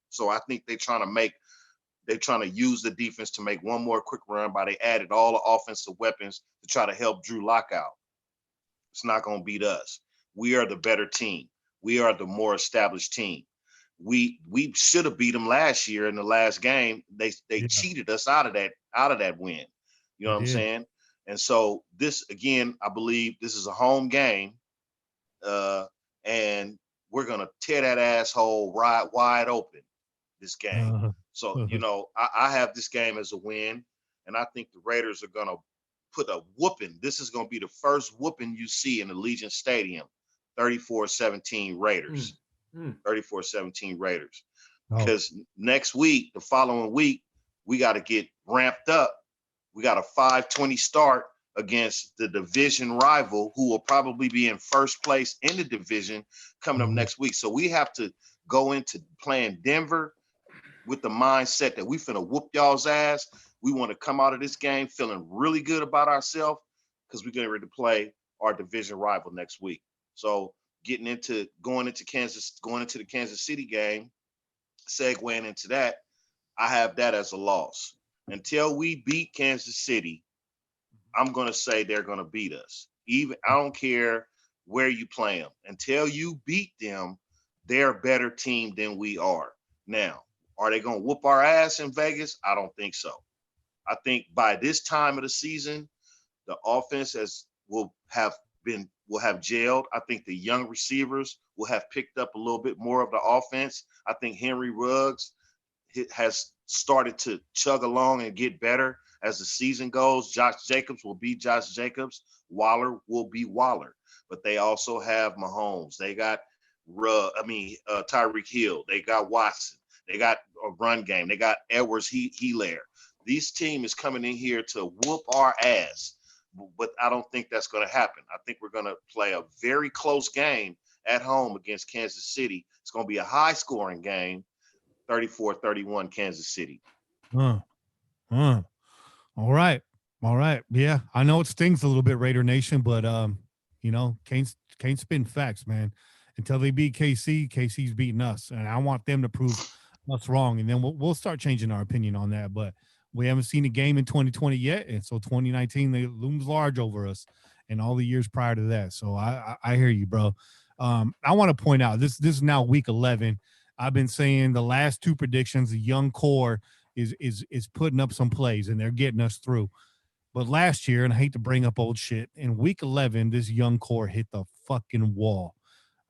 So I think they're trying to use the defense to make one more quick run by they added all the offensive weapons to try to help Drew Lock out. It's not going to beat us. We are the better team. We are the more established team. We should have beat them last year in the last game. They cheated us out of that win. You know what I'm saying? And so this, again, I believe this is a home game, and we're going to tear that asshole wide open this game. So, I have this game as a win, and I think the Raiders are going to put a whooping. This is going to be the first whooping you see in Allegiant Stadium, 34-17 Raiders. 34-17 Raiders. Because next week, the following week, we got to get ramped up. We got a 5:20 start against the division rival who will probably be in first place in the division coming up next week. So we have to go into playing Denver with the mindset that we finna whoop y'all's ass. We want to come out of this game feeling really good about ourselves because we're getting ready to play our division rival next week. So going into the Kansas City game, segueing into that, I have that as a loss. Until we beat Kansas City, I'm going to say they're going to beat us. I don't care where you play them. Until you beat them, they're a better team than we are. Now, are they going to whoop our ass in Vegas? I don't think so. I think by this time of the season, the offense will have gelled. I think the young receivers will have picked up a little bit more of the offense. I think Henry Ruggs has started to chug along and get better as the season goes. Josh Jacobs will be Josh Jacobs. Waller will be Waller. But they also have Mahomes. They got Tyreek Hill. They got Watson. They got a run game. They got Edwards-Helaire. This team is coming in here to whoop our ass. But I don't think that's going to happen. I think we're going to play a very close game at home against Kansas City. It's going to be a high-scoring game, 34-31 Kansas City. All right. Yeah, I know it stings a little bit, Raider Nation, but Kane's spitting facts, man. until they beat KC, KC's beating us, and I want them to prove us wrong, and then we'll start changing our opinion on that. But we haven't seen a game in 2020 yet, and so 2019 they looms large over us, and all the years prior to that. So I hear you, bro. I want to point out this is now week 11. I've been saying the last two predictions, the young core is putting up some plays, and they're getting us through. But last year, and I hate to bring up old shit, in week 11, this young core hit the fucking wall.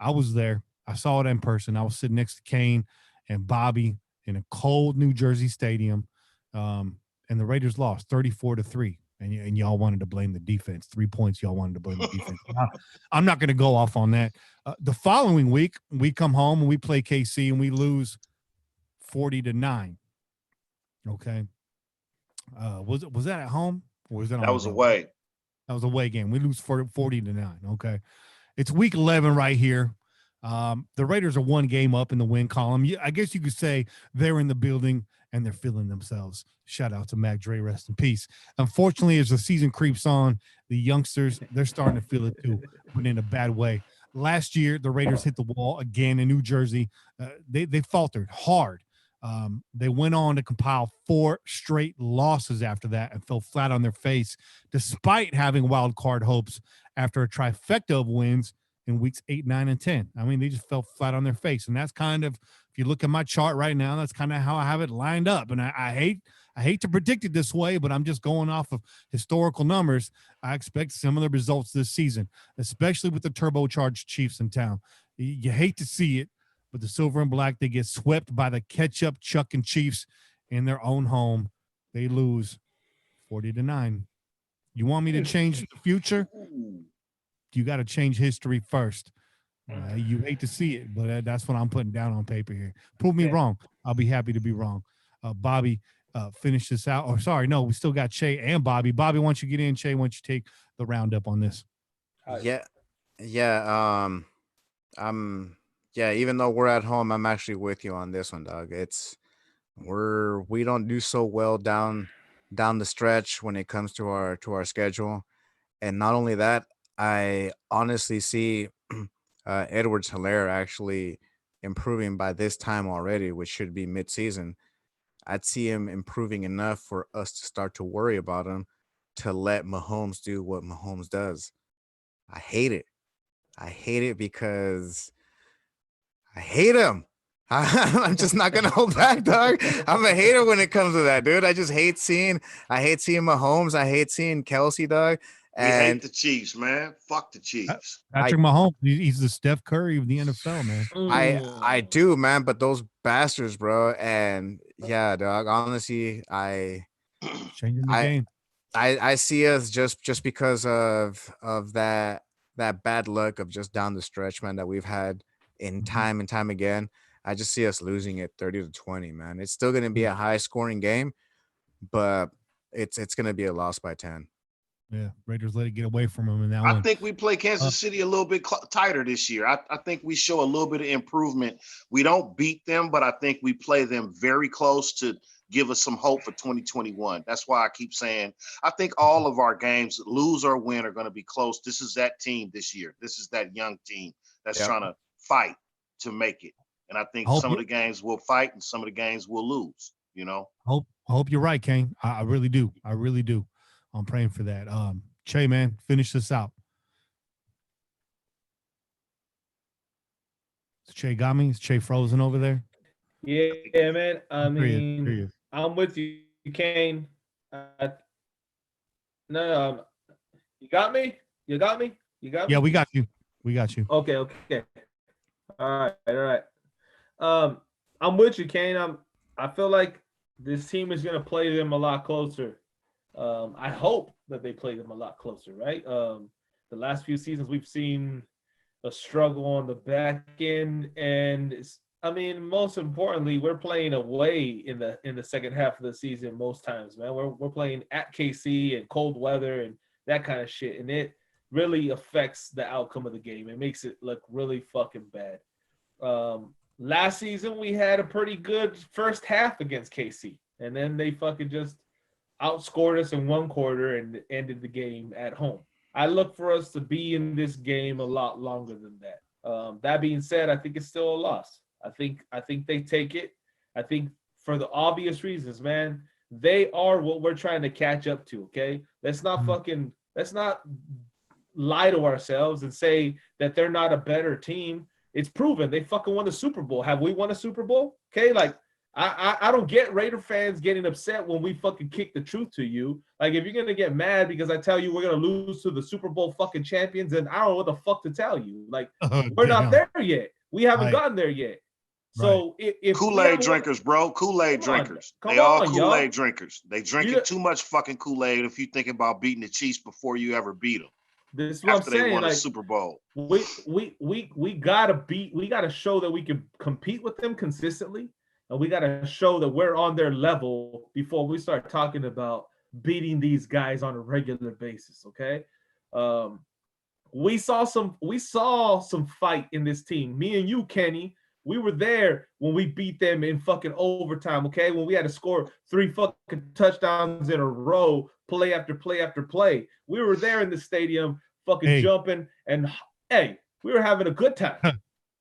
I was there. I saw it in person. I was sitting next to Kane and Bobby in a cold New Jersey stadium. And the Raiders lost 34-3. And y'all wanted to blame the defense. 3 points, y'all wanted to blame the defense. I'm not going to go off on that. The following week, we come home and we play KC and we lose 40-9. Okay. Was that at home? Or was that was away. That was a away game. We lose 40-9. Okay. It's week 11 right here. The Raiders are one game up in the win column. I guess you could say they're in the building and they're feeling themselves. Shout out to Mac Dre, rest in peace. Unfortunately, as the season creeps on, the youngsters, they're starting to feel it too, but in a bad way. Last year, the Raiders hit the wall again in New Jersey. They faltered hard. They went on to compile 4 straight losses after that and fell flat on their face, despite having wild card hopes after a trifecta of wins in weeks 8, 9, and 10. I mean, they just fell flat on their face. And that's kind of, if you look at my chart right now, that's kind of how I have it lined up. And I hate to predict it this way, but I'm just going off of historical numbers. I expect similar results this season, especially with the turbocharged Chiefs in town. You hate to see it, but the silver and black, they get swept by the ketchup chucking Chiefs in their own home. They lose 40-9. You want me to change the future? You got to change history first. You hate to see it, but that's what I'm putting down on paper here. Prove me wrong. I'll be happy to be wrong. Bobby, finish this out. Or sorry, no, we still got Che and Bobby. Bobby, why don't you get in? Che, why don't you take the roundup on this? Yeah. Even though we're at home, I'm actually with you on this one, dog. We don't do so well down the stretch when it comes to our schedule. And not only that, I honestly see Edwards-Helaire actually improving by this time already, which should be mid-season. I'd see him improving enough for us to start to worry about him, to let Mahomes do what Mahomes does. I hate it. I hate it because I hate him. I'm just not gonna hold back, dog. I'm a hater when it comes to that, dude. I hate seeing Mahomes. I hate seeing Kelsey, dog. We hate the Chiefs, man. Fuck the Chiefs. Patrick Mahomes, he's the Steph Curry of the NFL, man. I do, man, but those bastards, bro. And yeah, dog. Honestly, changing the game. I see us just because of that bad luck of just down the stretch, man, that we've had in time and time again. I just see us losing it 30-20, man. It's still going to be a high scoring game, but it's going to be a loss by 10. Yeah, Raiders let it get away from them in that one. I think we play Kansas City a little bit tighter this year. I think we show a little bit of improvement. We don't beat them, but I think we play them very close to give us some hope for 2021. That's why I keep saying I think all of our games, lose or win, are going to be close. This is that team this year. This is that young team that's trying to fight to make it. And I think some of the games will fight and some of the games will lose, you know. I hope you're right, Kane. I really do. I really do. I'm praying for that. Che, man, finish this out. Is Che got me? Is Che frozen over there? Yeah, man. I mean, there he is. I'm with you, Kane. No, you got me? You got me? You got me? Yeah, we got you. We got you. Okay. All right. I'm with you, Kane. I feel like this team is gonna play them a lot closer. I hope that they play them a lot closer, right? The last few seasons we've seen a struggle on the back end, and most importantly, we're playing away in the second half of the season most times, man. We're playing at KC and cold weather and that kind of shit, and it really affects the outcome of the game. It makes it look really fucking bad. Last season we had a pretty good first half against KC, and then they fucking just outscored us in one quarter and ended the game at home. I look for us to be in this game a lot longer than that. That being said, I think it's still a loss. I think they take it. I think for the obvious reasons, man, they are what we're trying to catch up to. Okay, let's not lie to ourselves and say that they're not a better team. It's proven they fucking won the Super Bowl. Have we won a Super Bowl? Okay, like I don't get Raider fans getting upset when we fucking kick the truth to you. Like, if you're gonna get mad because I tell you we're gonna lose to the Super Bowl fucking champions, then I don't know what the fuck to tell you. Like, we're not there yet. We haven't gotten there yet. So if Kool-Aid drinkers, bro, Kool-Aid drinkers. They all Kool-Aid drinkers. They drinking too much fucking Kool-Aid if you thinking about beating the Chiefs before you ever beat them. This is what I'm saying. They won like, a Super Bowl. We gotta show that we can compete with them consistently, and we gotta show that we're on their level before we start talking about beating these guys on a regular basis. Okay. We saw some fight in this team. Me and you, Kenny, we were there when we beat them in fucking overtime. Okay, when we had to score 3 fucking touchdowns in a row, play after play after play. We were there in the stadium, fucking jumping, and we were having a good time.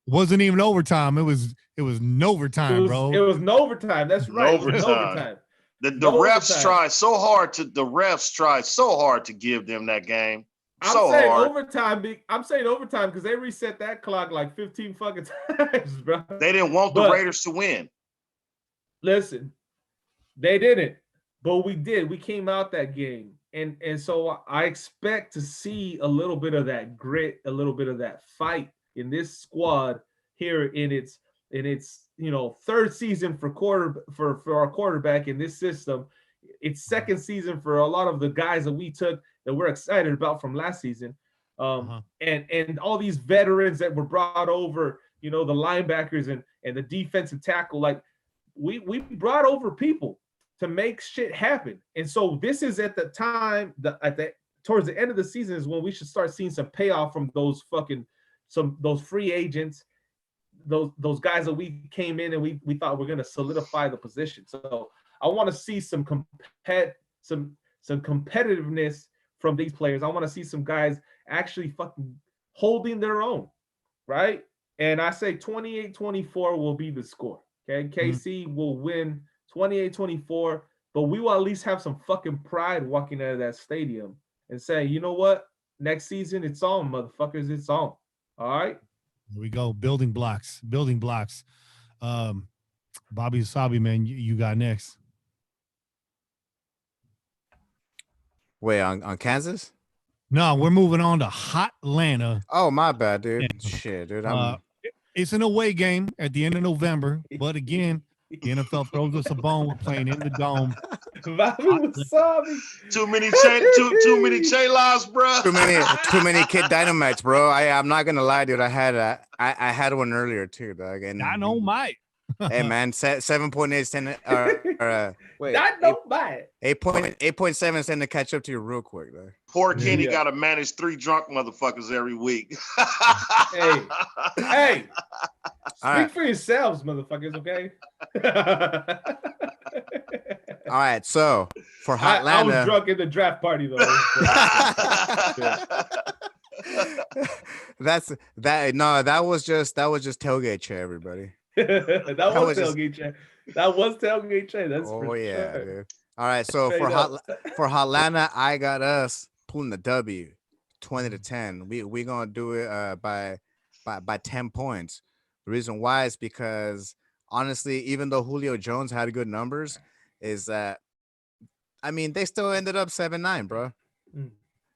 Wasn't even overtime. It was no overtime, bro. It was no overtime. That's right. Overtime. The refs tried so hard to give them that game. I'm saying overtime because they reset that clock like 15 fucking times, bro. They didn't want the Raiders to win. Listen, they didn't, but we did. We came out that game, and so I expect to see a little bit of that grit, a little bit of that fight in this squad here in its third season for our quarterback in this system. It's second season for a lot of the guys that we took that we're excited about from last season. And all these veterans that were brought over, the linebackers and the defensive tackle, like we brought over people to make shit happen. And so this is at the time towards the end of the season is when we should start seeing some payoff from those free agents, those guys that we came in and we thought we're going to solidify the position. So I want to see some competitiveness from these players. I want to see some guys actually fucking holding their own, right? And I say 28-24 will be the score. Okay, KC will win 28-24, but we will at least have some fucking pride walking out of that stadium and say, you know what? Next season, it's on, motherfuckers. It's on. All right. Here we go. Building blocks. Bobby Sabi, man, you got next. Wait, on Kansas? No, we're moving on to Hot Atlanta. Oh, my bad, dude. Yeah. Shit, dude. It's an away game at the end of November, but again, the NFL throws us a bone. We're playing in the dome. Too many Che-Las, bro. Too many Kid Dynamites, bro. I'm not gonna lie, dude. I had one earlier too, dog. And I know, Mike. Hey, man, 7.8 10. Wait, I know, Mike. 8.7 send to catch up to you real quick, though. Poor Kenny got to manage 3 drunk motherfuckers every week. Hey. Speak for yourselves, motherfuckers, okay? All right, so for Hot Atlanta, I was drunk in the draft party though. that was just tailgate chair, everybody. that was tailgate chair. That's for sure. Dude. All right, so for Hot Atlanta, I got us pulling the W, 20-10. We gonna do it by 10 points. The reason why is because honestly, even though Julio Jones had good numbers, is that they still ended up 7-9, bro.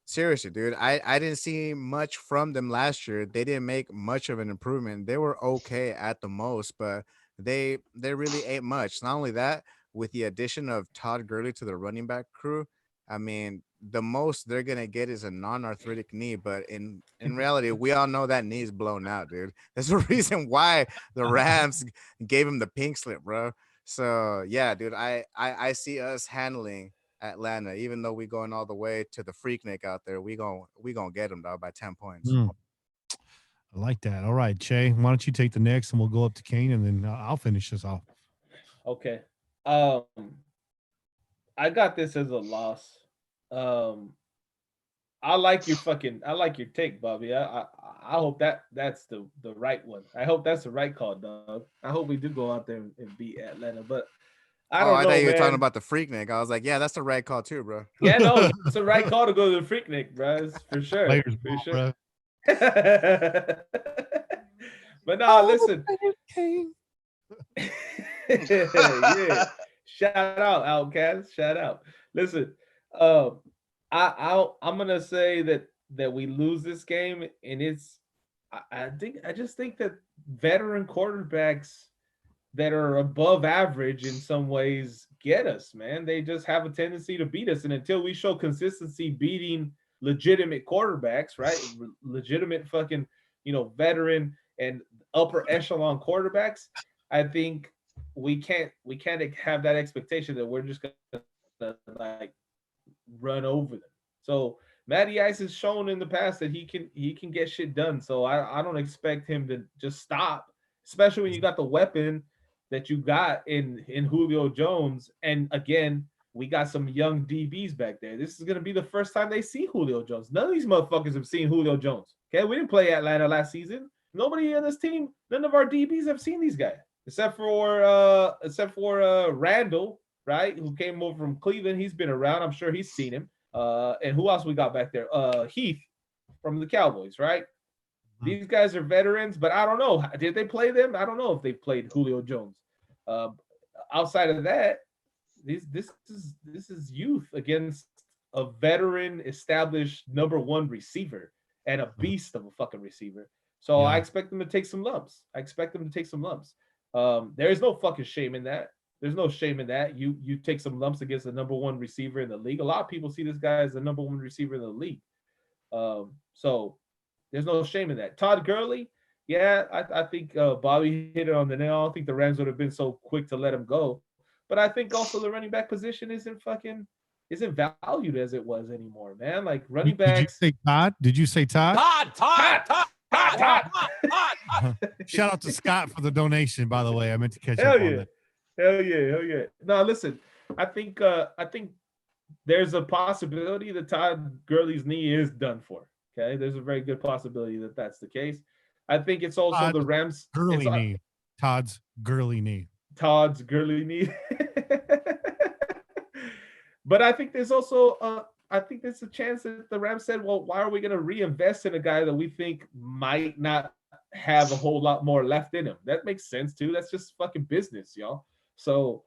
Seriously, dude. I didn't see much from them last year. They didn't make much of an improvement. They were okay at the most, but they really ain't much. Not only that, with the addition of Todd Gurley to the running back crew, the most they're gonna get is a non-arthritic knee. But in reality, we all know that knee is blown out, dude. There's a reason why the Rams gave him the pink slip, bro. So yeah, dude, I see us handling Atlanta, even though we going all the way to the Freaknik out there. We gonna get them, dog, by 10 points. I like that. All right, Che, why don't you take the next, and we'll go up to Kane, and then I'll finish this off. Okay. I got this as a loss. I like your take, Bobby. I hope that's the right one. I hope that's the right call, dog. I hope we do go out there and beat Atlanta, but I don't know, thought you were talking man. about the Freaknik. I was like, yeah, that's the right call too, bro. Yeah, no, it's the right call to go to the Freaknik, bro. It's for sure. Raiders For ball, sure. bro. But no, listen. Yeah. Shout out, Outcast. Shout out. Listen, I'm gonna say that we lose this game, and I just think that veteran quarterbacks that are above average in some ways get us, man. They just have a tendency to beat us, and until we show consistency beating legitimate quarterbacks, right? Legitimate fucking, veteran and upper echelon quarterbacks, I think we can't have that expectation that we're just gonna like run over them. So Matty Ice has shown in the past that he can get shit done. So I don't expect him to just stop, especially when you got the weapon that you got in Julio Jones. And again, we got some young DBs back there. This is gonna be the first time they see Julio Jones. None of these motherfuckers have seen Julio Jones. Okay, we didn't play Atlanta last season. Nobody on this team, none of our DBs have seen these guys, except for Randall, right, who came over from Cleveland. He's been around. I'm sure he's seen him. And who else we got back there? Heath from the Cowboys, right? Mm-hmm. These guys are veterans, but I don't know. Did they play them? I don't know if they played Julio Jones. Outside of that, this is youth against a veteran, established number one receiver and a beast of a fucking receiver. So yeah. I expect them to take some lumps. There is no fucking shame in that. There's no shame in that. You take some lumps against the number one receiver in the league. A lot of people see this guy as the number one receiver in the league. So there's no shame in that. Todd Gurley, yeah, I think Bobby hit it on the nail. I don't think the Rams would have been so quick to let him go. But I think also the running back position isn't valued as it was anymore, man. Like running backs. Did you say Todd? Did you say Todd? Todd. Shout out to Scott for the donation, by the way. I meant to catch up on that. Hell yeah. No, listen, I think there's a possibility that Todd Gurley's knee is done for. Okay, there's a very good possibility that that's the case. I think it's also Todd's the Rams Gurley knee. Todd's Gurley knee. But I think there's also there's a chance that the Rams said, well, why are we going to reinvest in a guy that we think might not have a whole lot more left in him? That makes sense too. That's just fucking business, y'all. So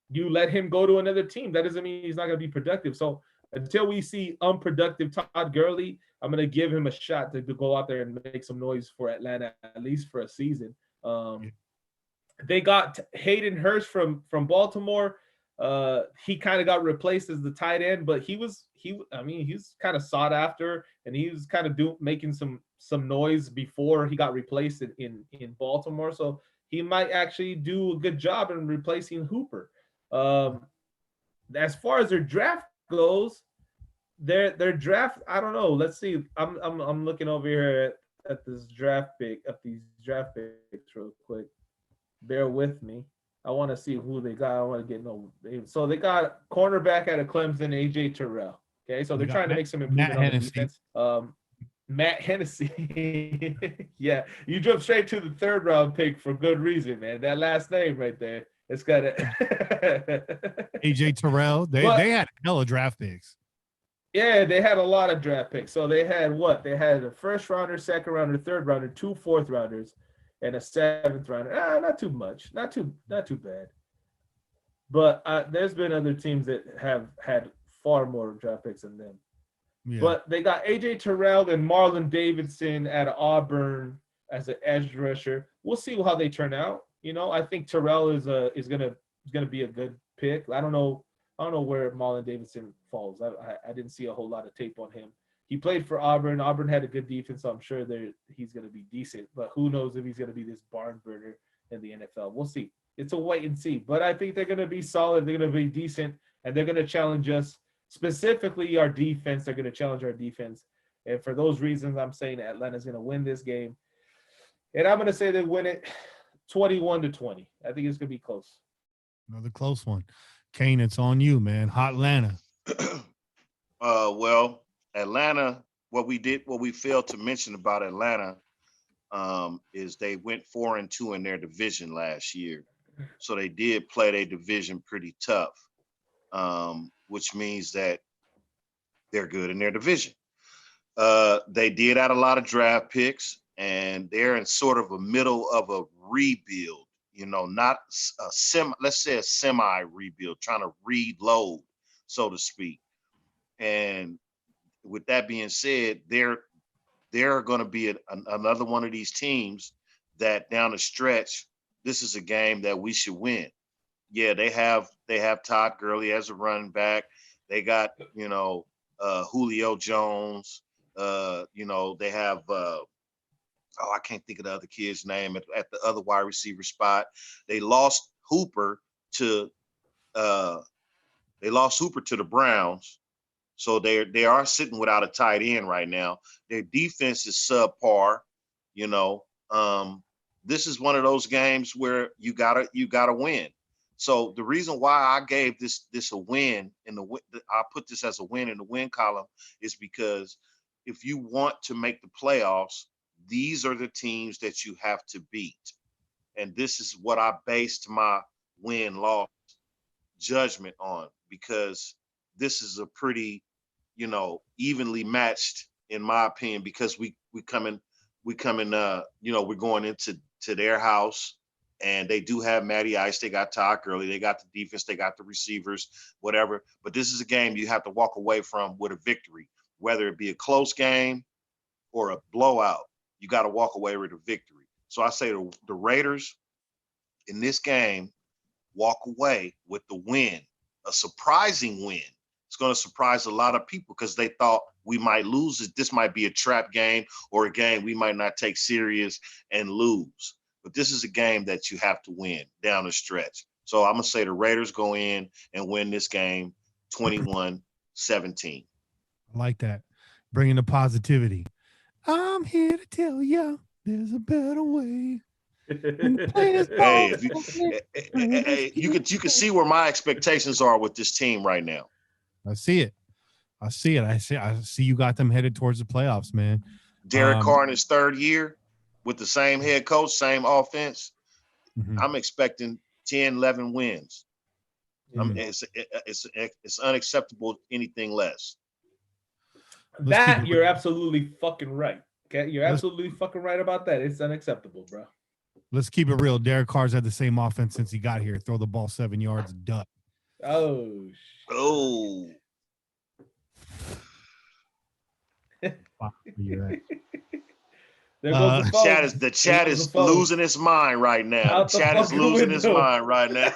you let him go to another team. That doesn't mean he's not going to be productive. So until we see unproductive Todd Gurley, I'm going to give him a shot to go out there and make some noise for Atlanta, at least for a season. They got Hayden Hurst from Baltimore. He kind of got replaced as the tight end, but he's kind of sought after, and he was kind of making some noise before he got replaced in Baltimore. So he might actually do a good job in replacing Hooper. As far as their draft goes, their draft, I don't know. Let's see. I'm looking over here at these draft picks real quick. Bear with me. I want to see who they got. I want to get so they got cornerback out of Clemson, AJ Terrell. Okay, so they're trying to make some improvement on the defense. Matt Hennessy. Yeah, you jumped straight to the third round pick for good reason, man. That last name right there. It's got it. AJ Terrell. They had hella draft picks. Yeah, they had a lot of draft picks. So they had what? They had a first rounder, second rounder, third rounder, 2 fourth rounders, and a 7th rounder. Not too much. Not too bad. But there's been other teams that have had far more draft picks than them. Yeah. But they got AJ Terrell and Marlon Davidson at Auburn as an edge rusher. We'll see how they turn out. I think Terrell is gonna be a good pick. I don't know where Marlon Davidson falls. I didn't see a whole lot of tape on him. He played for Auburn. Auburn had a good defense, so I'm sure he's going to be decent. But who knows if he's going to be this barn burner in the NFL. We'll see. It's a wait and see. But I think they're going to be solid. They're going to be decent, and they're going to challenge us, specifically our defense. They're going to challenge our defense. And for those reasons, I'm saying Atlanta's going to win this game. And I'm going to say they win it 21-20. I think it's going to be close. Another close one. Kane, it's on you, man. Hot Atlanta. Well, Atlanta what we failed to mention about Atlanta is they went 4-2 in their division last year. So they did play their division pretty tough, which means that they're good in their division. They did add a lot of draft picks, and they're in sort of a middle of a rebuild, not a semi rebuild, trying to reload, so to speak. And with that being said, they're going to be another one of these teams that down the stretch, this is a game that we should win. Yeah, they have Todd Gurley as a running back. They got, Julio Jones. They have I can't think of the other kid's name at the other wide receiver spot. They lost Hooper to the Browns. So they are sitting without a tight end right now. Their defense is subpar. This is one of those games where you gotta win. So the reason why I gave this a win I put this as a win in the win column is because if you want to make the playoffs, these are the teams that you have to beat. And this is what I based my win-loss judgment on, because this is a pretty, evenly matched, in my opinion, because we're going into their house, and they do have Matty Ice. They got Todd Gurley. They got the defense. They got the receivers, whatever. But this is a game you have to walk away from with a victory, whether it be a close game or a blowout. You got to walk away with a victory. So I say the Raiders in this game walk away with the win, a surprising win. It's going to surprise a lot of people because they thought we might lose it. This might be a trap game or a game we might not take serious and lose. But this is a game that you have to win down the stretch. So I'm going to say the Raiders go in and win this game 21-17. I like that. Bringing the positivity. I'm here to tell you there's a better way. Hey, you can see where my expectations are with this team right now. I see it. I see you got them headed towards the playoffs, man. Derek Carr in his third year with the same head coach, same offense. Mm-hmm. I'm expecting 10, 11 wins. Mm-hmm. It's unacceptable anything less. You're absolutely fucking right. Okay, you're absolutely fucking right about that. It's unacceptable, bro. Let's keep it real. Derek Carr's had the same offense since he got here. Throw the ball 7 yards, duck. Oh. The chat is losing its mind right now. The chat is losing its mind right now.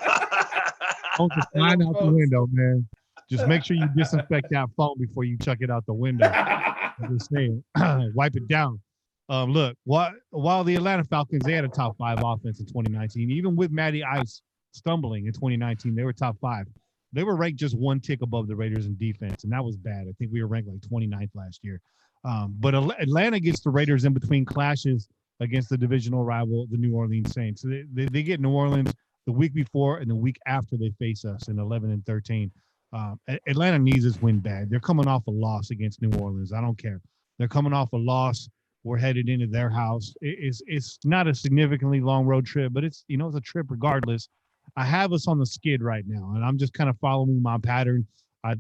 Don't just flying out the window, man. Just make sure you disinfect that phone before you chuck it out the window. I'm just saying, wipe it down. Look, while the Atlanta Falcons, they had a top 5 offense in 2019, even with Matty Ice stumbling in 2019, they were top 5. They were ranked just one tick above the Raiders in defense, and that was bad. I think we were ranked like 29th last year. But Atlanta gets the Raiders in between clashes against the divisional rival, the New Orleans Saints. So they get New Orleans the week before and the week after they face us in 11-13. Atlanta needs this win bad. They're coming off a loss against New Orleans. I don't care. They're coming off a loss. We're headed into their house. It's not a significantly long road trip, but it's a trip regardless. I have us on the skid right now, and I'm just kind of following my pattern.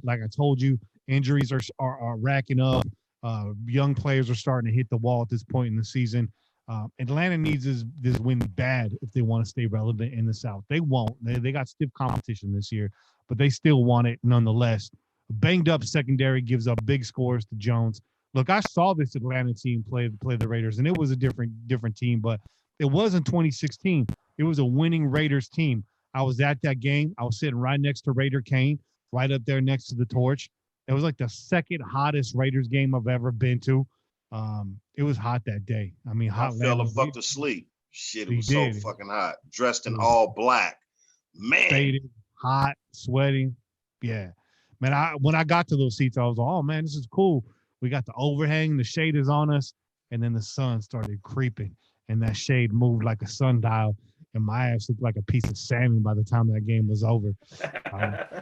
Like I told you, injuries are racking up. Young players are starting to hit the wall at this point in the season. Atlanta needs this win bad if they want to stay relevant in the South. They won't. They got stiff competition this year, but they still want it nonetheless. A banged up secondary gives up big scores to Jones. Look, I saw this Atlanta team play the Raiders, and it was a different team, but it wasn't 2016. It was a winning Raiders team. I was at that game. I was sitting right next to Raider Kane, right up there next to the torch. It was like the second hottest Raiders game I've ever been to. It was hot that day. I mean, hot. I fell the fuck to sleep. Shit, it was so fucking hot. Dressed in all black. Man. Faded, hot, sweating. Yeah. Man, when I got to those seats, I was like, oh, man, this is cool. We got the overhang. The shade is on us. And then the sun started creeping. And that shade moved like a sundial. And my ass looked like a piece of salmon by the time that game was over.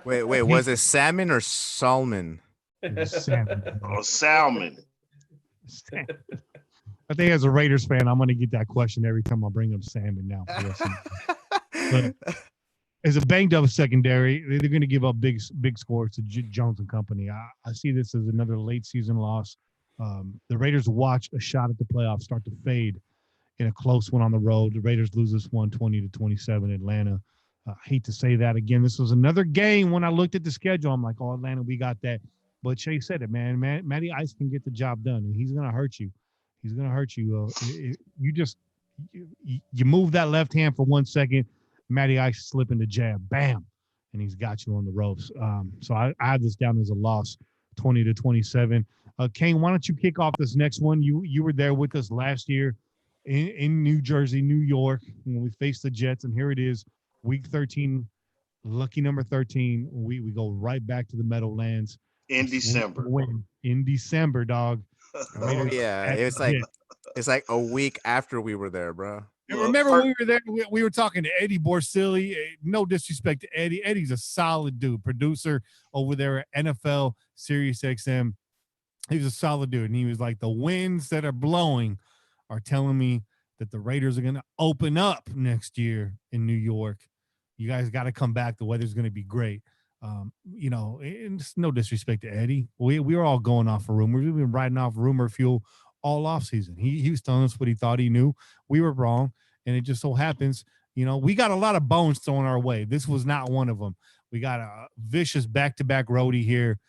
Wait, was it salmon or salmon? It was salmon. Oh, salmon. I think as a Raiders fan, I'm going to get that question every time I bring up Salmon now. But as a banged up secondary, they're going to give up big scores to Jones and company. I see this as another late season loss. The Raiders watch a shot at the playoffs start to fade in a close one on the road. The Raiders lose this one 20-27 Atlanta. Hate to say that again. This was another game when I looked at the schedule. I'm like, oh, Atlanta, we got that. But Shay said it, man. Matty Ice can get the job done, and he's going to hurt you. He's going to hurt you. You move that left hand for 1 second, Matty Ice slipping the jab, bam, and he's got you on the ropes. So I have this down as a loss, 20-27. Kane, why don't you kick off this next one? You were there with us last year in New Jersey, New York, when we faced the Jets, and here it is, week 13, lucky number 13. We go right back to the Meadowlands in December. In December, dog. Oh yeah, it's like a week after we were there, bro. Remember when we were there? We were talking to Eddie Borsilli. No disrespect to Eddie. Eddie's a solid dude, producer over there at NFL Sirius XM. He was a solid dude, and he was like, the winds that are blowing are telling me that the Raiders are going to open up next year in New York. You guys got to come back. The weather's going to be great. And it's no disrespect to Eddie. We were all going off of rumors. We've been riding off rumor fuel all off season. He was telling us what he thought he knew. We were wrong. And it just so happens, we got a lot of bones thrown our way. This was not one of them. We got a vicious back-to-back roadie here,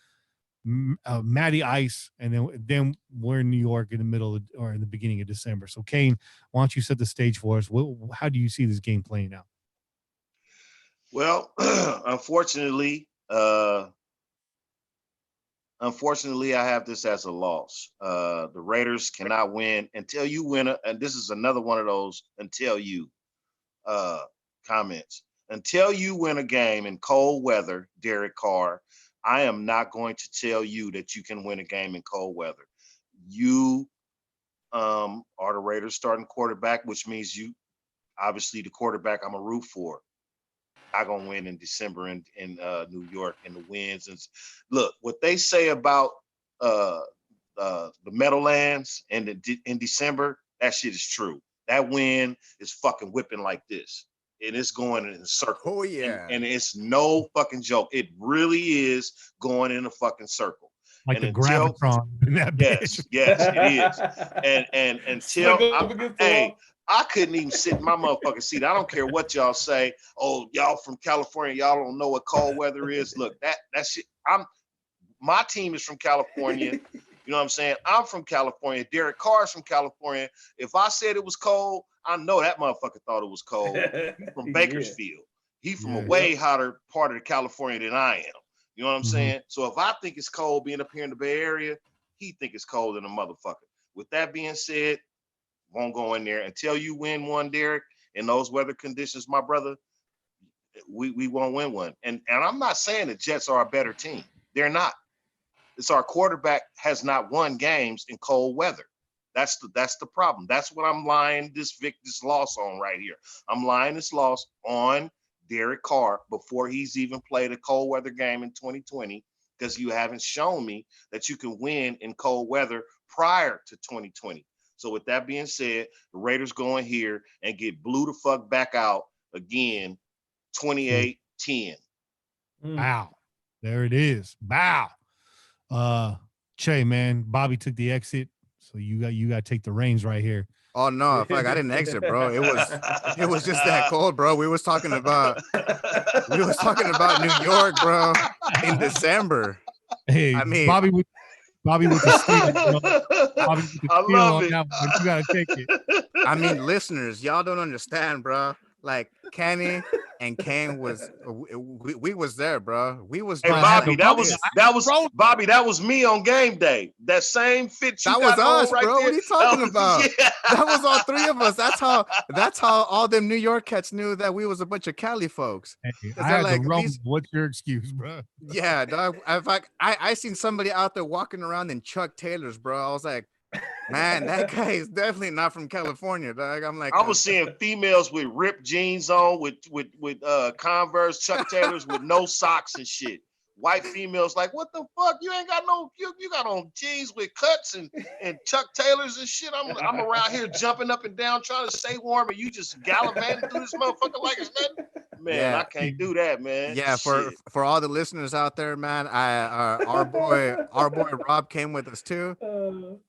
Matty Ice, and then we're in New York in the middle of, or in the beginning of December. So, Kane, why don't you set the stage for us? How do you see this game playing out? Well, unfortunately, I have this as a loss. The Raiders cannot win until you win. And this is another one of those until you comments. Until you win a game in cold weather, Derek Carr, I am not going to tell you that you can win a game in cold weather. You are the Raiders starting quarterback, which means you, obviously the quarterback I'm a root for. I'm going to win in December in New York and the winds. And look, what they say about the Meadowlands in December, that shit is true. That wind is fucking whipping like this. And it's going in a circle. Oh, yeah. And it's no fucking joke. It really is going in a fucking circle. Like the gravitron in that bitch. Yes, it is. And until I couldn't even sit in my motherfucking seat. I don't care what y'all say. Oh, y'all from California, y'all don't know what cold weather is. Look, that shit. My team is from California. You know what I'm saying? I'm from California. Derek Carr's from California. If I said it was cold, I know that motherfucker thought it was cold. He's from Bakersfield. He's from a way hotter part of California than I am. You know what I'm saying? So if I think it's cold being up here in the Bay Area, he think it's cold in a motherfucker. With that being said, won't go in there until you win one, Derek, in those weather conditions, my brother. We won't win one. And I'm not saying the Jets are a better team. They're not. It's our quarterback has not won games in cold weather. That's the problem. That's what I'm lying this loss on right here. I'm lying this loss on Derek Carr before he's even played a cold weather game in 2020, because you haven't shown me that you can win in cold weather prior to 2020. So with that being said, the Raiders go in here and get blew the fuck back out again, 28-10. Wow. There it is. Wow. Che, man, Bobby took the exit, so you got to take the reins right here. Oh no, fuck, I didn't exit, bro. It was just that cold, bro. We was talking about New York, bro, in December. Hey, I mean, Bobby with the steal, bro. Bobby with the steal on that one. You gotta take it. I mean, listeners, y'all don't understand, bro. Like Kenny and Kane we was there, bro. We was. Hey, Bobby, that was Bobby. That was me on game day. That same fit. That was us, right, bro. There. What are you talking about? Yeah. That was all three of us. That's how all them New York cats knew that we was a bunch of Cali folks. Hey, I had like, what's your excuse, bro? Yeah, dog. I seen somebody out there walking around in Chuck Taylors, bro. I was like, man, that guy is definitely not from California, dog. I'm like, I was seeing females with ripped jeans on, with Converse, Chuck Taylors, with no socks and shit, white females like, what the fuck? You ain't got no, you got on jeans with cuts and Chuck Taylors and shit. I'm around here jumping up and down trying to stay warm, and you just gallivanting through this motherfucker like it's nothing. Man, I can't do that, man. Yeah, for all the listeners out there, man, our boy Rob came with us too.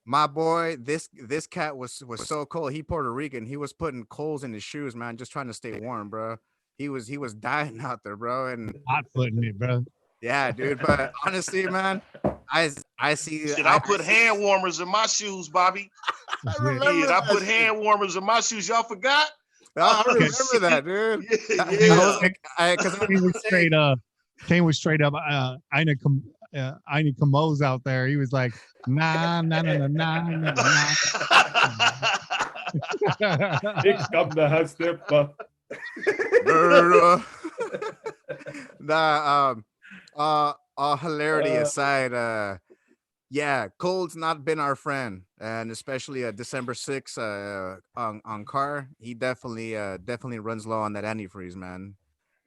My boy, this cat was so cold. He Puerto Rican. He was putting coals in his shoes, man, just trying to stay warm, bro. He was dying out there, bro. And hot footing it, bro. Yeah, dude. But honestly, man, I see. Shit, I put hand warmers in my shoes, Bobby. I remember. I put hand warmers in my shoes. Y'all forgot? I remember that, dude. Because Kane was straight up. Ina Kamo's out there. He was like, nah. Ich komm da hast du. Hilarity aside, yeah, cold's not been our friend, and especially December 6th on Carr, he definitely runs low on that antifreeze, man.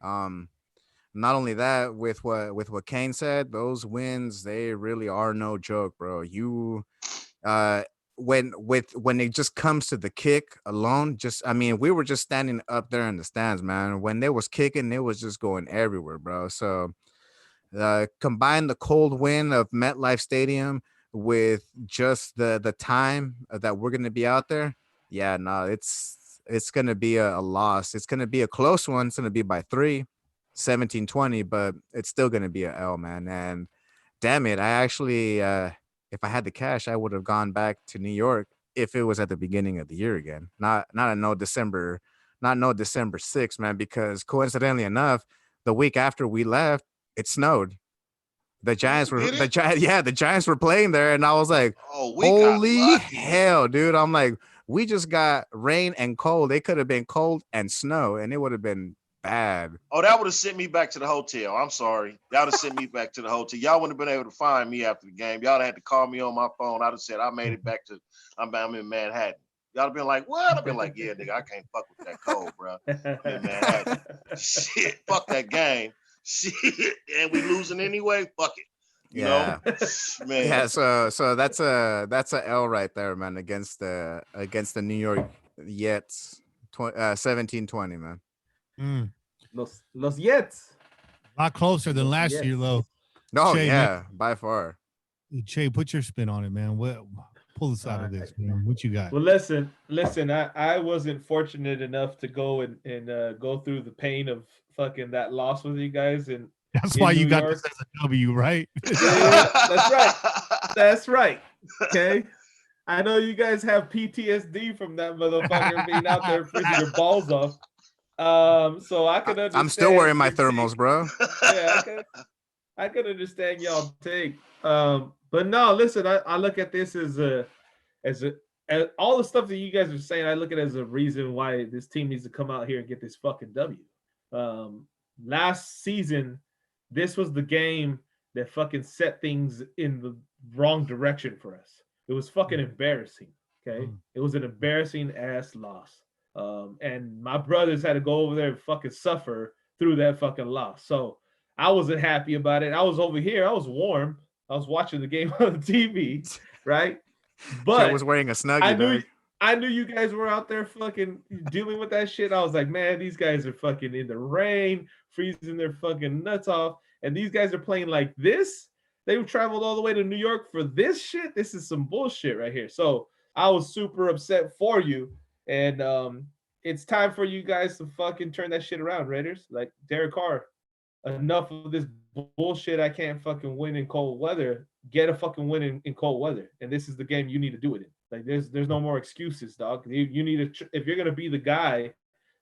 Not only that, with what Kane said, those winds, they really are no joke, bro. When it just comes to the kick alone, we were just standing up there in the stands, man. When they was kicking, it was just going everywhere, bro. So combine the cold wind of MetLife Stadium with just the time that we're gonna be out there. Yeah, no, it's gonna be a loss. It's gonna be a close one. It's gonna be by 3, 17-20, but it's still gonna be a L, man. And damn it, I actually if I had the cash, I would have gone back to New York if it was at the beginning of the year again. Not December 6th, man, because coincidentally enough, the week after we left, it snowed. The Giants were playing there, and I was like, holy hell, dude. I'm like, we just got rain and cold. They could have been cold and snow, and it would have been bad. Oh, that would have sent me back to the hotel. I'm sorry. That would have sent me back to the hotel. Y'all wouldn't have been able to find me after the game. Y'all had to call me on my phone. I'd have said I made it back to I'm in Manhattan. Y'all have been like, what? I've been like, yeah, nigga, I can't fuck with that cold, bro. I'm in Manhattan. Shit, fuck that game. Shit, and we losing anyway. Fuck it. You know? Man. Yeah. So that's a L right there, man, against the New York Jets, 17-20, man. Los Jets. A lot closer than last year, though. No, Che, yeah, man. by far. Che, put your spin on it, man. Pull us out of this, man. What you got? Well, listen. I wasn't fortunate enough to go and go through the pain of fucking that loss with you guys, and that's why you got this as a W, right? Yeah, that's right. That's right. Okay. I know you guys have PTSD from that motherfucker being out there freezing your balls off. So I could understand. I'm still wearing my thermals, bro. Yeah, I could understand y'all take. But no, listen, I look at this as all the stuff that you guys are saying, I look at it as a reason why this team needs to come out here and get this fucking W. Last season, this was the game that fucking set things in the wrong direction for us. It was fucking embarrassing. Okay. It was an embarrassing ass loss. And my brothers had to go over there and fucking suffer through that fucking loss. So I wasn't happy about it. I was over here. I was warm. I was watching the game on the TV, right? But I was wearing a Snuggie. I knew you guys were out there fucking dealing with that shit. I was like, man, these guys are fucking in the rain, freezing their fucking nuts off. And these guys are playing like this. They traveled all the way to New York for this shit. This is some bullshit right here. So I was super upset for you. And it's time for you guys to fucking turn that shit around, Raiders. Like Derek Carr, enough of this bullshit. I can't fucking win in cold weather. Get a fucking win in cold weather. And this is the game you need to do it in. Like there's no more excuses, dog. You need to, if you're going to be the guy,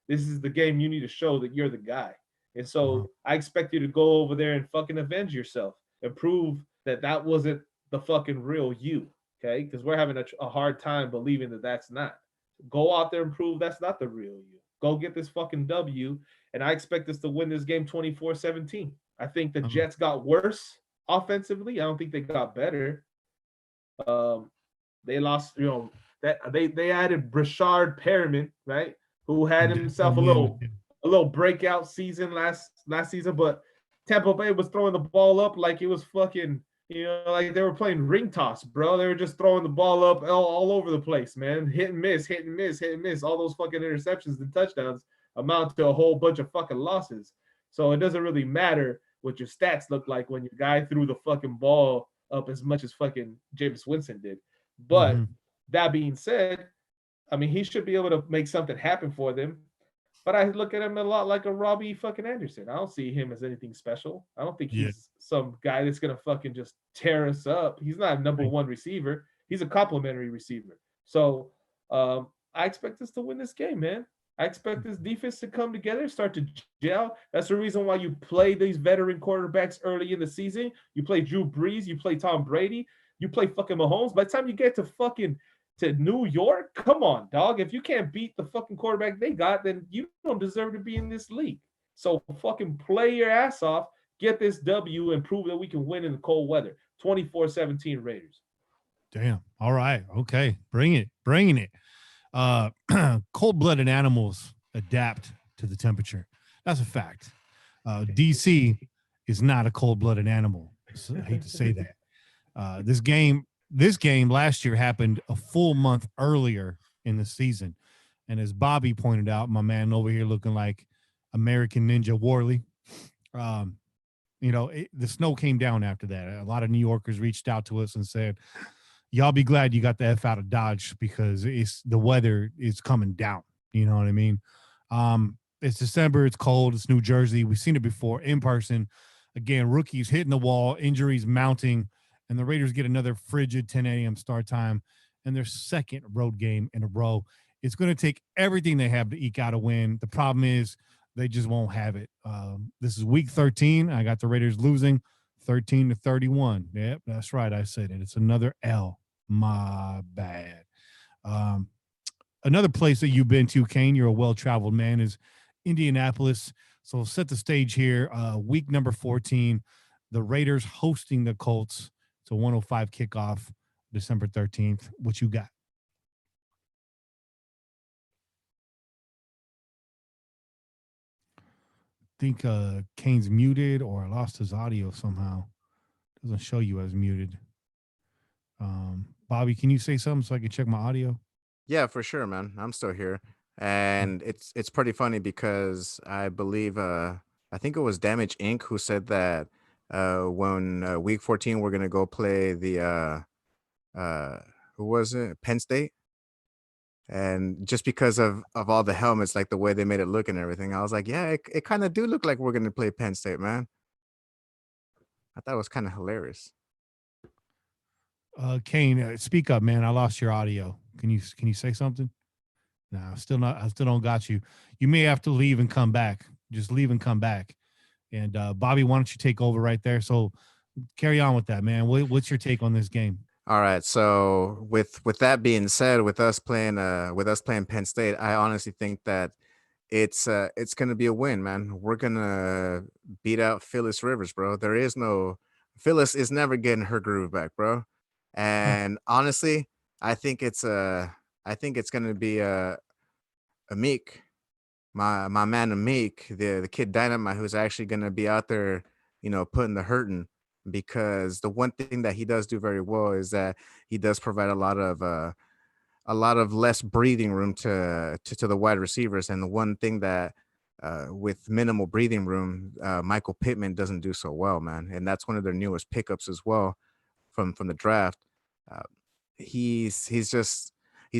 this is the game you need to show that you're the guy. And so I expect you to go over there and fucking avenge yourself and prove that that wasn't the fucking real you. Okay. Because we're having a hard time believing that that's not. Go out there and prove that's not the real you. Go get this fucking W. And I expect us to win this game 24-17. I think the Jets got worse offensively. I don't think they got better. They lost, that they added Brashard Perriman, right? Who had himself a little breakout season last season, but Tampa Bay was throwing the ball up like it was fucking, like they were playing ring toss, bro. They were just throwing the ball up all over the place, man. Hit and miss, hit and miss, hit and miss. All those fucking interceptions and touchdowns amount to a whole bunch of fucking losses. So it doesn't really matter what your stats look like when your guy threw the fucking ball up as much as fucking Jameis Winston did. But that being said, I mean, he should be able to make something happen for them. But I look at him a lot like a Robbie fucking Anderson. I don't see him as anything special. I don't think he's some guy that's going to fucking just tear us up. He's not a number one receiver. He's a complimentary receiver. So I expect us to win this game, man. I expect this defense to come together, start to gel. That's the reason why you play these veteran quarterbacks early in the season. You play Drew Brees, you play Tom Brady, you play fucking Mahomes. By the time you get to New York, come on, dog. If you can't beat the fucking quarterback they got, then you don't deserve to be in this league. So fucking play your ass off, get this W, and prove that we can win in the cold weather. 24-17 Raiders. Damn. All right. Okay. Bring it. Bringing it. Cold-blooded animals adapt to the temperature. That's a fact. DC is not a cold-blooded animal. So I hate to say that. This game last year happened a full month earlier in the season. And as Bobby pointed out, my man over here looking like American Ninja Warley, the snow came down after that. A lot of New Yorkers reached out to us and said, y'all be glad you got the F out of Dodge because the weather is coming down. You know what I mean? It's December. It's cold. It's New Jersey. We've seen it before in person. Again, rookies hitting the wall, injuries mounting, and the Raiders get another frigid 10 a.m. start time and their second road game in a row. It's going to take everything they have to eke out a win. The problem is they just won't have it. This is week 13. I got the Raiders losing 13-31. Yep, that's right. I said it. It's another L. My bad. Another place that you've been to, Kane, you're a well-traveled man, is Indianapolis. So set the stage here. Week number 14, the Raiders hosting the Colts. It's a 1:05 kickoff, December 13th. What you got? I think Kane's muted or lost his audio somehow. Doesn't show you as muted. Bobby, can you say something so I can check my audio? Yeah, for sure, man. I'm still here. And it's pretty funny because I believe I think it was Damage Inc. who said that when week 14 we're gonna go play the who was it? Penn State. And just because of all the helmets, like the way they made it look and everything, I was like, yeah, it kind of do look like we're gonna play Penn State, man. I thought it was kind of hilarious. Kane, speak up, man. I lost your audio. Can you say something? No, I still don't got you. You may have to leave and come back. Just leave and come back. And Bobby, why don't you take over right there? So carry on with that, man. What's your take on this game? All right. So with that being said, with us playing Penn State, I honestly think that it's gonna be a win, man. We're gonna beat out Phyllis Rivers, bro. Phyllis is never getting her groove back, bro. And honestly, I think it's gonna be Meek, my man Meek, the kid Dynamite, who's actually gonna be out there, putting the hurting, because the one thing that he does do very well is that he does provide a lot of less breathing room to the wide receivers. And the one thing that with minimal breathing room, Michael Pittman doesn't do so well, man. And that's one of their newest pickups as well from the draft. He's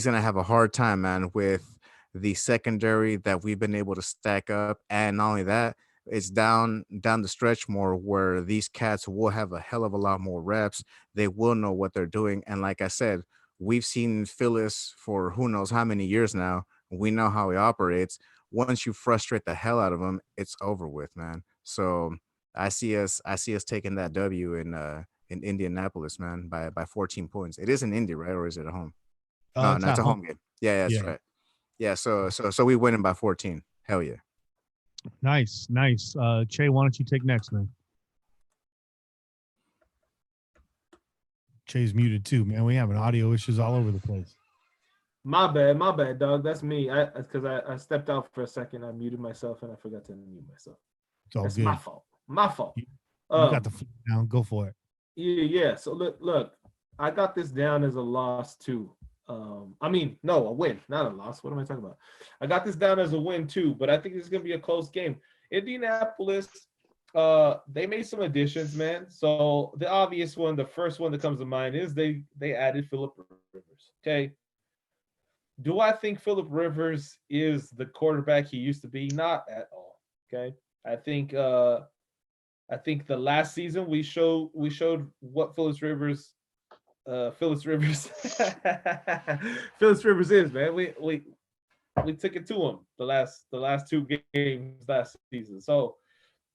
gonna have a hard time, man, with the secondary that we've been able to stack up. And not only that, it's down the stretch more where these cats will have a hell of a lot more reps. They will know what they're doing. And like I said, we've seen Phyllis for who knows how many years now. We know how he operates. Once you frustrate the hell out of him, it's over with, man. So I see us taking that W in Indianapolis, man, by 14 points. It is in Indy, right? Or is it at home? No, it's a home game. Yeah, that's right. Yeah, so we winning by 14. Hell yeah. Nice. Che, why don't you take next, man? Che's muted too, man. We having audio issues all over the place. My bad, dog. That's me. Because I stepped out for a second. I muted myself and I forgot to mute myself. It's all That's good. my fault. My fault. You got the flip down. Go for it. Yeah. So look, I got this down as a loss too. A win, not a loss. What am I talking about? I got this down as a win too, but I think this is gonna be a close game. Indianapolis, they made some additions, man. So the obvious one, the first one that comes to mind is they added Phillip Rivers. Okay. Do I think Phillip Rivers is the quarterback he used to be? Not at all. Okay. I think the last season we showed what Phillip Rivers Phillip Rivers is, man. We took it to him the last two games last season. So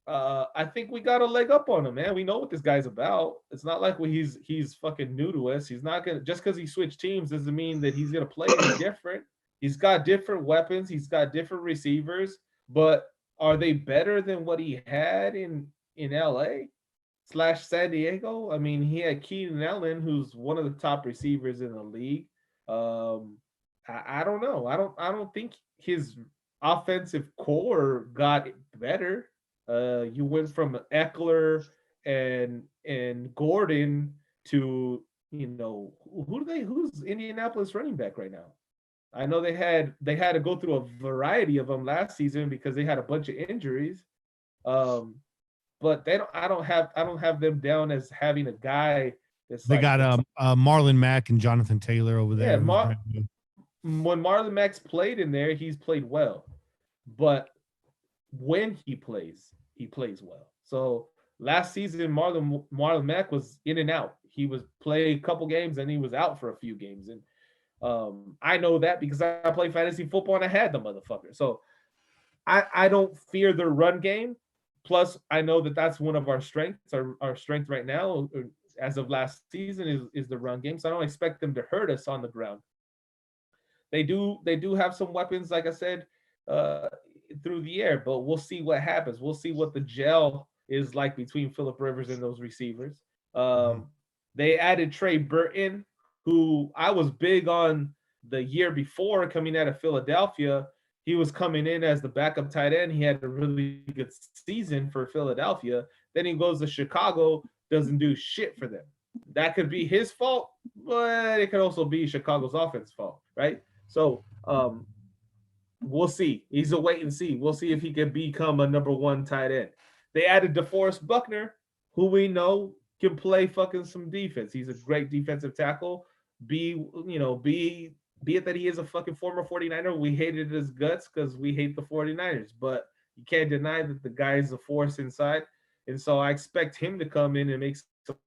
I think we got a leg up on him, man. We know what this guy's about. It's not like he's fucking new to us. He's not gonna, just because he switched teams doesn't mean that he's gonna play any different. He's got different weapons. He's got different receivers. But are they better than what he had in LA/San Diego? I mean, he had Keenan Allen, who's one of the top receivers in the league. I don't know. I don't think his offensive core got better. You went from Eckler and Gordon to, who's Indianapolis running back right now? I know they had to go through a variety of them last season because they had a bunch of injuries. But I don't have them down as having a guy that's they got Marlon Mack and Jonathan Taylor over there. Yeah, when Marlon Mack's played in there, he's played well. But when he plays well. So last season, Marlon Mack was in and out. He was play a couple games and he was out for a few games. And I know that because I play fantasy football and I had the motherfucker. So I don't fear the run game. Plus, I know that that's one of our strengths. Our strength right now, as of last season, is the run game. So I don't expect them to hurt us on the ground. They do have some weapons, like I said, through the air, but we'll see what happens. We'll see what the gel is like between Phillip Rivers and those receivers. They added Trey Burton, who I was big on the year before coming out of Philadelphia. He was coming in as the backup tight end. He had a really good season for Philadelphia. Then he goes to Chicago, doesn't do shit for them. That could be his fault, but it could also be Chicago's offense fault, right? So we'll see. He's a wait and see. We'll see if he can become a number one tight end. They added DeForest Buckner, who we know can play fucking some defense. He's a great defensive tackle. Be it that he is a fucking former 49er, we hated his guts because we hate the 49ers, but you can't deny that the guy is a force inside. And so I expect him to come in and make some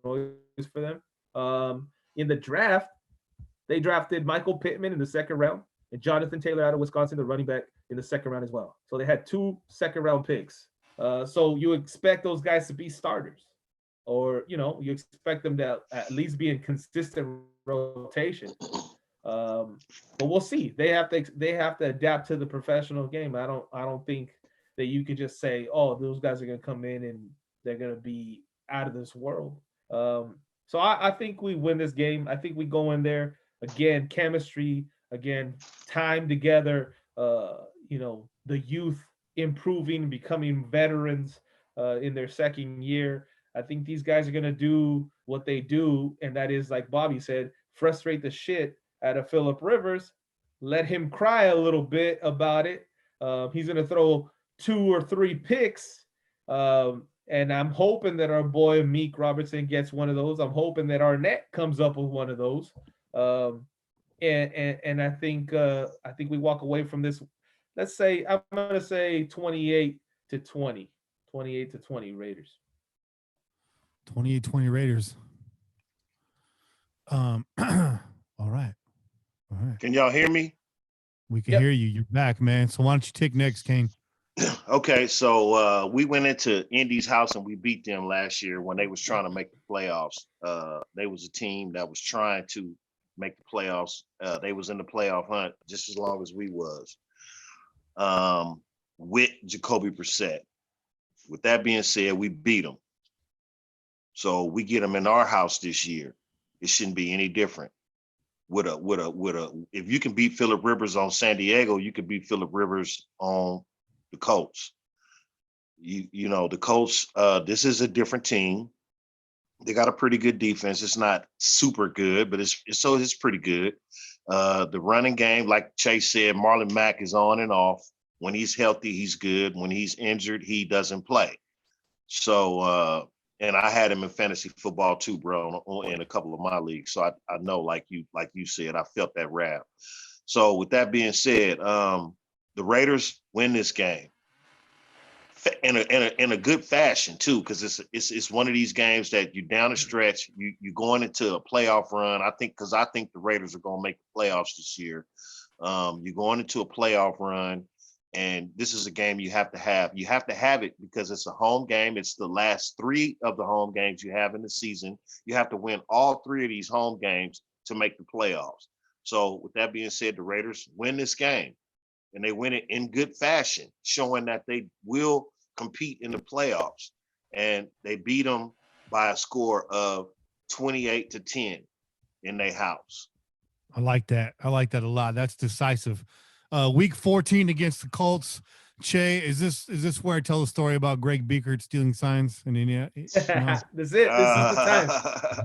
noise for them. In the draft, they drafted Michael Pittman in the second round and Jonathan Taylor out of Wisconsin, the running back, in the second round as well. So they had 2 second-round picks. So you expect those guys to be starters, or you expect them to at least be in consistent rotation. But we'll see. They have to adapt to the professional game. I don't think that you can just say, oh, those guys are gonna come in and they're gonna be out of this world. So I think we win this game. I think we go in there again, chemistry, again, time together. The youth improving, becoming veterans in their second year. I think these guys are going to do what they do, and that is, like Bobby said, frustrate the shit out of Phillip Rivers, let him cry a little bit about it. He's going to throw 2 or 3 picks, and I'm hoping that our boy Meek Robertson gets one of those. I'm hoping that Arnett comes up with one of those. And I think we walk away from this. Let's say I'm going to say 28-20 Raiders. 28-20 Raiders. All right. Can y'all hear me? We can hear you. You're back, man. So why don't you take next, Kane? Okay, so we went into Indy's house and we beat them last year when they was trying to make the playoffs. They was a team that was trying to make the playoffs. They was in the playoff hunt just as long as we was. With Jacoby Brissett. With that being said, we beat them. So we get them in our house this year. It shouldn't be any different. If you can beat Phillip Rivers on San Diego, you can beat Phillip Rivers on the Colts. You know, the Colts, this is a different team. They got a pretty good defense. It's not super good, but it's pretty good. The running game, like Chase said, Marlon Mack is on and off. When he's healthy, he's good. When he's injured, he doesn't play. So, and I had him in fantasy football too, bro, in a couple of my leagues. So I know, like you said, I felt that wrath. So with that being said, the Raiders win this game in a good fashion too, because it's one of these games that you're down the stretch, you're going into a playoff run. I think the Raiders are going to make the playoffs this year. You're going into a playoff run, and this is a game you have to have. You have to have it because it's a home game. It's the last 3 of the home games you have in the season. You have to win all 3 of these home games to make the playoffs. So with that being said, the Raiders win this game, and they win it in good fashion, showing that they will compete in the playoffs. And they beat them by a score of 28-10 in their house. I like that. I like that a lot. That's decisive. Week 14 against the Colts. Che, is this where I tell the story about Greg Biekert stealing signs in India? That's it. This is the time.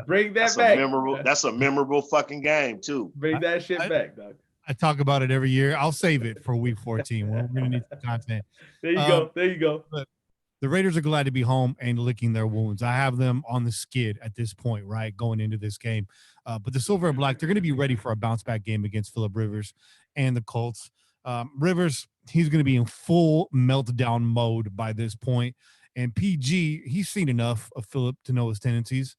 Bring that back. That's a memorable fucking game too. Bring that shit back, dog. I talk about it every year. I'll save it for week 14. We're going to need some content. There you go. The Raiders are glad to be home and licking their wounds. I have them on the skid at this point, right, going into this game. But the Silver and Black, they're going to be ready for a bounce-back game against Phillip Rivers and the Colts. Rivers, he's going to be in full meltdown mode by this point. And PG, he's seen enough of Phillip to know his tendencies.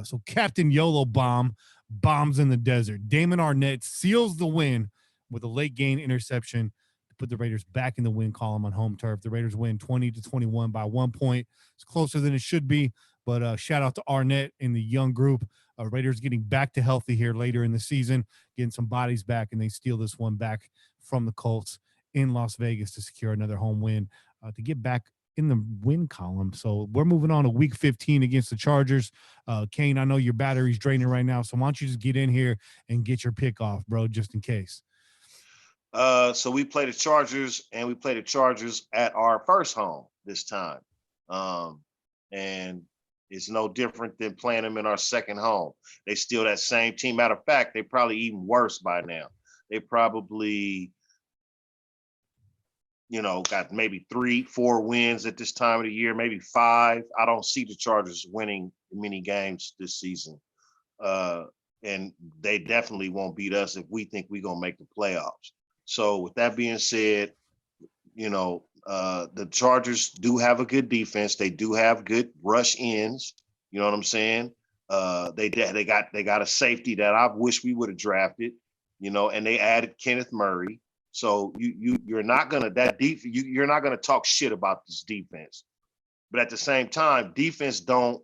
So Captain YOLO bombs in the desert. Damon Arnett seals the win with a late game interception to put the Raiders back in the win column on home turf. The Raiders win 20-21 by 1 point. It's closer than it should be, but shout out to Arnett and the young group. Raiders getting back to healthy here later in the season, getting some bodies back, and they steal this one back from the Colts in Las Vegas to secure another home win to get back in the win column. So we're moving on to week 15 against the Chargers. Kane, I know your battery's draining right now, so why don't you just get in here and get your pick off, bro, just in case. So we play the Chargers, and we play the Chargers at our first home this time. And it's no different than playing them in our second home. They still that same team. Matter of fact, they probably even worse by now. They probably, got maybe 3-4 wins at this time of the year, maybe 5. I don't see the Chargers winning many games this season. And they definitely won't beat us if we think we're going to make the playoffs. So with that being said, the Chargers do have a good defense. They do have good rush ends. You know what I'm saying? They got a safety that I wish we would have drafted, and they added Kenneth Murray. So you're not gonna you're not gonna talk shit about this defense. But at the same time, defense don't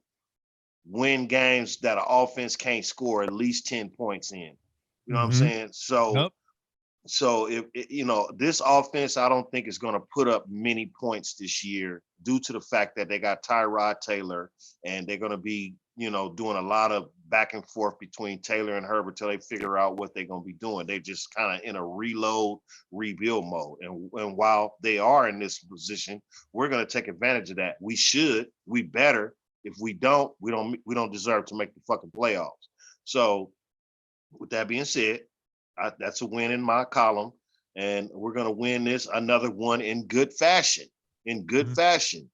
win games that an offense can't score at least 10 points in. You know what I'm saying? So. Nope. So if this offense, I don't think is going to put up many points this year due to the fact that they got Tyrod Taylor, and they're going to be, doing a lot of back and forth between Taylor and Herbert till they figure out what they're going to be doing. They just kind of in a rebuild mode. And while they are in this position, we're going to take advantage of that. We better. If we don't deserve to make the fucking playoffs. So with that being said, that's a win in my column, and we're going to win this another one in good fashion. 31-21.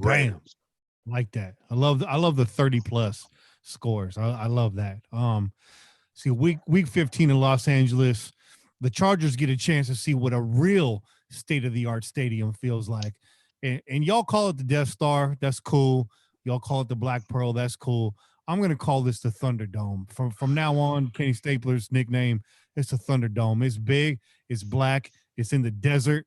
Damn, like that. I love the 30+ scores. I love that. See, week 15 in Los Angeles, the Chargers get a chance to see what a real state-of-the-art stadium feels like. And y'all call it the Death Star. That's cool. Y'all call it the Black Pearl. That's cool. I'm going to call this the Thunderdome. From now on, Kenny Stapler's nickname, it's the Thunderdome. It's big, it's black, it's in the desert,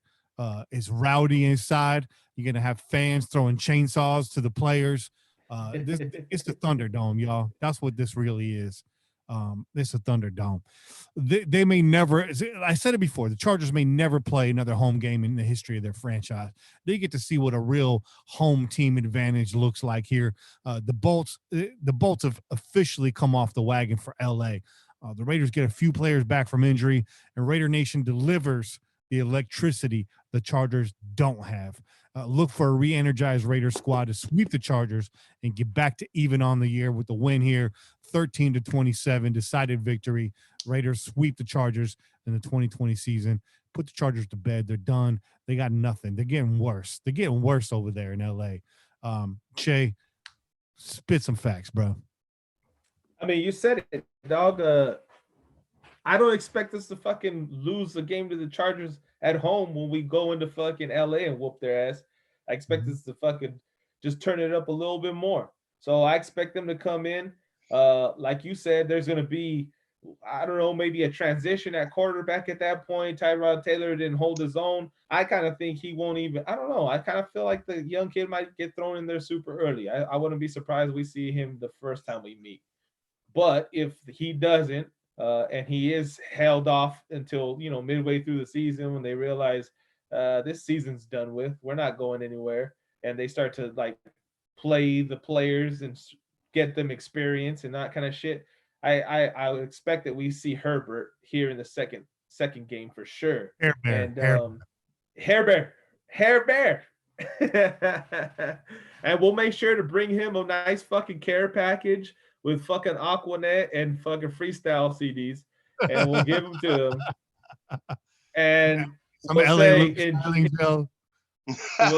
it's rowdy inside. You're going to have fans throwing chainsaws to the players. It's the Thunderdome, y'all. That's what this really is. It's a Thunderdome. They may never, I said it before, the Chargers may never play another home game in the history of their franchise. They get to see what a real home team advantage looks like here. The Bolts have officially come off the wagon for LA. The Raiders get a few players back from injury, and Raider Nation delivers the electricity the Chargers don't have. Look for a re-energized Raiders squad to sweep the Chargers and get back to even on the year with the win here, 13-27, decided victory. Raiders sweep the Chargers in the 2020 season. Put the Chargers to bed. They're done. They got nothing. They're getting worse. They're getting worse over there in LA. Che, spit some facts, bro. I mean, you said it, dog. I don't expect us to fucking lose the game to the Chargers at home when we go into fucking LA and whoop their ass. I expect us to fucking just turn it up a little bit more. So I expect them to come in. Like you said, there's going to be, I don't know, maybe a transition at quarterback at that point. Tyrod Taylor didn't hold his own. I kind of think he won't even, I don't know. I kind of feel like the young kid might get thrown in there super early. I wouldn't be surprised we see him the first time we meet. But if he doesn't, and he is held off until, midway through the season when they realize this season's done with, we're not going anywhere, and they start to like play the players and get them experience and that kind of shit, I would expect that we see Herbert here in the second game for sure. Hair Bear. And we'll make sure to bring him a nice fucking care package with fucking Aquanet and fucking freestyle CDs, and we'll give them to him. And we'll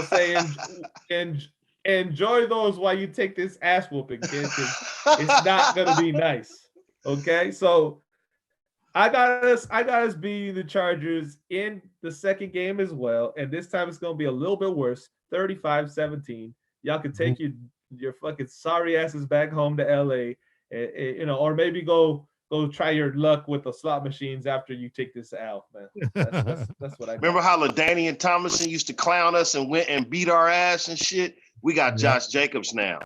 say, enjoy those while you take this ass whooping, kid, because it's not gonna be nice. Okay, so I got us beating the Chargers in the second game as well, and this time it's gonna be a little bit worse, 35-17. Y'all can take your fucking sorry asses back home to LA, or maybe go try your luck with the slot machines after you take this out, man. That's what I remember how LaDainian Tomlinson used to clown us and went and beat our ass and shit. We got Josh Jacobs now.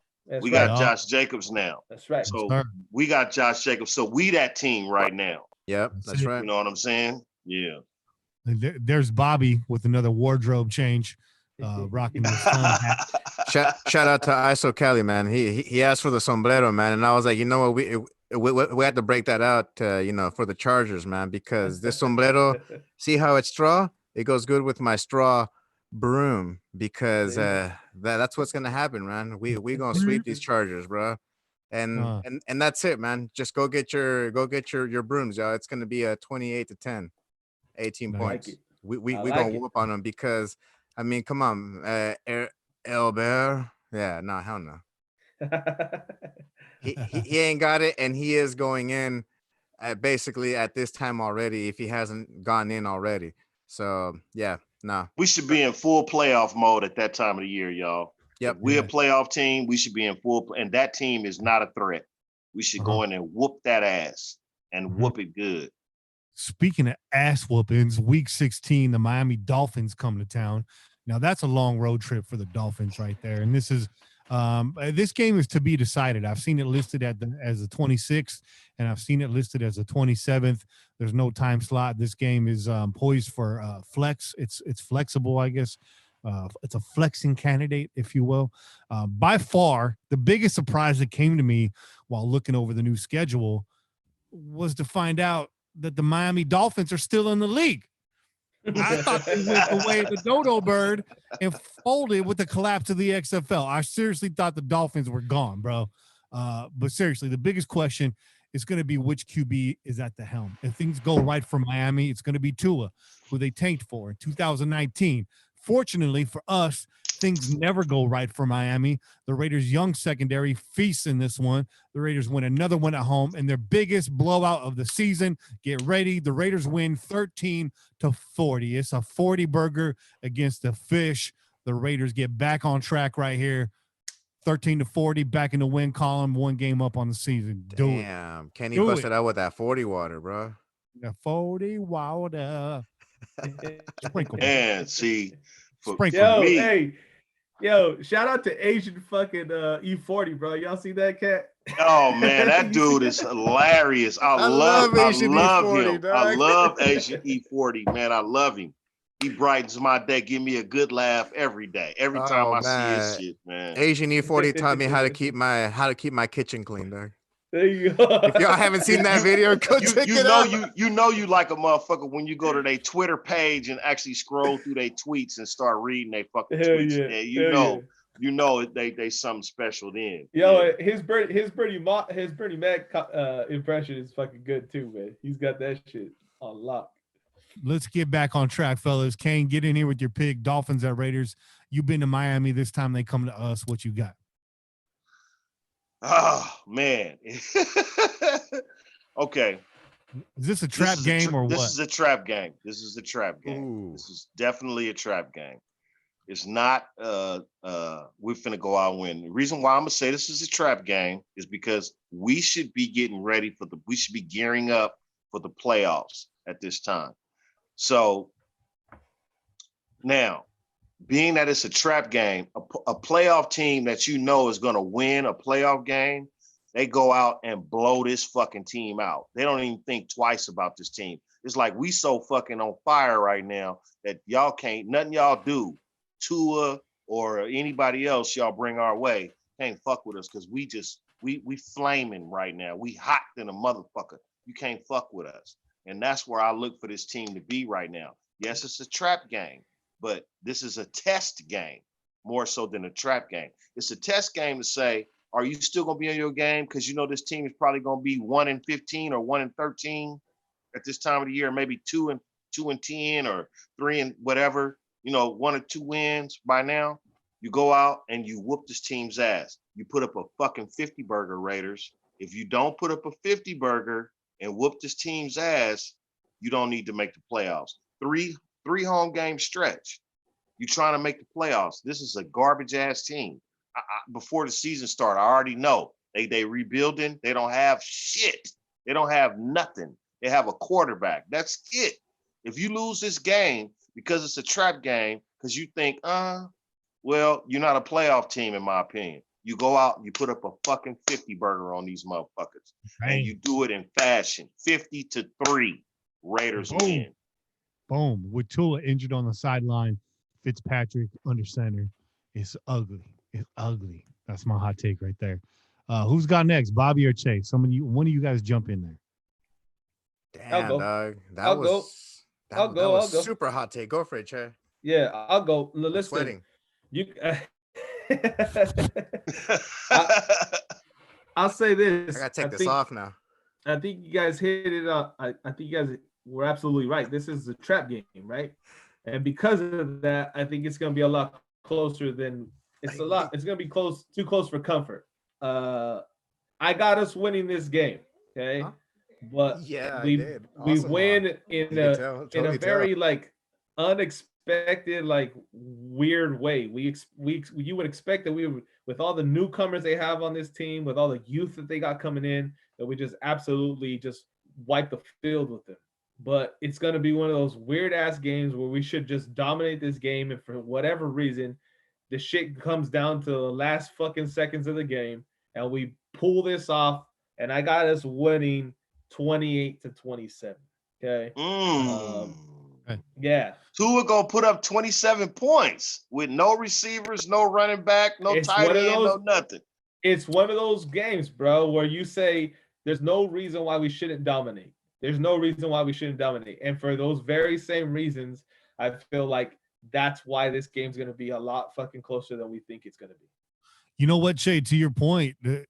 Josh Jacobs now. That's right. So we got Josh Jacobs. So we that team right now. Yep, that's right. You know what I'm saying? Yeah. There's Bobby with another wardrobe change. Rocking the sun hat. Shout out to ISO Cali, man. He asked for the sombrero, man, and I was like, you know what, we had to break that out, for the Chargers, man, because this sombrero, see how it's straw? It goes good with my straw broom, because that's what's gonna happen, man. We gonna sweep these Chargers, bro, and that's it, man. Just go get your brooms, y'all. It's gonna be a 28-10, 18 points. We gonna whoop on them because. I mean, come on, Elber. Yeah, no, hell no. he ain't got it, and he is going in basically at this time already if he hasn't gone in already. So, yeah, no. We should be in full playoff mode at that time of the year, y'all. Yep. If we're a playoff team, we should be in and that team is not a threat. We should go in and whoop that ass and whoop it good. Speaking of ass whoopings, week 16, the Miami Dolphins come to town. Now that's a long road trip for the Dolphins right there. And this is this game is to be decided. I've seen it listed as the 26th, and I've seen it listed as the 27th. There's no time slot. This game is poised for flex. It's flexible, I guess. It's a flexing candidate, if you will. By far, the biggest surprise that came to me while looking over the new schedule was to find out that the Miami Dolphins are still in the league. I thought they went the way of the dodo bird and folded with the collapse of the XFL. I seriously thought the Dolphins were gone, bro. But seriously, the biggest question is going to be which QB is at the helm. If things go right for Miami, it's going to be Tua, who they tanked for in 2019. Fortunately for us, things never go right for Miami. The Raiders' young secondary feasts in this one. The Raiders win another one at home in their biggest blowout of the season. Get ready. The Raiders win 13-40. It's a 40 burger against the Fish. The Raiders get back on track right here. 13-40, back in the win column, one game up on the season. Damn. Kenny busted out with that 40 water, bro. The 40 water. Sprinkle. And see, for me. Yo, shout out to Asian fucking E40, bro. Y'all see that cat? Oh man, that dude is hilarious. I love Asian E40, him. Dog. I love Asian E40, man. I love him. He brightens my day, give me a good laugh every day. Every time I see his shit, man. Asian E40 taught me how to keep my kitchen clean, dog. There you go. If y'all haven't seen that video, go check it out. You like a motherfucker when you go to their Twitter page and actually scroll through their tweets and start reading their fucking tweets. Yeah. You know they something special then. Yo, his Bernie Mac impression is fucking good too, man. He's got that shit on lock. Let's get back on track, fellas. Kane, get in here with your pick. Dolphins at Raiders. You've been to Miami this time. They come to us. What you got? Oh man. Okay. Is this a trap game or what? This is a trap game. This is a trap game. Ooh. This is definitely a trap game. It's not we're finna go out and win. The reason why I'm gonna say this is a trap game is because we should be getting ready we should be gearing up for the playoffs at this time. So now, being that it's a trap game, a playoff team that you know is going to win a playoff game, they go out and blow this fucking team out. They don't even think twice about this team. It's like we so fucking on fire right now that y'all can't, nothing y'all do, Tua or anybody else y'all bring our way, can't fuck with us because we flaming right now. We hot than a motherfucker. You can't fuck with us. And that's where I look for this team to be right now. Yes, it's a trap game, but this is a test game more so than a trap game. It's a test game to say, are you still going to be on your game? Because you know this team is probably going to be 1-15 or 1-13 at this time of the year, maybe 2-10 or 3 and whatever, 1 or 2 wins by now. You go out and you whoop this team's ass. You put up a fucking 50 burger, Raiders. If you don't put up a 50 burger and whoop this team's ass, you don't need to make the playoffs. Three home game stretch. You trying to make the playoffs. This is a garbage ass team. Before the season started, I already know they rebuilding. They don't have shit. They don't have nothing. They have a quarterback. That's it. If you lose this game because it's a trap game, because you think, well, you're not a playoff team in my opinion. You go out and you put up a fucking 50 burger on these motherfuckers. Right. And you do it in fashion. 50-3. Raiders win. Boom. With Tua injured on the sideline, Fitzpatrick under center. It's ugly. It's ugly. That's my hot take right there. Who's got next, Bobby or Chase? One of you guys jump in there. Damn, dog. That was super hot take. Go for it, Chase. Yeah, I'll go. Listen, I'll say this. I gotta take this off now. I think you guys hit it up. I think you guys were absolutely right. This is a trap game, right? And because of that, I think it's gonna be a lot closer than it's gonna be too close for comfort. I got us winning this game, okay? Huh? But yeah, we win in a very like unexpected, like weird way. You would expect that we would, with all the newcomers they have on this team, with all the youth that they got coming in, that we just absolutely just wipe the field with them. But it's going to be one of those weird ass games where we should just dominate this game, and for whatever reason, the shit comes down to the last fucking seconds of the game, and we pull this off. And I got us winning 28-27. Okay. Yeah. Tua gonna put up 27 points with no receivers, no running back, no tight end, no nothing. It's one of those games, bro, where you say there's no reason why we shouldn't dominate. There's no reason why we shouldn't dominate. And for those very same reasons, I feel like that's why this game's going to be a lot fucking closer than we think it's going to be. You know what, Shay, to your point, the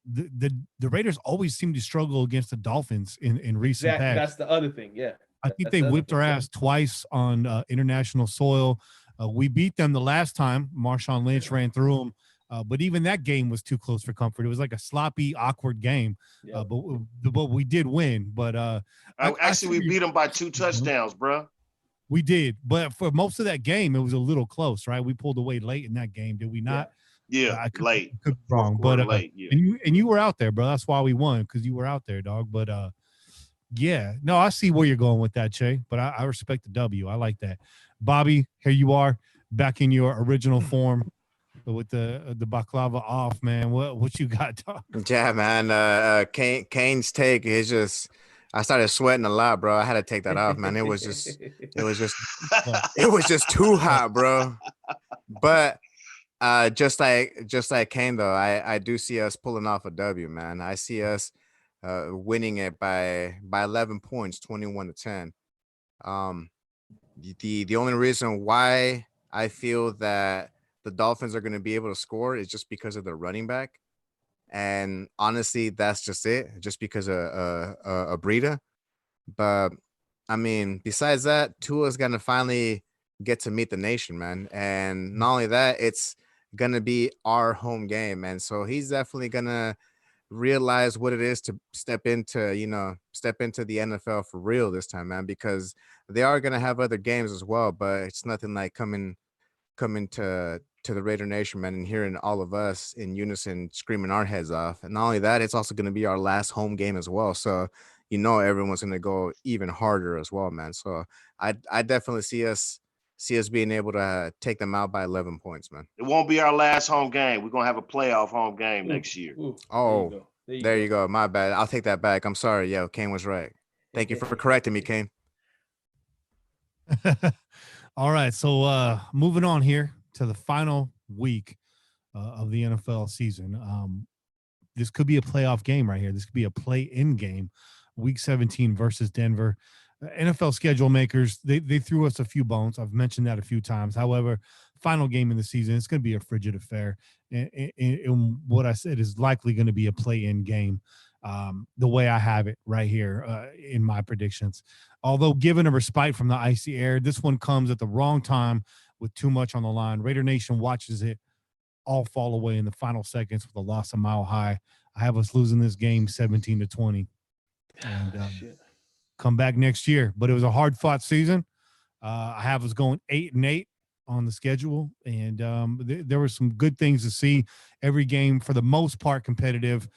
Raiders always seem to struggle against the Dolphins in recent past. That's the other thing, yeah. I think they whipped our ass twice on international soil. We beat them the last time. Marshawn Lynch ran through them. But even that game was too close for comfort. It was like a sloppy, awkward game. Yeah. But we did win. But we beat them by 2 touchdowns, bro. We did. But for most of that game, it was a little close, right? We pulled away late in that game, did we not? Yeah, late. Could be wrong, but late, yeah. And you were out there, bro. That's why we won, because you were out there, dog. But yeah, no, I see where you're going with that, Che. But I respect the W. I like that. Bobby, here you are, back in your original form. With the baklava off, man. What you got, dog? Yeah, man. Kane's take is just, I started sweating a lot, bro. I had to take that off, man. It was just too hot, bro. But just like Kane though, I do see us pulling off a W, man. I see us winning it by 11 points, 21-10. The only reason why I feel that the Dolphins are going to be able to score is just because of their running back. And honestly, that's just it, just because of Breida. But I mean, besides that, Tua's going to finally get to meet the nation, man. And not only that, it's going to be our home game. And so he's definitely going to realize what it is to step into the NFL for real this time, man, because they are going to have other games as well, but it's nothing like coming to the Raider Nation, man, and hearing all of us in unison screaming our heads off. And not only that, it's also going to be our last home game as well. So, everyone's going to go even harder as well, man. So I definitely see us being able to take them out by 11 points, man. It won't be our last home game. We're going to have a playoff home game next year. Oh, there you go. My bad. I'll take that back. I'm sorry. Yo, Kane was right. Thank you for correcting me, Kane. All right. So moving on here to the final week of the NFL season. This could be a playoff game right here. This could be a play-in game, Week 17 versus Denver. NFL schedule makers, they threw us a few bones. I've mentioned that a few times. However, final game in the season, it's going to be a frigid affair. And what I said is likely going to be a play-in game, the way I have it right here in my predictions. Although given a respite from the icy air, this one comes at the wrong time with too much on the line. Raider Nation watches it all fall away in the final seconds with a loss a mile high. I have us losing this game 17-20. And come back next year. But it was a hard-fought season. I have us going 8-8 on the schedule, and there were some good things to see. Every game, for the most part, competitive,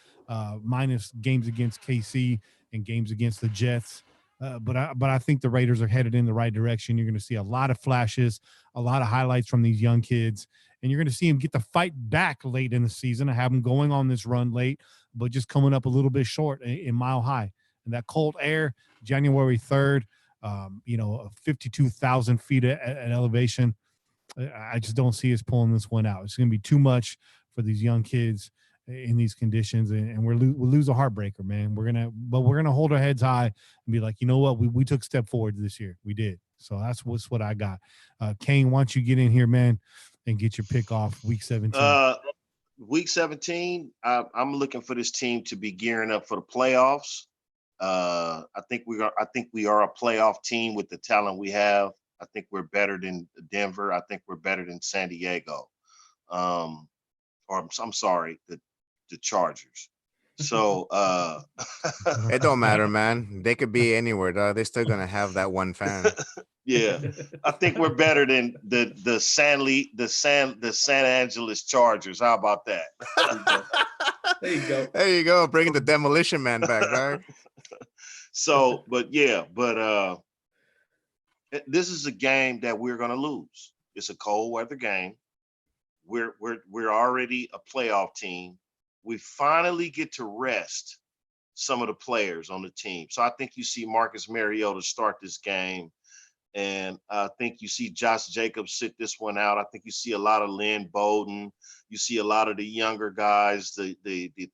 minus games against KC and games against the Jets. But I think the Raiders are headed in the right direction. You're going to see a lot of flashes, a lot of highlights from these young kids, and you're going to see them get the fight back late in the season. I have them going on this run late, but just coming up a little bit short in Mile High. And that cold air, January 3rd, 52,000 feet at elevation. I just don't see us pulling this one out. It's going to be too much for these young kids in these conditions, and we'll lose a heartbreaker, man. We're gonna hold our heads high and be like, you know what, we took a step forward this year. We did. So that's what I got. Kane, why don't you get in here, man, and get your pick off Week 17? Week 17, I'm looking for this team to be gearing up for the playoffs. I think we are a playoff team with the talent we have. I think we're better than Denver. I think we're better than San Diego. Or I'm sorry, the Chargers. So it don't matter, man. They could be anywhere, dog. They're still gonna have that one fan. Yeah, I think we're better than the San Angeles Chargers. How about that? There you go. There you go. Bringing the demolition man back, dog. So, this is a game that we're gonna lose. It's a cold weather game. We're already a playoff team. We finally get to rest some of the players on the team. So I think you see Marcus Mariota start this game, and I think you see Josh Jacobs sit this one out. I think you see a lot of Lynn Bowden. You see a lot of the younger guys, the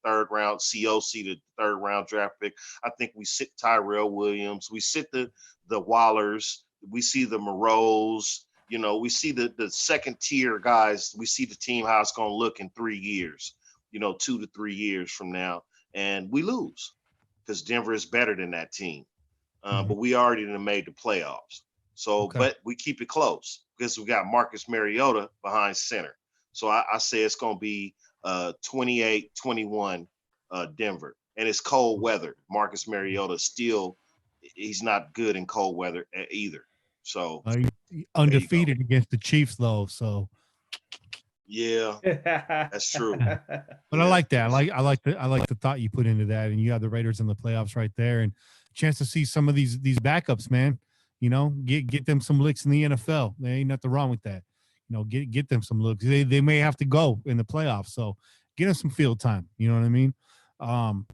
third round COC, the third round draft pick. I think we sit Tyrell Williams. We sit the Wallers. We see the Moreaus. We see the second tier guys. We see the team how it's going to look in 3 years, 2 to 3 years from now. And we lose because Denver is better than that team. But we already made the playoffs. So, okay. But we keep it close because we got Marcus Mariota behind center. So I say it's going to be 28-21 Denver. And it's cold weather. Marcus Mariota he's not good in cold weather either. So undefeated against the Chiefs, though. So yeah, that's true. But I like that. I like the thought you put into that, and you have the Raiders in the playoffs right there, and a chance to see some of these backups, man. Get them some licks in the NFL. There ain't nothing wrong with that. Get them some looks. They may have to go in the playoffs, so get them some field time. You know what I mean?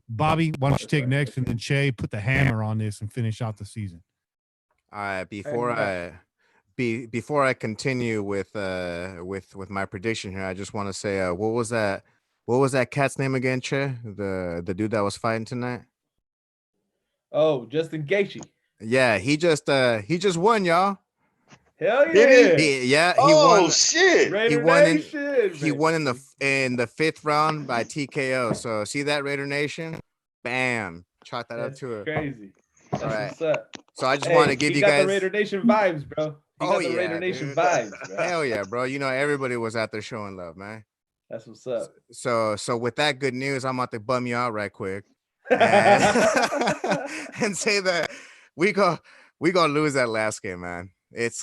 Bobby, why don't you take next, and then Che, put the hammer on this and finish out the season. All right, before I continue with my prediction here, I just want to say, what was that cat's name again, Che? The dude that was fighting tonight? Oh, Justin Gaethje. Yeah, he just won, y'all. Hell yeah. Did He Oh won. shit! He won in Nation, the 5th round by TKO. So see that, Raider Nation? Bam. Chalk that up That's to it. crazy. That's All right. what's up. So I just want to give you got guys the Raider Nation vibes, bro. He got the yeah, Raider Nation dude. vibes, bro. Hell yeah, bro. You know, everybody was out there showing love, man. That's what's up. So with that good news, I'm about to bum you out right quick and, and say that we gonna lose that last game, man. It's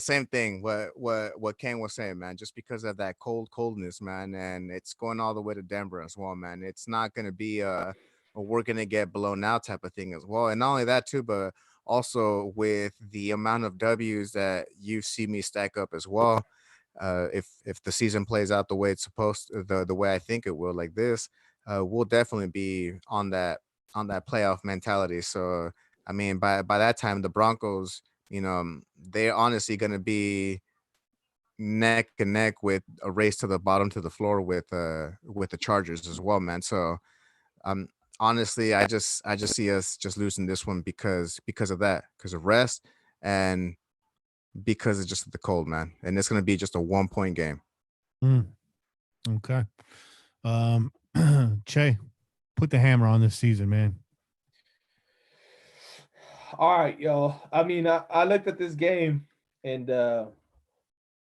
same thing what Ken was saying, man. Just because of that coldness, man, and it's going all the way to Denver as well, man. It's not gonna be we're gonna get blown out type of thing as well. And not only that too, but also with the amount of W's that you see me stack up as well. If the season plays out the way it's supposed to, the way I think it will, like this, we'll definitely be on that playoff mentality. So I mean, by that time, the Broncos, you know, they're honestly going to be neck and neck with a race to the bottom to the floor with the Chargers as well, man. So honestly, I just see us just losing this one because of that, because of rest and because it's just the cold, man. And it's going to be just a 1-point game. Okay. Che, put the hammer on this season, man. All right, y'all. I mean, I looked at this game and I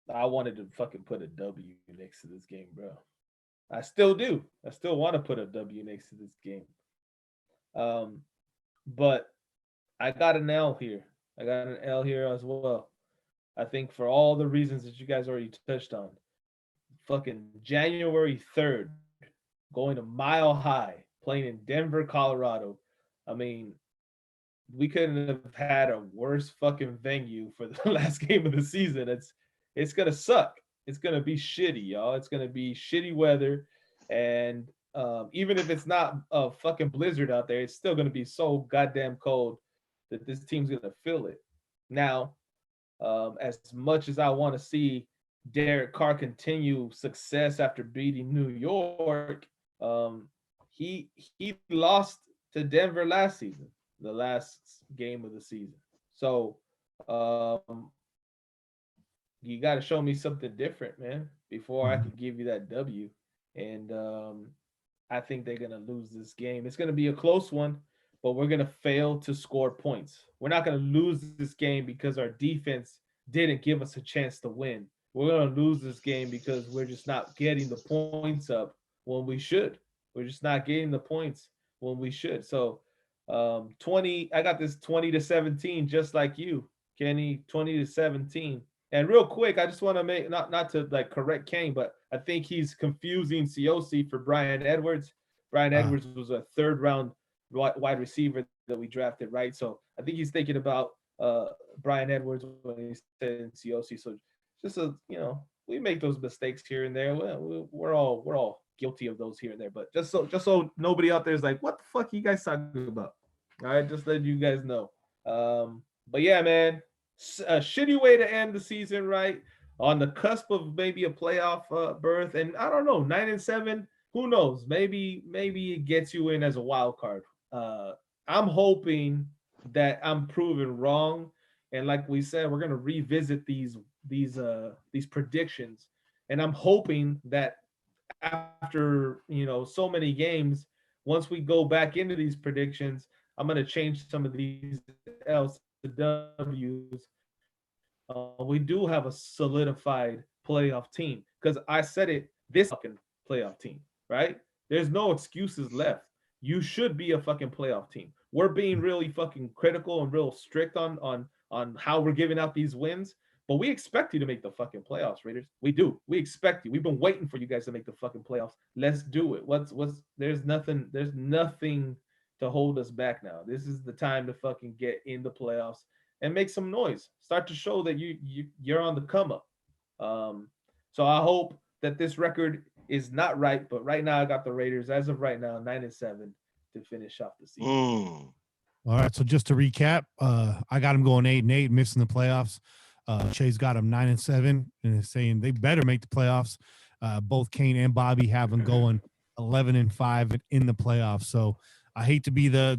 wanted to fucking put a W next to this game, bro. I still do. I still want to put a W next to this game. But I got an L here. I got an L here as well. I think for all the reasons that you guys already touched on. Fucking January 3rd, going to Mile High, playing in Denver, Colorado. I mean, we couldn't have had a worse fucking venue for the last game of the season. It's gonna suck. It's gonna be shitty, y'all. It's gonna be shitty weather, and even if it's not a fucking blizzard out there, it's still gonna be so goddamn cold that this team's gonna feel it. Now, as much as I want to see Derek Carr continue success after beating New York, he lost to Denver last season, the last game of the season. So you got to show me something different, man, before I can give you that W. And I think they're going to lose this game. It's going to be a close one, but we're going to fail to score points. We're not going to lose this game because our defense didn't give us a chance to win. We're going to lose this game because we're just not getting the points up when we should. We're just not getting the points when we should. So 20, I got this 20-17, just like you, Kenny, 20-17. And real quick, I just want to make, not to like correct Kane, but I think he's confusing COC for Brian Edwards. Brian Edwards was a 3rd round wide receiver that we drafted, right? So I think he's thinking about Brian Edwards when he's saying COC. So just we make those mistakes here and there. We're all guilty of those here and there. But just so nobody out there is like, what the fuck are you guys talking about? All right, just let you guys know. But yeah, man, a shitty way to end the season, right? On the cusp of maybe a playoff berth, and I don't know, 9-7. Who knows? Maybe it gets you in as a wild card. I'm hoping that I'm proven wrong, and like we said, we're gonna revisit these predictions, and I'm hoping that after so many games, once we go back into these predictions, I'm gonna change some of these L's to W's. We do have a solidified playoff team because I said it. This fucking playoff team, right? There's no excuses left. You should be a fucking playoff team. We're being really fucking critical and real strict on how we're giving out these wins, but we expect you to make the fucking playoffs, Raiders. We do. We expect you. We've been waiting for you guys to make the fucking playoffs. Let's do it. There's nothing to hold us back now. This is the time to fucking get in the playoffs and make some noise. Start to show that you're on the come up. So I hope that this record is not right, but right now I got the Raiders as of right now 9-7 to finish off the season. All right, so just to recap, I got them going 8-8, missing the playoffs. Che's got them 9-7, and is saying they better make the playoffs. Both Kane and Bobby have them going 11-5 in the playoffs. So I hate to be the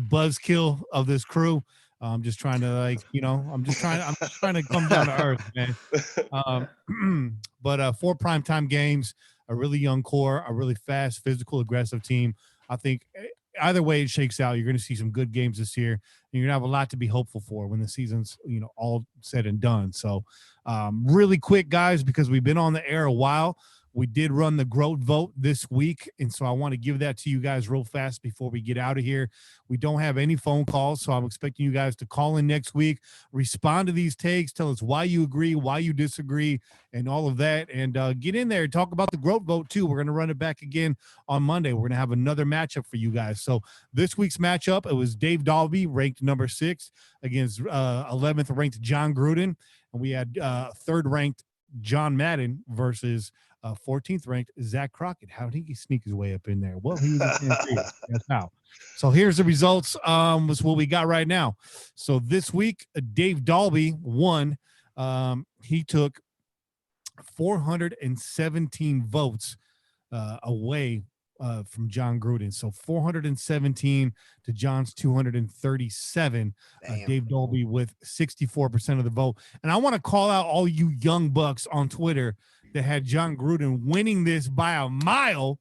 buzzkill of this crew. I'm just trying to I'm just trying to come down to earth, man. But 4 primetime games, a really young core, a really fast, physical, aggressive team. I think either way it shakes out, you're going to see some good games this year. And you're going to have a lot to be hopeful for when the season's, all said and done. So really quick, guys, because we've been on the air a while, we did run the GROAT vote this week, and so I want to give that to you guys real fast before we get out of here. We don't have any phone calls, so I'm expecting you guys to call in next week, respond to these takes, tell us why you agree, why you disagree, and all of that, and get in there and talk about the GROAT vote too. We're going to run it back again on Monday. We're going to have another matchup for you guys. So this week's matchup, it was Dave Dalby, ranked number 6, against 11th ranked John Gruden, and we had 3rd ranked John Madden versus 14th ranked Zach Crockett. How did he sneak his way up in there? Well, he was in That's how. So here's the results. Was what we got right now. So this week, Dave Dalby won. He took 417 votes away from John Gruden. So 417 to John's 237. Dave Dalby with 64% of the vote. And I want to call out all you young bucks on Twitter that had John Gruden winning this by a mile.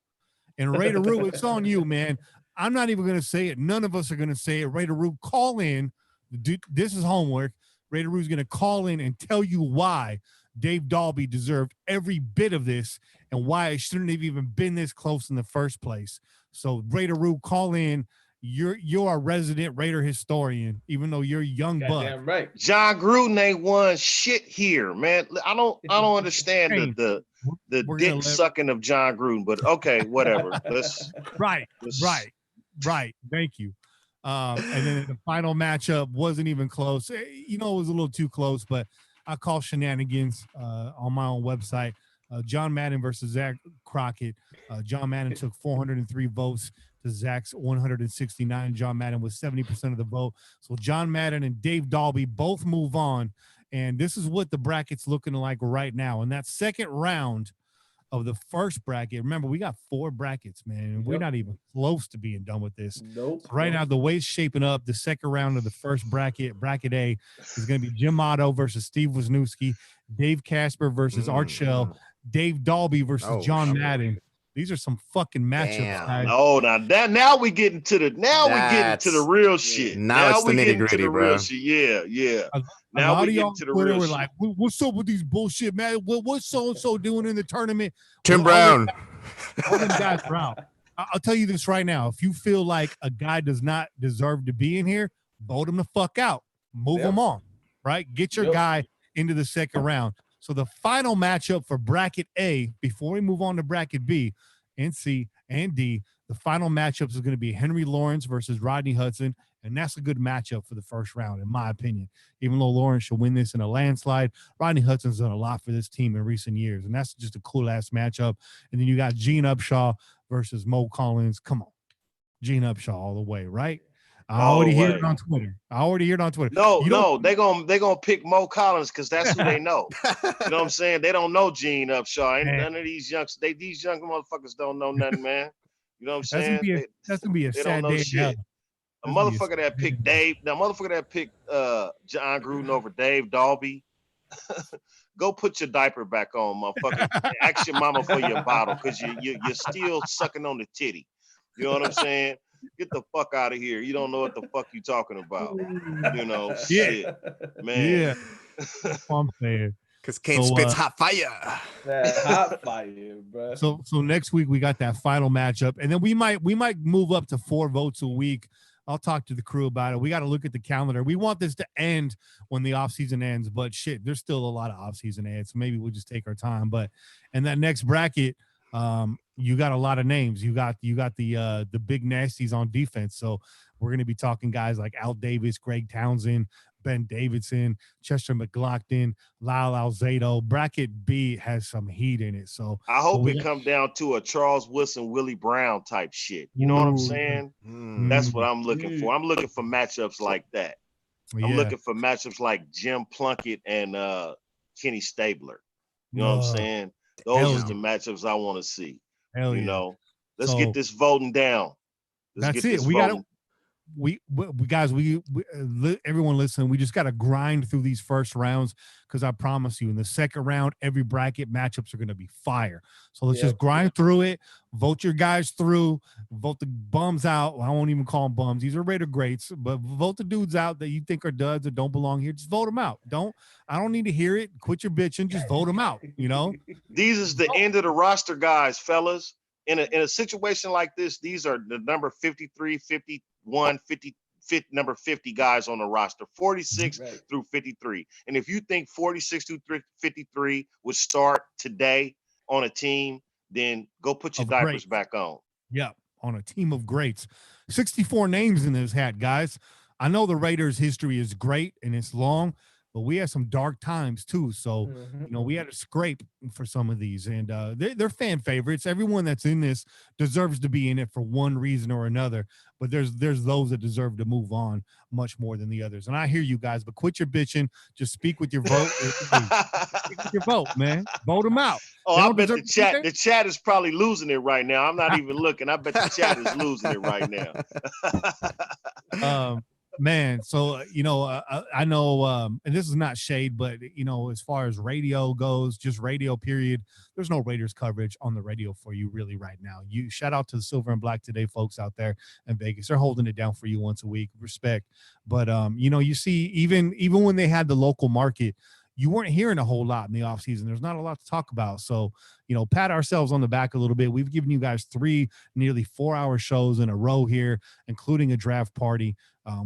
And Raideroo, it's on you, man. I'm not even going to say it. None of us are going to say it. Raideroo, call in. This is homework. Raideroo is going to call in and tell you why Dave Dalby deserved every bit of this and why it shouldn't have even been this close in the first place. So Raideroo, call in. You're a resident Raider historian, even though you're a young buck. Damn right. John Gruden ain't won shit here, man. I don't understand the dick sucking of John Gruden, but okay, whatever. Right. Thank you. And then the final matchup wasn't even close. It was a little too close, but I call shenanigans on my own website. John Madden versus Zach Crockett. John Madden took 403 votes to Zach's 169. John Madden was 70% of the vote. So John Madden and Dave Dalby both move on. And this is what the bracket's looking like right now. In that second round of the first bracket, remember, we got 4 brackets, man. And we're not even close to being done with this. Nope. So right now, the way it's shaping up, the second round of the first bracket, bracket A, is going to be Jim Otto versus Steve Wisniewski, Dave Casper versus Art Shell, Dave Dalby versus John Madden. These are some fucking matchups, guys. Oh, now we getting to the real shit. Now it's the nitty-gritty, bro. Yeah. Now we get to the real shit. Like, what's up with these bullshit, man? What's so-and-so doing in the tournament? Tim Brown. All them guys are out. I'll tell you this right now. If you feel like a guy does not deserve to be in here, vote him the fuck out. Move him on, right? Get your guy into the second round. So the final matchup for bracket A, before we move on to bracket B and C and D, the final matchups is going to be Henry Lawrence versus Rodney Hudson, and that's a good matchup for the first round, in my opinion. Even though Lawrence should win this in a landslide, Rodney Hudson's done a lot for this team in recent years, and that's just a cool-ass matchup. And then you got Gene Upshaw versus Mo Collins. Come on. Gene Upshaw all the way, right? I already hear it on Twitter. No, they gonna pick Mo Collins because that's who they know. You know what I'm saying? They don't know Gene Upshaw. None of these young motherfuckers don't know nothing, man. You know what I'm saying? That's gonna be a sad day. A motherfucker that picked Dave, John Gruden over Dave Dalby. Go put your diaper back on, motherfucker. Ask your mama for your bottle because you're still sucking on the titty. You know what I'm saying? Get the fuck out of here. You don't know what the fuck you talking about. Shit, man. Yeah. That's what I'm saying. Because Kane spits hot fire. Hot fire, bro. So next week we got that final matchup, and then we might move up to 4 votes a week. I'll talk to the crew about it. We got to look at the calendar. We want this to end when the offseason ends, but shit, there's still a lot of offseason ends. So maybe we'll just take our time. But in that next bracket, you got a lot of names. You got the big nasties on defense. So we're going to be talking guys like Al Davis, Greg Townsend, Ben Davidson, Chester McLaughlin, Lyle Alzado. Bracket B has some heat in it. So I hope it come down to a Charles Woodson, Willie Brown type shit. You know what I'm saying? That's what I'm looking for. I'm looking for matchups like that. I'm looking for matchups like Jim Plunkett and Kenny Stabler. You know what I'm saying? Those are the matchups I want to see. Let's get this voting down. That's it. We got to. We guys, everyone listen, we just got to grind through these first rounds, because I promise you in the second round, every bracket matchups are going to be fire. So let's just grind through it, vote your guys through, vote the bums out. I won't even call them bums. These are Raider greats, but vote the dudes out that you think are duds or don't belong here. Just vote them out. I don't need to hear it. Quit your bitching. Just vote them out. These is the end of the roster, guys, fellas. In a situation like this, these are the number 53, 51, 50, number 50 guys on the roster, 46 through 53. And if you think 46 through 53 would start today on a team, then go put your diapers back on. Yeah, on a team of greats. 64 names in this hat, guys. I know the Raiders' history is great and it's long, but we had some dark times too. So, we had to scrape for some of these, and they're fan favorites. Everyone that's in this deserves to be in it for one reason or another, but there's those that deserve to move on much more than the others. And I hear you guys, but quit your bitching. Just speak with your vote. Speak with your vote, man. Vote them out. Oh, I bet the chat is probably losing it right now. I'm not even looking. I bet the chat is losing it right now. Man, so I know, and this is not shade, but as far as radio goes, just radio period, there's no Raiders coverage on the radio for you really right now. You shout out to the Silver and Black Today folks out there in Vegas. They're holding it down for you once a week. Respect. But you see, even when they had the local market, you weren't hearing a whole lot in the offseason. There's not a lot to talk about. So, pat ourselves on the back a little bit. We've given you guys 3 nearly 4-hour shows in a row here, including a draft party.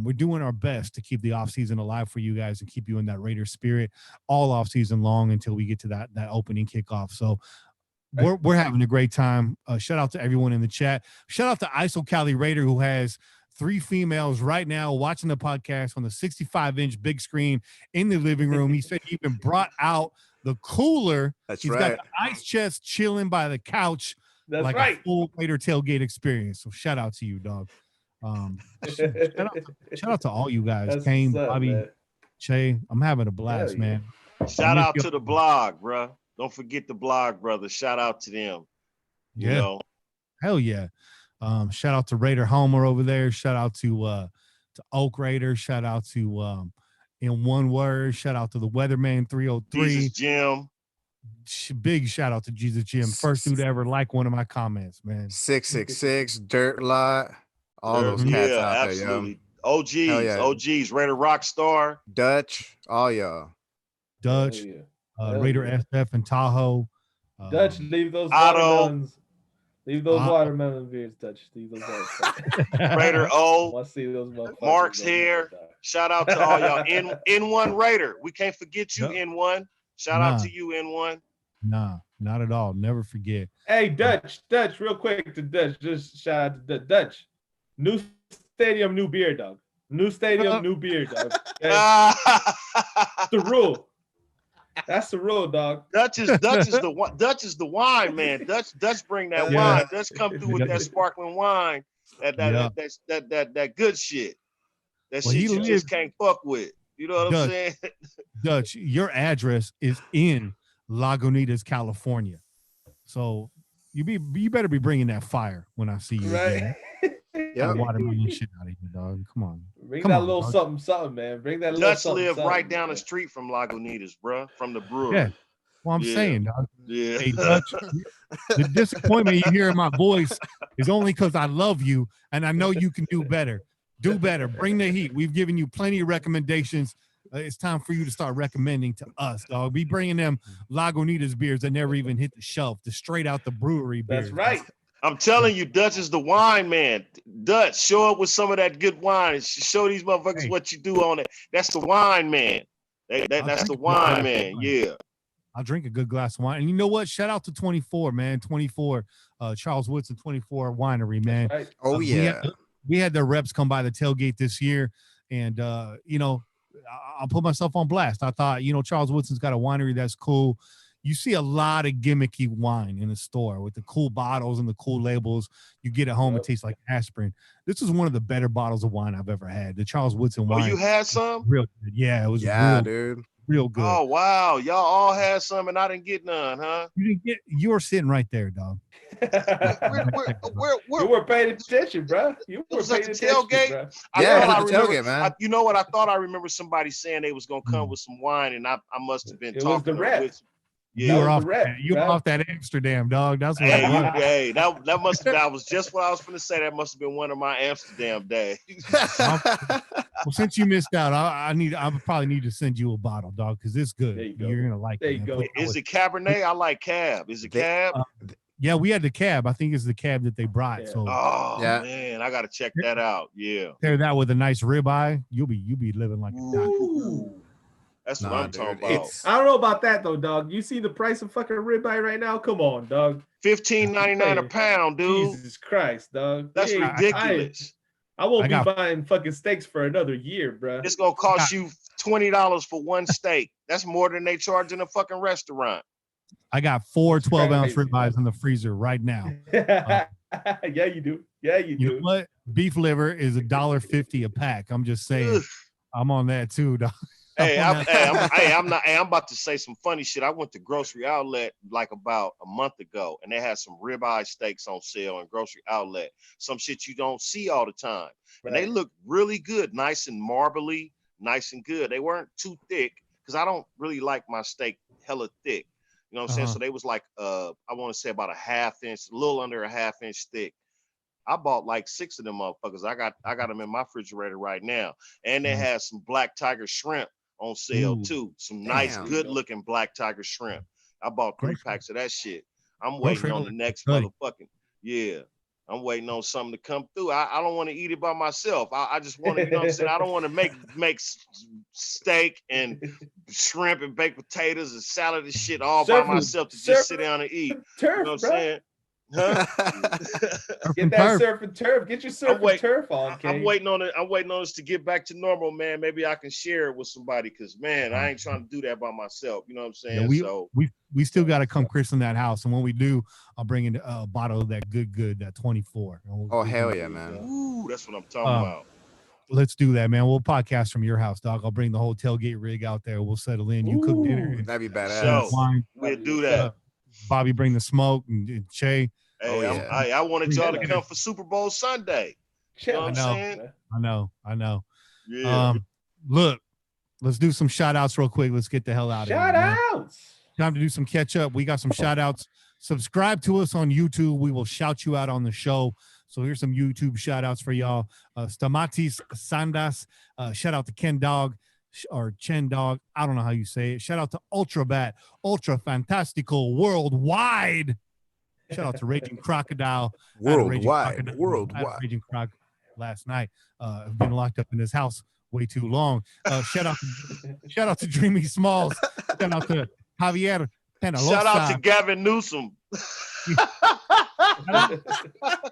We're doing our best to keep the offseason alive for you guys and keep you in that Raider spirit all offseason long until we get to that opening kickoff. So we're having a great time. Shout out to everyone in the chat. Shout out to ISO Cali Raider, who has 3 females right now watching the podcast on the 65-inch big screen in the living room. He said he even brought out the cooler. He's got the ice chest chilling by the couch. That's like right. A full Raider tailgate experience. So shout out to you, dog. Shout out to all you guys. That's Kane, what's up, Bobby, man. Che. I'm having a blast, man. Shout out to the blog, bro. Don't forget the blog, brother. Shout out to them. Yeah. Hell yeah. Shout out to Raider Homer over there. Shout out to Oak Raider. Shout out to In One Word. Shout out to the Weatherman 303. Jesus Jim. Big shout out to Jesus Jim. First dude to ever like one of my comments, man. 666 Dirt Lot. All those cats out absolutely. there, yo. OGs, Raider Rockstar, Dutch, all y'all. Dutch, Raider SF and Tahoe. Dutch, leave those watermelons. Leave those watermelon beers, Dutch. Leave those Raider O. I see those Mark's here. Shout out to all y'all. N1 Raider. We can't forget you, N1. Shout out to you, N1. Nah, not at all. Never forget. Hey, Dutch, real quick to Dutch. Just shout out to Dutch. New stadium, new beer, dog. New stadium, new beer, dog. That's the rule. That's the rule, dog. Dutch is the wine, man. Dutch bring that wine. Dutch come through with that sparkling wine. That good shit. That shit you just can't fuck with. You know what I'm saying? Dutch, your address is in Lagunitas, California. So you better be bringing that fire when I see you. Right. Yeah, watermelon shit out of you, dog. Come on. Bring that little something, man. Bring that little something. Dutch live right down the street from Lagunitas, bro, from the brewery. Yeah. Well, I'm saying, dog. Yeah. Hey, Dutch, the disappointment you hear in my voice is only because I love you and I know you can do better. Do better. Bring the heat. We've given you plenty of recommendations. It's time for you to start recommending to us, dog. Be bringing them Lagunitas beers that never even hit the shelf, the straight out the brewery beers. That's right. I'm telling you, Dutch is the wine man. Dutch, show up with some of that good wine. Show these motherfuckers what you do on it. That's the wine man. That's the wine man. Yeah. I'll drink a good glass of wine. And you know what? Shout out to 24, man. 24, Charles Woodson 24 Winery, man. Right. Oh, yeah. We had their reps come by the tailgate this year. And, I'll put myself on blast. I thought, Charles Woodson's got a winery that's cool. You see a lot of gimmicky wine in the store with the cool bottles and the cool labels. You get at home, it tastes like aspirin. This is one of the better bottles of wine I've ever had. The Charles Woodson wine. Oh, you had some? Real good. Yeah, it was real, real, dude. Real good. Oh wow, y'all all had some and I didn't get none, huh? You were sitting right there, dog. You were paying attention, bro. You were was at paying the attention, tailgate? bro. Yeah, at the tailgate, man. You know what? I thought I remember somebody saying they was gonna come with some wine, and I must have been It was talking the rep. with. You Yeah, were off. rep, You were bro. off that Amsterdam, dog. That's what. hey, that must have. That was just what I was gonna say. That must have been one of my Amsterdam days. Well, since you missed out, I probably need to send you a bottle, dog, because it's good. There you go. You're gonna like There it. you man. go. Put that Is with- it Cabernet? I like Cab. Is it Cab? Yeah, we had the cab. I think it's the cab that they brought. Yeah. So Oh Yeah. man, I gotta check that out. Yeah, pair that with a nice ribeye. You'll be living like a doctor. Ooh. that's what Nah, I'm talking dude, about. it's- I don't know about that though, dog. You see the price of fucking ribeye right now? Come on, dog. $15.99 a pound, dude. Jesus Christ, dog. That's Hey, ridiculous. I won't I be got- buying fucking steaks for another year, bro. It's gonna cost you $20 for one steak. That's more than they charge in a fucking restaurant. I got 4 That's 12-ounce crazy, ribeyes in the freezer right now. Yeah, you do. Yeah, you You know do. what? Beef liver is $1.50 a pack. I'm just saying. Ugh. I'm on that too, dog. Hey, I'm on that. I'm about to say some funny shit. I went to Grocery Outlet like about a month ago, and they had some ribeye steaks on sale in Grocery Outlet. Some shit you don't see all the time, and they Right. looked really good, nice and marbly, nice and good. They weren't too thick because I don't really like my steak hella thick. You know what I'm saying? Uh-huh. So they was like, I want to say about a half inch, a little under a half inch thick. I bought like 6 of them motherfuckers. I got them in my refrigerator right now, and they Mhm. had some black tiger shrimp on sale Ooh. too. Some nice, Damn. good looking black tiger shrimp. I bought 3 Grocery- packs of that shit. I'm Grocery waiting on the Outlet next good. motherfucking, yeah. I'm waiting on something to come through. I don't want to eat it by myself. I just want to, you know what I'm saying? I don't want to make steak and shrimp and baked potatoes and salad and shit all by Surf- myself to surf- just sit down and eat. You Turf, know what bro. I'm saying? Huh? Get that Turf. surf and turf. Get your surf and turf on, I'm King. waiting on it. I'm waiting on this to get back to normal, man. Maybe I can share it with somebody, because man, I ain't trying to do that by myself. You know what I'm saying? Yeah, So we still got to come christen that house, and when we do, I'll bring in a bottle of that good that 24. And we'll- Oh, hell yeah, man. ooh, that's what I'm talking about. Let's do that, man. We'll podcast from your house, dog. I'll bring the whole tailgate rig out there. We'll settle in. You cook dinner. Ooh. And That'd be badass. So- wine. We'll do that. Bobby bring the smoke and Che. Hey, Oh, yeah. I wanted y'all to Yeah. come for Super Bowl Sunday. Chill, You know what I'm saying? man. I know. Yeah. Look, let's do some shout outs real quick. Let's get the hell out of here. Shout man. outs. Time to do some catch up. We got some shout outs. Subscribe to us on YouTube. We will shout you out on the show. So here's some YouTube shout outs for y'all. Stamatis Sandas. Shout out to Ken Dog or Chen Dog. I don't know how you say it. Shout out to Ultra Bat, Ultra Fantastical Worldwide. Shout out to Raging Crocodile. I had a Raging Crocodile- I had a Worldwide. Raging Croc last night. I've been locked up in this house way too long. Shout out to Dreamy Smalls. Shout out to Javier Penalosa. Shout out to Gavin Newsom.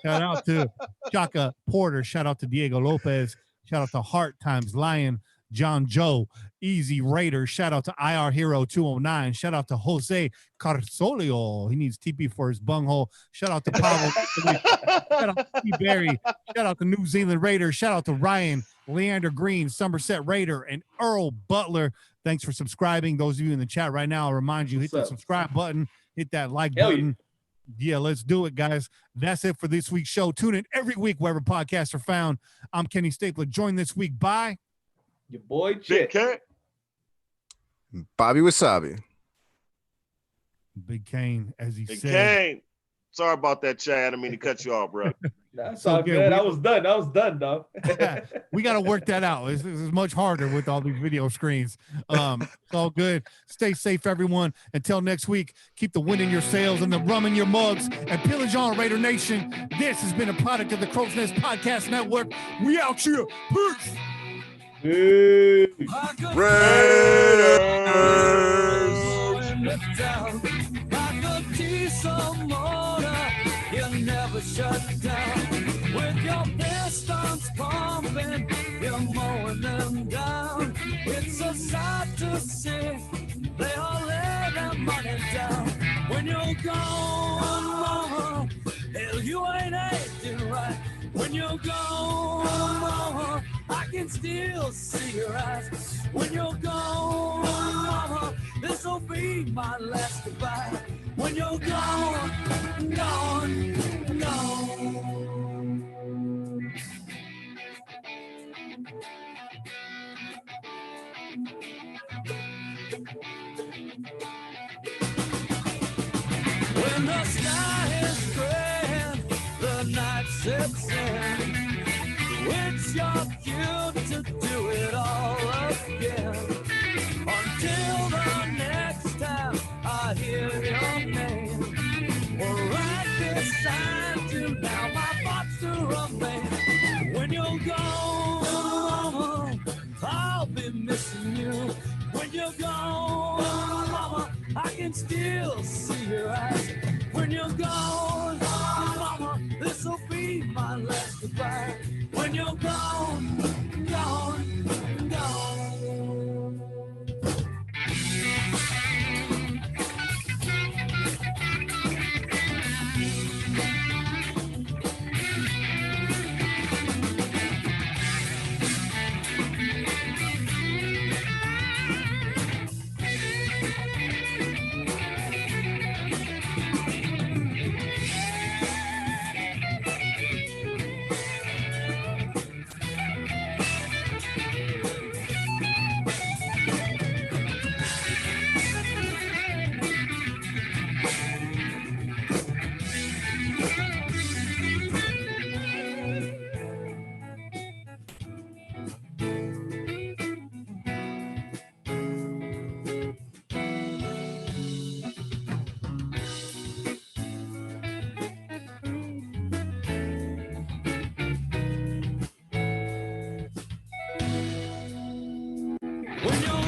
Shout out to Chaka Porter. Shout out to Diego Lopez. Shout out to Heart times Lion, John Joe, Easy Raider. Shout out to IR Hero 209. Shout out to Jose Carsolio. He needs TP for his bunghole. Shout out to Pablo. Shout out to T. Barry. Shout out to New Zealand Raiders. Shout out to Ryan, Leander Green, Somerset Raider, and Earl Butler. Thanks for subscribing. Those of you in the chat right now, I'll remind you, hit What's that up? subscribe button, hit that like Hell yeah. button. Yeah, let's do it, guys. That's it for this week's show. Tune in every week wherever podcasts are found. I'm Kenny Stapler, joined this week by Your boy Big Chick. Cat. Bobby Wasabi. Big Kane, as he Big said. Kane. Sorry about that, Chad. I didn't mean to cut you off, bro. That's So all good. good. We- I was done, dog. We got to work that out. This is much harder with all these video screens. It's all good. Stay safe, everyone. Until next week, keep the wind in your sails and the rum in your mugs. And pillage on, Raider Nation. This has been a product of the Crow's Nest Podcast Network. We out here. Peace. Hey. You never shut down. With your pistons pumping, you're mowing them down. It's a sight to see. They all lay their money down. When you're gone, mama, hell, you ain't acting right. When you're gone, mama, I can still see your eyes. When you're gone, mama, this'll be my last goodbye. When you're gone, gone, gone. When the sky is gray and the night sets in, it's your cue to do it all again. Until the next time I hear your name, or right beside you, now my thoughts to remain. When you're gone, I'll be missing you. When you're gone, mama, I can still see your eyes. When you're gone, mama, this'll be my last goodbye. When you're gone, gone, gone. When you're